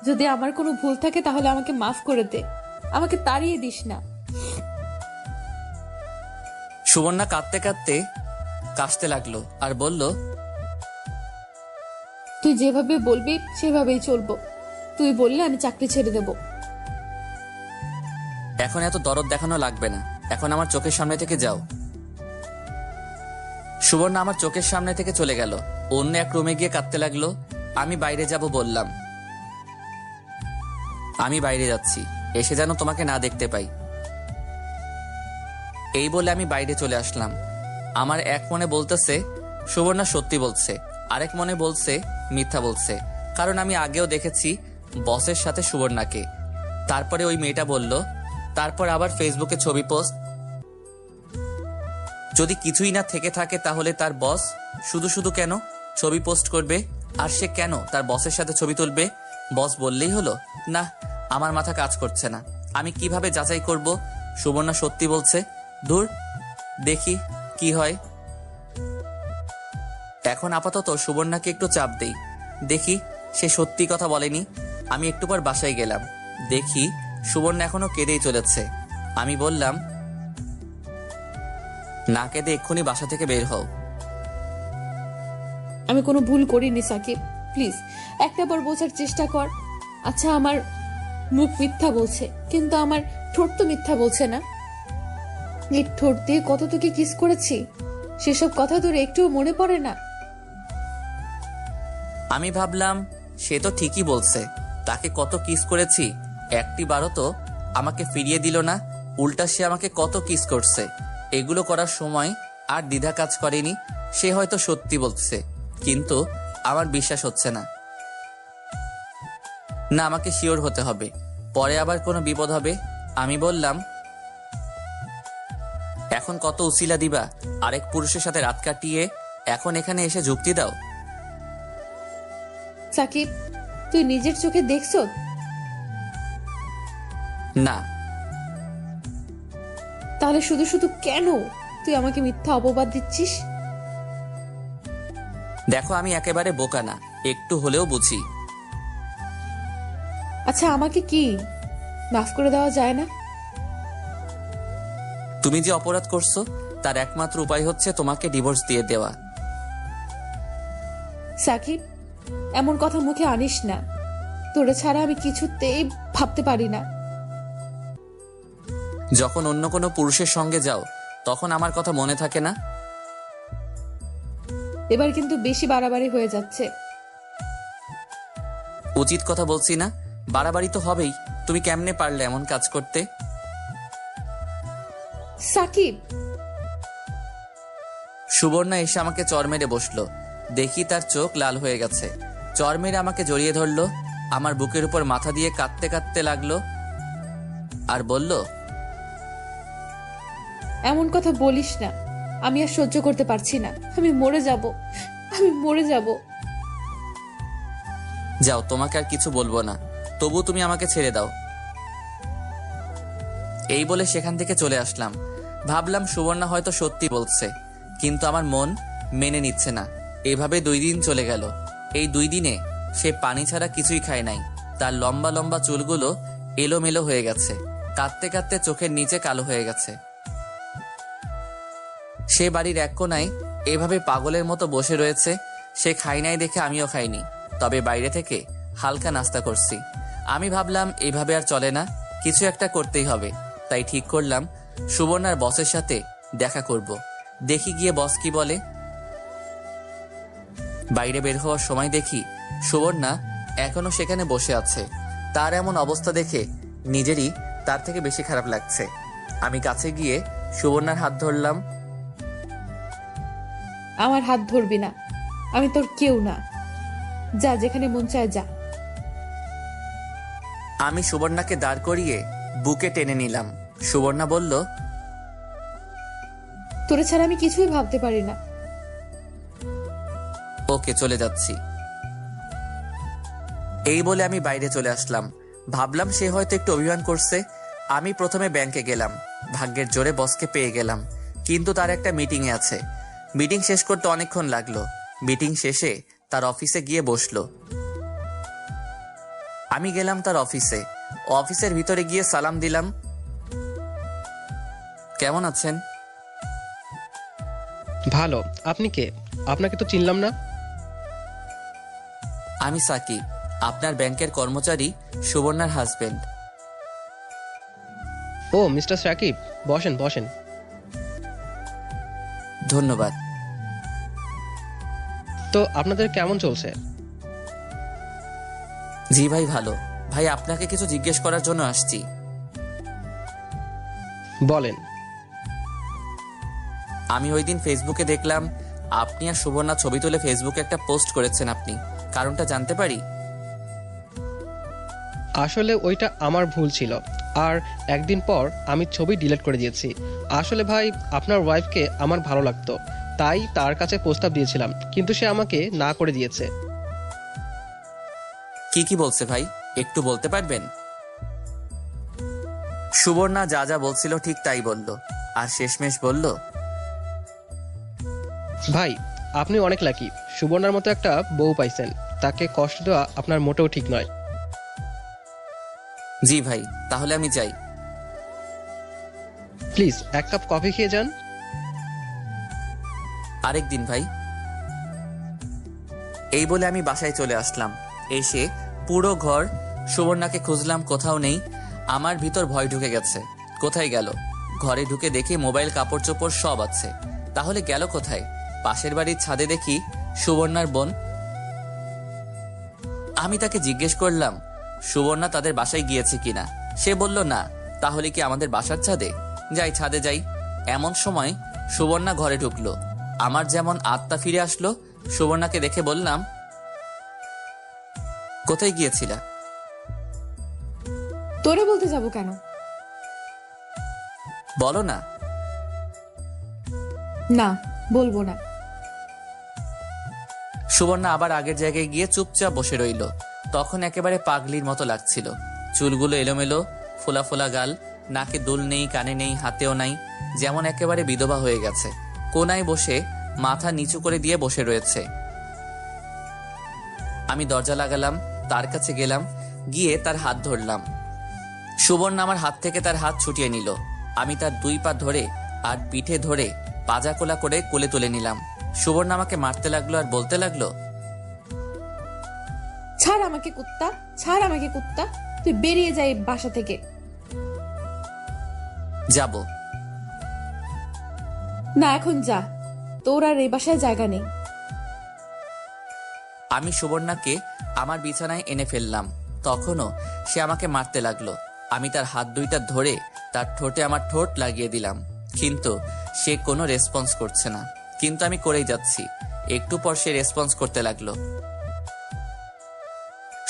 Speaker 1: যদি আমার কোনো ভুল থাকে তাহলে আমাকে মাফ করে দে, আমাকে তাড়িয়ে দিস না।
Speaker 2: সুবর্ণা কাঁদতে কাঁদতে কাশতে লাগলো আর বলল,
Speaker 1: তুই যেভাবে বলবি সেভাবেই চলবো। তুই বললে আমি চাকরি ছেড়ে দেব।
Speaker 2: এখন এত দরদ দেখানো লাগবে না, এখন আমার চোখের সামনে থেকে যাও। সুবর্ণা আমার চোখের সামনে থেকে চলে গেল। অন্য এক রুমে গিয়ে কাঁদতে লাগলো। আমি বাইরে যাব বললাম, আমি বাইরে যাচ্ছি, এসে যেন তোমাকে না দেখতে পাই। এই বলে আমি বাইরে চলে আসলাম। আমার এক মনে বলতেছে সুবর্ণা সত্যি বলছে, আরেক মনে বলছে মিথ্যা বলছে, কারণ আমি আগেও দেখেছি বসের সাথে সুবর্ণাকে। তারপরে ওই মেয়েটা বলল, তারপর আবার ফেসবুকে ছবি পোস্ট। যদি কিছুই না থেকে থাকে তাহলে তার বস শুধু শুধু কেন ছবি পোস্ট করবে? আর সে কেন তার বসের সাথে ছবি তুলবে? বস বললেই হলো? না, আমার মাথা কাজ করছে না। আমি কিভাবে যাচাই করব সুবর্ণা সত্যি বলছে? দূর, দেখি কি হয়। এখন আপাতত সুবর্ণাকে একটু চাপ দেই, দেখি সে সত্যি কথা বলেনি। আমি একটু পর বাসায় গেলাম, দেখি সুবর্ণা এখনো কেঁদেই চলেছে। আমি বললাম, না কেঁদে এক্ষুনি বাসা থেকে বের হও।
Speaker 1: আমি কোনো ভুল করিনি সাকিব, প্লিজ একটা বার বোঝার চেষ্টা কর। আচ্ছা, আমার মুখ মিথ্যা বলছে, কিন্তু আমার ঠোঁট তো মিথ্যা বলছে না। এই ঠোঁট দিয়ে কত তোকে কিস করেছি, সেসব কথা তোর একটুও মনে পড়ে না?
Speaker 2: আমি ভাবলাম সে তো ঠিকই বলছে, তাকে কত কিস করেছি, একটি বারও তো আমাকে ফিরিয়ে দিল না। উল্টা সে আমাকে কত কিস করছে। এগুলো করার সময় আর দ্বিধা কাজ করেনি। সে হয়তো সত্যি বলছে, কিন্তু আমার বিশ্বাস হচ্ছে না। না, আমাকে শিওর হতে হবে, পরে আবার কোনো বিপদ হবে। আমি বললাম, এখন কত উসিলা দিবা? আরেক পুরুষের সাথে রাত কাটিয়ে এখন এখানে এসে যুক্তি দাও?
Speaker 1: সাকিব, তুই নিজের চোখে দেখছো?
Speaker 2: না।
Speaker 1: তাহলে শুধু শুধু কেন তুই আমাকে মিথ্যা অপবাদ দিচ্ছিস?
Speaker 2: দেখো, আমি একেবারে বোকা না, একটু হলেও বুঝি।
Speaker 1: আচ্ছা, আমাকে কি মাফ করে দেওয়া যায় না?
Speaker 2: তুমি যে অপরাধ করছো তার একমাত্র উপায় হচ্ছে তোমাকে ডিভোর্স দিয়ে দেওয়া।
Speaker 1: সাকিব, এমন কথা মুখে আনিস না। তোরে ছাড়া আমি কিছুতেই ভাবতে পারি না।
Speaker 2: যখন অন্য কোনো পুরুষের সঙ্গে যাও তখন আমার কথা মনে থাকে না?
Speaker 1: এবার কিন্তু বেশি বাড়াবাড়ি হয়ে যাচ্ছে।
Speaker 2: উচিত কথা বলছি না? বাড়াবাড়ি তো হবেই। তুমি কেমনে পারলে এমন কাজ করতে?
Speaker 1: সাকিব,
Speaker 2: সুবর্ণা এসে আমাকে চর মেরে বসলো। দেখি তার চোখ লাল হয়ে গেছে। চর মেরে আমাকে জড়িয়ে ধরলো, আমার বুকের উপর মাথা দিয়ে কাঁদতে কাঁদতে লাগলো আর বলল,
Speaker 1: এমন কথা বলিস না। আমি আর সহ্য করতে পারছি না। আমি মরে যাব, আমি মরে যাব।
Speaker 2: যাও, তোমাকে আর কিছু বলবো না, তবু তুমি আমাকে ছেড়ে দাও। এই বলে সেখান থেকে চলে আসলাম। ভাবলাম সুবর্ণা হয়তো সত্যি বলছে, কিন্তু আমার মন মেনে নিচ্ছে না। এভাবে 2 দিন চলে গেল। এই 2 দিনে সে পানি ছাড়া কিছুই খায় নাই। তার লম্বা লম্বা চুলগুলো এলোমেলো হয়ে গেছে, কাঁদতে কাঁদতে চোখের নিচে কালো হয়ে গেছে। সে বাড়ির এক কোনায় এভাবে পাগলের মতো বসে রয়েছে। সে খাই নাই দেখে আমিও খাইনি, তবে বাইরে থেকে হালকা নাস্তা করছি। আমি ভাবলাম এভাবে আর চলে না, কিছু একটা করতেই হবে। তাই ঠিক করলাম সুবর্ণার বসের সাথে দেখা করব। দেখি গিয়ে বস কি বলে। বাইরে বের হওয়ার সময় দেখি সুবর্ণা এখনো সেখানে বসে আছে। তার এমন অবস্থা দেখে নিজেরই তার থেকে বেশি খারাপ লাগছে। আমি কাছে গিয়ে সুবর্ণার হাত ধরলাম।
Speaker 1: আমার হাত ধরবি না, আমি তোর কেউ না। যা, যেখানে মন চায় যা।
Speaker 2: আমি সুবর্ণাকে দাঁড় করিয়ে বুকে টেনে নিলাম। সুবর্ণা বলল,
Speaker 1: তোরে ছাড়া আমি কিছুই ভাবতে পারি না।
Speaker 2: ওকে, চলে যাচ্ছি। এই বলে আমি বাইরে চলে আসলাম। ভাবলাম সে হয়তো একটু অভিমান করছে। আমি প্রথমে ব্যাংকে গেলাম। ভাগ্যের জোরে বসকে পেয়ে গেলাম, কিন্তু তার একটা মিটিংয়ে আছে। মিটিং শেষ করতে অনেকক্ষণ লাগলো। মিটিং শেষে তার অফিসে গিয়ে বসলো। আমি গেলাম তার অফিসে। অফিসের ভিতরে গিয়ে সালাম দিলাম। কেমন আছেন?
Speaker 4: ভালো। আপনি কে? আপনাকে তো চিনলাম না।
Speaker 2: আমি সাকিব, আপনার ব্যাংকের কর্মচারী, সুবর্ণার হাজবেন্ড।
Speaker 4: ও মিস্টার সাকিব, বসেন বসেন।
Speaker 2: ধন্যবাদ।
Speaker 4: তো আপনাদের কেমন চলছে?
Speaker 2: জি ভাই, ভালো। ভাই, আপনাকে কিছু জিজ্ঞেস করার জন্য আসছি।
Speaker 4: বলেন।
Speaker 2: আমি ওই দিন ফেসবুকে দেখলাম আপনি আর সুবর্ণা ছবি তুলে ফেসবুকে একটা পোস্ট করেছেন। আপনি কারণটা জানতে পারি?
Speaker 4: আসলে ওইটা আমার ভুল ছিল, আর একদিন পর আমি ছবি ডিলিট করে দিয়েছি। আসলে ভাই, আপনার ওয়াইফকে আমার ভালো লাগতো, তাই তার কাছে প্রস্তাব দিয়েছিলাম, কিন্তু সে আমাকে না করে দিয়েছে।
Speaker 2: কি কি বলছে ভাই, একটু বলতে পারবেন? সুবর্ণা যা যা বলছিল ঠিক তাই বলল, আর শেষমেশ বলল,
Speaker 4: ভাই, আপনি অনেক লাকি, সুবর্ণার মতো একটা বউ পাইছেন। তাকে কষ্ট দেওয়া আপনার মোটেও ঠিক নয়।
Speaker 2: জি ভাই, তাহলে আমি যাই।
Speaker 4: প্লিজ 1 কাপ কফি খেয়ে যান।
Speaker 2: আরেক দিন ভাই। এই বলে আমি বাসায় চলে আসলাম। এসে পুরো ঘর সুবর্ণাকে খুঁজলাম, কোথাও নেই। আমার ভিতর ভয় ঢুকে গেছে। কোথায় গেল? ঘরে ঢুকে দেখি মোবাইল, কাপড় চোপড় সব আছে। তাহলে গেল কোথায়? পাশের বাড়ির ছাদে দেখি সুবর্ণার বোন। আমি তাকে জিজ্ঞেস করলাম সুবর্ণা তাদের বাসায় গিয়েছে কিনা। সে বলল না। তাহলে কি আমাদের বাসার ছাদে? যাই, ছাদে যাই। এমন সময় সুবর্ণা ঘরে ঢুকলো। আমার যেমন আত্মা ফিরে আসলো। সুবর্ণাকে দেখে বললাম, কোথায় গিয়েছিলা?
Speaker 1: তোরে বলতে যাব কেন?
Speaker 2: বলো না।
Speaker 1: না, বলবো না।
Speaker 2: সুবর্ণা আবার আগের জায়গায় গিয়ে চুপচাপ বসে রইল। তখন একেবারে পাগলির মতো লাগছিল। চুলগুলো এলোমেলো, ফোলা ফোলা গাল, নাকে দুল নেই, কানে নেই, হাতেও নাই, যেমন একেবারে বিধবা হয়ে গেছে। কোনায় বসে মাথা নিচু করে দিয়ে বসে রয়েছে। আমি দরজা লাগালাম, তার কাছে গেলাম, গিয়ে তার হাত ধরলাম। সুবর্ণা আমার হাত থেকে তার হাত ছুটিয়ে নিল। আমি তার 2 পা ধরে আর পিঠে ধরে পাজা কোলা করে কোলে তুলে নিলাম। সুবর্ণা আমাকে মারতে লাগলো আর বলতে লাগলো,
Speaker 1: ছাড় আমাকে কুত্তা, ছাড় আমাকে কুত্তা, তুই বেরিয়ে যাই বাসা থেকে।
Speaker 2: যাব
Speaker 1: না, এখন যা, তোর আর এই বাসায় জায়গা নেই।
Speaker 2: আমি সুবর্ণাকে আমার বিছানায় এনে ফেললাম। তখনও সে আমাকে মারতে লাগলো। আমি তার হাত 2টা ধরে তার ঠোঁটে আমার ঠোঁট লাগিয়ে দিলাম, কিন্তু সে কোনো রেসপন্স করছে না। কিন্তু আমি করেই যাচ্ছি। একটু পর সে রেসপন্স করতে লাগলো।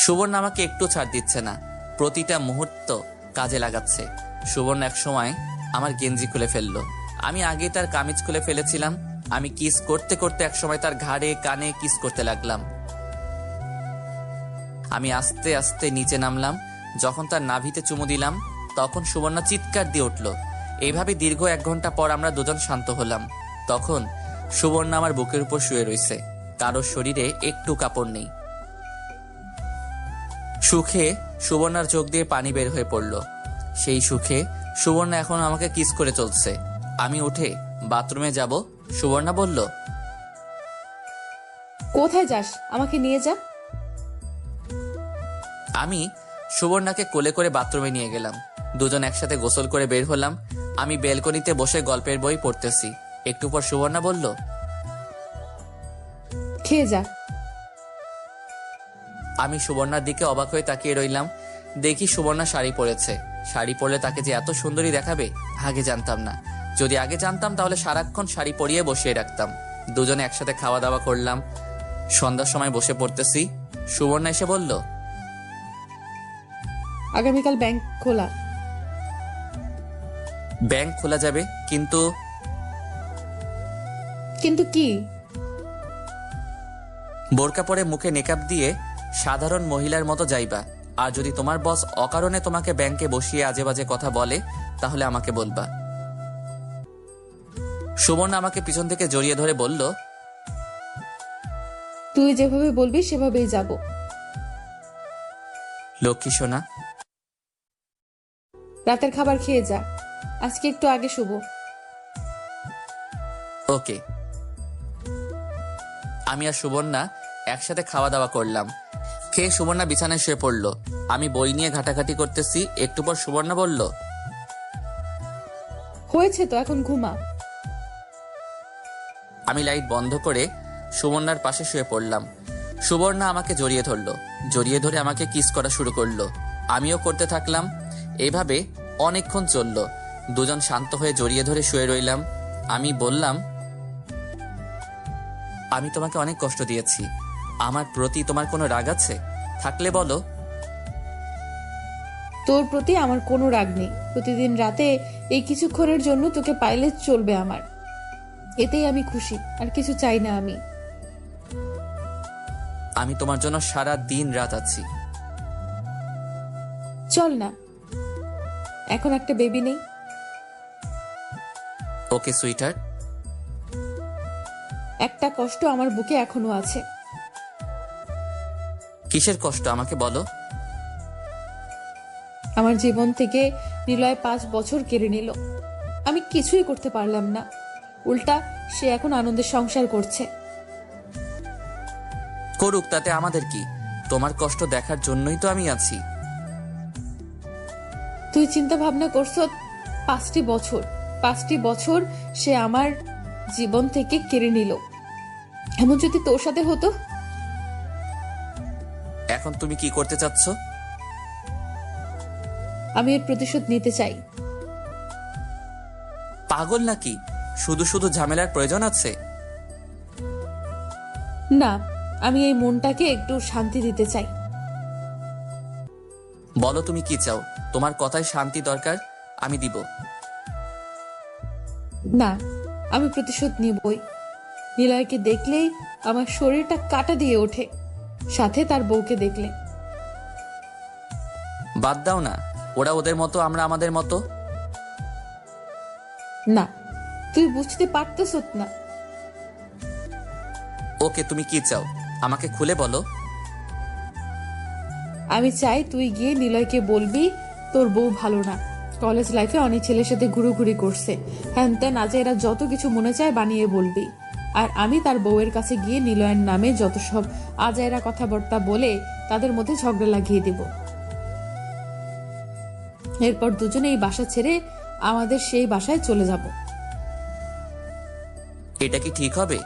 Speaker 2: সুবর্ণা আমাকে একটু ছাড় দিচ্ছে না, প্রতিটা মুহূর্ত কাজে লাগাচ্ছে। সুবর্ণা এক সময় আমার গেঞ্জি খুলে ফেললো। আমি আগে তার কামিজ খুলে ফেলেছিলাম। আমি কিস করতে করতে একসময় তার ঘাড়ে, কানে কিস করতে লাগলাম। আমি আস্তে আস্তে নিচে নামলাম। যখন তার নাভিতে চুমু দিলাম, তখন সুবর্ণা চিৎকার দিয়ে উঠল। এইভাবে দীর্ঘ 1 ঘন্টা পর আমরা দুজন শান্ত হলাম। তখন সুবর্ণা আমার বুকের উপর শুয়ে রইছে, কারোর শরীরে একটু কাপড় নেই। সুখে সুবর্ণার চোখ দিয়ে পানি বের হয়ে পড়ল। সেই সুখে সুবর্ণা এখন আমাকে কিস করে চলছে। আমি উঠে বাথরুমে যাব, সুবর্ণা বলল,
Speaker 1: কোথায় যাস? আমাকে নিয়ে যা।
Speaker 2: আমি সুবর্ণাকে কোলে করে বাথরুমে নিয়ে গেলাম। দুজন একসাথে গোসল করে বের হলাম। আমি বেলকনিতে বসে গল্পের বই পড়তেছি। একটু পর সুবর্ণা বলল,
Speaker 1: খেয়ে যা।
Speaker 2: আমি সুবর্ণার দিকে অবাক হয়ে তাকিয়ে রইলাম। দেখি সুবর্ণা শাড়ি পরেছে। শাড়ি পরলে তাকে যে এত সুন্দরী দেখাবে আগে জানতাম না। যদি আগে জানতাম তাহলে সারাক্ষণ শাড়ি পরিয়ে বসিয়ে রাখতাম। দুজনে একসাথে খাওয়া দাওয়া করলাম। সন্ধ্যার সময় বসে পড়তেছি, সুবর্ণা এসে বলল,
Speaker 1: আগামীকাল ব্যাংক খোলা।
Speaker 2: ব্যাংক খোলা যাবে, কিন্তু
Speaker 1: কিন্তু কি?
Speaker 2: বোরকা পরে মুখে মেকআপ দিয়ে সাধারণ মহিলার মতো যাইবা। আর যদি তোমার বস অকারণে তোমাকে ব্যাংকে বসিয়ে আজে বাজে কথা বলে তাহলে আমাকে বলবা। সুবর্ণা আমাকে পিছন থেকে জড়িয়ে ধরে বলল,
Speaker 1: তুই যেভাবে বলবি সেভাবেই যাব।
Speaker 2: লক্ষ্মী সোনা।
Speaker 1: রাতের খাবার খেয়ে যা, আজকে একটু আগে শুভ।
Speaker 2: ওকে। আমি আর সুবর্ণা একসাথে খাওয়া দাওয়া করলাম। খেয়ে সুবর্ণা বিছানায় শুয়ে পড়লো। আমি বই নিয়ে ঘাটাঘাটি করতেছি। একটু পর সুবর্ণা বলল,
Speaker 1: হয়েছে তো, এখন ঘুমা।
Speaker 2: আমি লাইট বন্ধ করে সুবর্ণার পাশে শুয়ে পড়লাম। সুবর্ণা আমাকে জড়িয়ে ধরলো। জড়িয়ে ধরে আমাকে কিস করা শুরু করলো। আমিও করতে থাকলাম। এইভাবে অনেকক্ষণ চললো। দুজন শান্ত হয়ে জড়িয়ে ধরে শুয়ে রইলাম। আমি বললাম, আমি তোমাকে অনেক কষ্ট দিয়েছি। আমার প্রতি তোমার কোনো রাগ আছে? থাকলে বলো।
Speaker 1: তোর প্রতি আমার কোনো রাগ নেই। প্রতিদিন রাতে এই কিছুক্ষণের জন্য তোকে পাইলে চলবে আমার। এতেই আমি খুশি, আর কিছু চাই না আমি।
Speaker 2: আমি তোমার জন্য সারা দিন রাত আছি।
Speaker 1: চল না, এখন একটা বেবি নেই?
Speaker 2: ওকে সুইটার।
Speaker 1: একটা কষ্ট আমার বুকে এখনো আছে।
Speaker 2: কিসের কষ্ট আমাকে বলো।
Speaker 1: আমার জীবন থেকে নিলয় 5 বছর কেড়ে নিল। আমি কিছুই করতে পারলাম না। উল্টা সে এখন আনন্দের সংসার করছে।
Speaker 2: করুক, তাতে আমাদের কি? তোমার কষ্ট দেখার জন্যই তো আমি আছি।
Speaker 1: তুই চিন্তা ভাবনা করছ 5টি বছর সে আমার জীবন থেকে কেড়ে নিল। এমন যদি তোর সাথে হতো?
Speaker 2: এখন তুমি কি করতে চাচ্ছ?
Speaker 1: আমি এর প্রতিশোধ নিতে চাই।
Speaker 2: পাগল নাকি? শুধু শুধু ঝামেলার প্রয়োজন আছে?
Speaker 1: না, আমি এই মনটাকে একটু শান্তি দিতে চাই।
Speaker 2: বলো তুমি কি চাও? তোমার কথায় শান্তি দরকার, আমি দিব।
Speaker 1: না, আমি প্রতিশোধ নিবই। নিলয়কে দেখলেই আমার শরীরটা কাটা দিয়ে ওঠে, সাথে তার বউকে দেখলে।
Speaker 2: বাদ দাও না, ওরা ওদের মতো, আমরা আমাদের মতো।
Speaker 1: না, তুই বুঝতে পারতেছ না।
Speaker 2: ওকে, তুমি কি চাও আমাকে খুলে বলো।
Speaker 1: আমি চাই তুই গিয়ে নিলয়কে বলবি তোর বউ ভালো না, কলেজ লাইফে অনেক ছেলের সাথে ঘুরোঘুরি করছে, হ্যান ত্যান আজ এরা যত কিছু মনে চায় বানিয়ে বলবি। আর আমি তার বউয়ের কাছে গিয়ে নিলয়ের নামে যত সব আজাইরা কথাবার্তা বলে তাদের মধ্যে ঝগড়া লাগিয়ে দিব। এরপর দুজনে এই বাসা ছেড়ে আমাদের সেই বাসায় চলে যাব।
Speaker 2: এটা কি ঠিক হবে?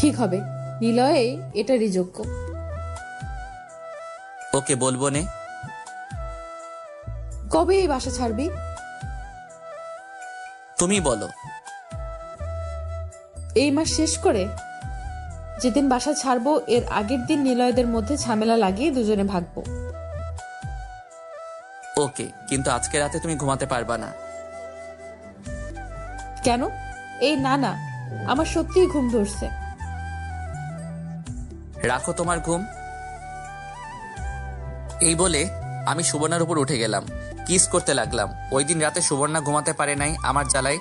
Speaker 1: ঠিক হবে। নিলয়ে এটারই যোগ্য।
Speaker 2: ওকে, বলবো নে।
Speaker 1: কবে এই বাসা ছাড়বি?
Speaker 2: তুমি বলো।
Speaker 1: এই মাস শেষ করে। যেদিন বাসা ছাড়বো এর আগের দিন নিলয়দের মধ্যে ঝামেলা লাগিয়ে দুজনে ভাগবো।
Speaker 2: ওকে, কিন্তু আজকে রাতে তুমি ঘুমাতে পারবা না।
Speaker 1: কেন? এই না না, আমার সত্যিই ঘুম ধরছে।
Speaker 2: রাখো তোমার ঘুম। এই বলে আমি সুবর্ণার উপর উঠে গেলাম, কিস করতে লাগলাম। ওই দিন রাতে সুবর্ণা ঘুমাতে পারে নাই আমার জ্বালায়।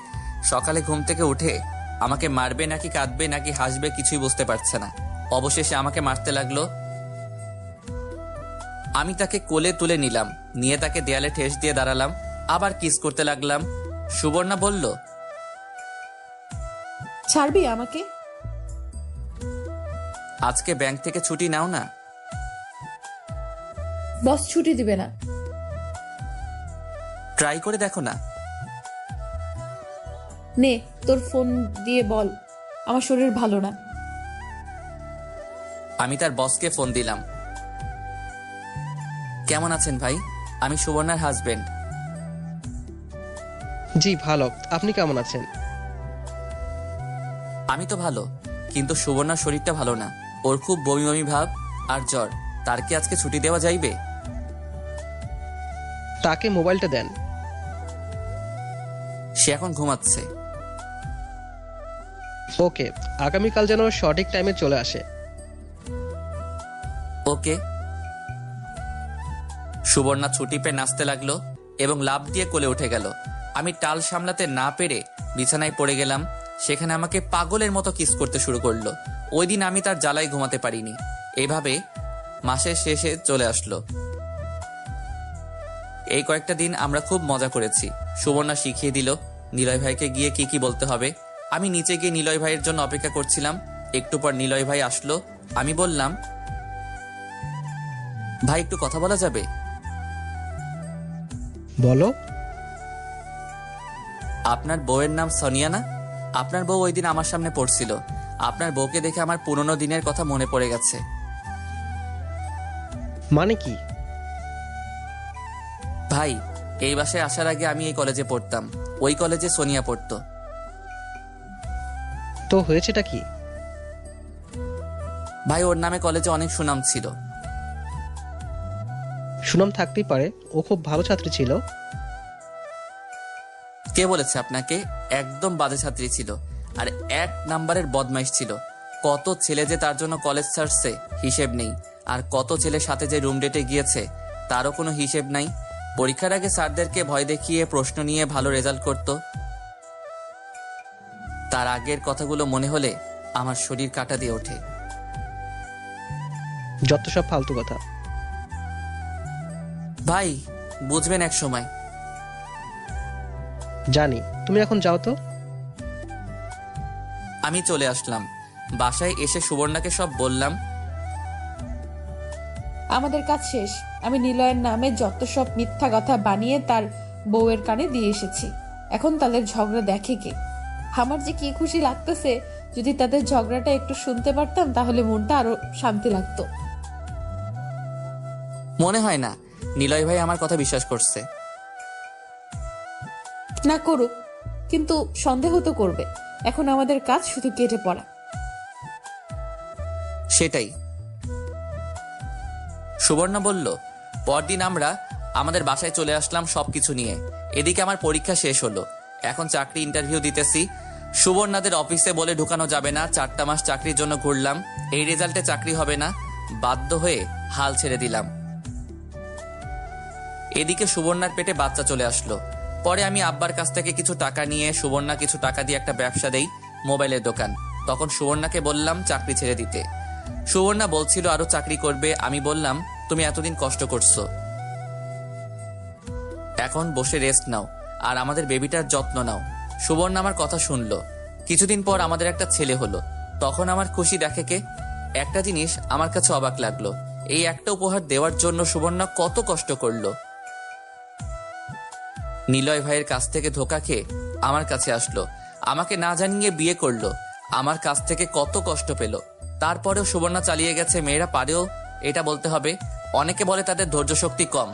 Speaker 2: সকালে ঘুম থেকে উঠে আমাকে মারবে নাকি কাঁদবে নাকি হাসবে কিছুই বুঝতে পারছে না। অবশেষে আমাকে মারতে লাগলো। আমি তাকে কোলে তুলে নিলাম, নিয়ে তাকে দেয়ালে ঠেস দিয়ে দাঁড়ালাম, আবার কিস করতে লাগলাম। সুবর্ণা বলল,
Speaker 1: ছাড়বি আমাকে?
Speaker 2: আজকে ব্যাংক থেকে ছুটি নাও না।
Speaker 1: বস ছুটি দিবে না।
Speaker 2: ট্রাই করে দেখো না।
Speaker 1: নে তোর ফোন দিয়ে বল আমার শরীর ভালো না।
Speaker 2: আমি তার বসকে ফোন দিলাম। কেমন আছেন ভাই? আমি সুবর্ণার হাজবেন্ড।
Speaker 4: জি ভালো, আপনি কেমন আছেন?
Speaker 2: আমি তো ভালো, কিন্তু সুবর্ণার শরীরটা ভালো না। ওর খুব বমি বমি ভাব আর জ্বর। তার কি আজকে ছুটি দেওয়া যাইবে?
Speaker 4: তাকে মোবাইলটা দেন।
Speaker 2: সে এখন ঘুমাচ্ছে।
Speaker 4: ওকে, আগামীকাল যেন সঠিক টাইমে চলে আসে।
Speaker 2: ওকে। সুবর্ণা ছুটি পেয়ে নাচতে লাগলো এবং লাফ দিয়ে কোলে উঠে গেল। আমি টাল সামলাতে না পেরে বিছানায় পড়ে গেলাম। সেখানে আমাকে পাগলের মতো কিস করতে শুরু করলো। ওই দিন আমি তার জ্বালায় ঘুমাতে পারিনি। এভাবে মাসের শেষে চলে আসলো। এই কয়েকটা দিন আমরা খুব মজা করেছি। সুবর্ণা শিখিয়ে দিল নিলয় ভাইকে গিয়ে কি কি বলতে হবে। আমি নিচে গিয়ে নিলয় ভাইয়ের জন্য অপেক্ষা করছিলাম। একটু পর নিলয় ভাই আসলো। আমি বললাম, ভাই একটু কথা বলা যাবে?
Speaker 4: বলো।
Speaker 2: আপনার বউয়ের নাম সোনিয়া না? আপনার বউ ওই দিন আমার সামনে পড়ছিল। আপনার বউকে দেখে আমার পুরনো দিনের কথা মনে পড়ে গেছে।
Speaker 4: মানে কি?
Speaker 2: ভাই, এই বাসায় আসার আগে আমি এই কলেজে পড়তাম। ওই কলেজে সোনিয়া পড়তো।
Speaker 4: তো হয়েছেটা কি?
Speaker 2: ভাই, ওর নামে কলেজে অনেক সুনাম ছিল।
Speaker 4: সুনাম থাকতেই পারে, ও খুব ভালো ছাত্রী ছিল।
Speaker 2: কে বলেছে আপনাকে? একদম বাজে ছাত্রী ছিল, আর 1 নাম্বারের বদমাইশ ছিল। কত ছেলে যে তার জন্য কলেজ ছাড়ছে হিসেব নেই। আর কত ছেলের সাথে যে রুম ডেটে গিয়েছে তারও কোনো হিসেব নাই। পরীক্ষার আগে স্যারদেরকে ভয় দেখিয়ে প্রশ্ন নিয়ে ভালো রেজাল্ট করত। তার আগের কথাগুলো মনে হলে আমার শরীর কাঁটা দিয়ে ওঠে।
Speaker 4: যত সব ফালতু কথা।
Speaker 2: ভাই, বুঝবেন এক সময়।
Speaker 4: জানি, তুমি এখন যাও তো।
Speaker 2: আমি চলে আসলাম। বাসায় এসে সুবর্ণাকে সব বললাম।
Speaker 1: আমাদের কাজ শেষ। আমি নিলয়ের নামে যত সব মিথ্যা কথা বানিয়ে তার বউয়ের কানে দিয়ে এসেছি। এখন তাদের ঝগড়া দেখে কে? আমার যে কি খুশি লাগতেছে। যদি তাদের ঝগড়াটা একটু শুনতে পারতাম তাহলে মনটা আরো শান্তি লাগতো।
Speaker 2: মনে হয় না নিলয় ভাই আমার কথা বিশ্বাস করছে।
Speaker 1: না করুক, কিন্তু সন্দেহ তো করবে। এখন আমাদের কাজ শুধু কেটে পড়া।
Speaker 2: সেটাই। সুবর্ণা বলল, পরদিন আমরা আমাদের বাসায় চলে আসলাম সবকিছু নিয়ে। এদিকে আমার পরীক্ষা শেষ হলো। এখন চাকরি ইন্টারভিউ দিতেছি। সুবর্ণাদের অফিসে বলে ঢুকানো যাবে না। 4টা মাস চাকরির জন্য ঘুরলাম। এই রেজাল্টে চাকরি হবে না। বাধ্য হয়ে হাল ছেড়ে দিলাম। এদিকে সুবর্ণার পেটে বাচ্চা চলে আসলো। পরে আমি আব্বার কাছ থেকে কিছু টাকা নিয়ে সুবর্ণা কিছু টাকা দিয়ে একটা ব্যবসা দেই, মোবাইলের দোকান। তখন সুবর্ণাকে বললাম চাকরি ছেড়ে দিতে। সুবর্ণা বলছিল আরো চাকরি করবে। আমি বললাম, তুমি এতদিন কষ্ট করছো, এখন বসে রেস্ট নাও আর আমাদের বেবিটার যত্ন নাও। সুবর্ণা আমার কথা শুনলো। কিছুদিন পর আমাদের একটা ছেলে হলো। তখন আমার খুশি দেখে কে? একটা জিনিস আমার কাছে অবাক লাগলো, এই একটা উপহার দেওয়ার জন্য সুবর্ণা কত কষ্ট করলো। নিলয় ভাইয়ের কাছ থেকে ধোকা খেয়ে আমার কাছে আসলো, আমাকে না জানিয়ে বিয়ে করলো, আমার কাছ থেকে কত কষ্ট পেল। তারপরেও সুবর্ণা চালিয়ে গেছে। মেয়েরা পারেও, এটা বলতে হবে। অনেকে বলে তাদের ধৈর্য শক্তি কম।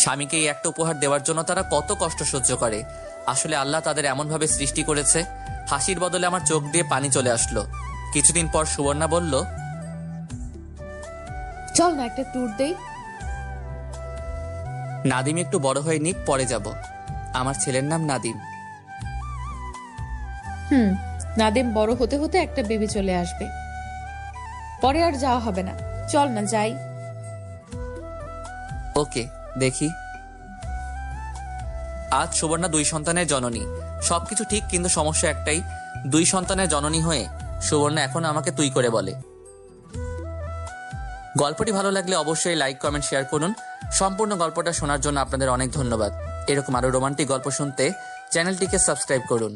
Speaker 2: স্বামীকে এই একটা উপহার দেওয়ার জন্য তারা কত কষ্ট সহ্য করে। আসলে আল্লাহ তাদের এমন ভাবে সৃষ্টি করেছে। হাসির বদলে আমার চোখ দিয়ে পানি চলে আসলো। কিছুদিন পর সুবর্ণা বলল,
Speaker 1: চল না একটা ট্যুর দেই।
Speaker 2: নাদিম একটু বড় হয়ে নিক, পরে যাব। আমার ছেলের নাম নাদিম।
Speaker 1: নাদিম বড় হতে হতে একটা বেবি চলে আসবে, পরে আর যাওয়া হবে না। চল না যাই।
Speaker 2: ওকে, দেখি। আজ সুবর্ণা 2 সন্তানের জননী। সবকিছু ঠিক, কিন্তু সমস্যা একটাই, 2 সন্তানের জননী হয়ে সুবর্ণা এখন আমাকে তুই করে বলে। গল্পটি ভালো লাগলে অবশ্যই লাইক, কমেন্ট, শেয়ার করুন। সম্পূর্ণ গল্পটা শোনার জন্য আপনাদের অনেক ধন্যবাদ। এরকম আরো রোমান্টিক গল্প শুনতে চ্যানেলটিকে সাবস্ক্রাইব করুন।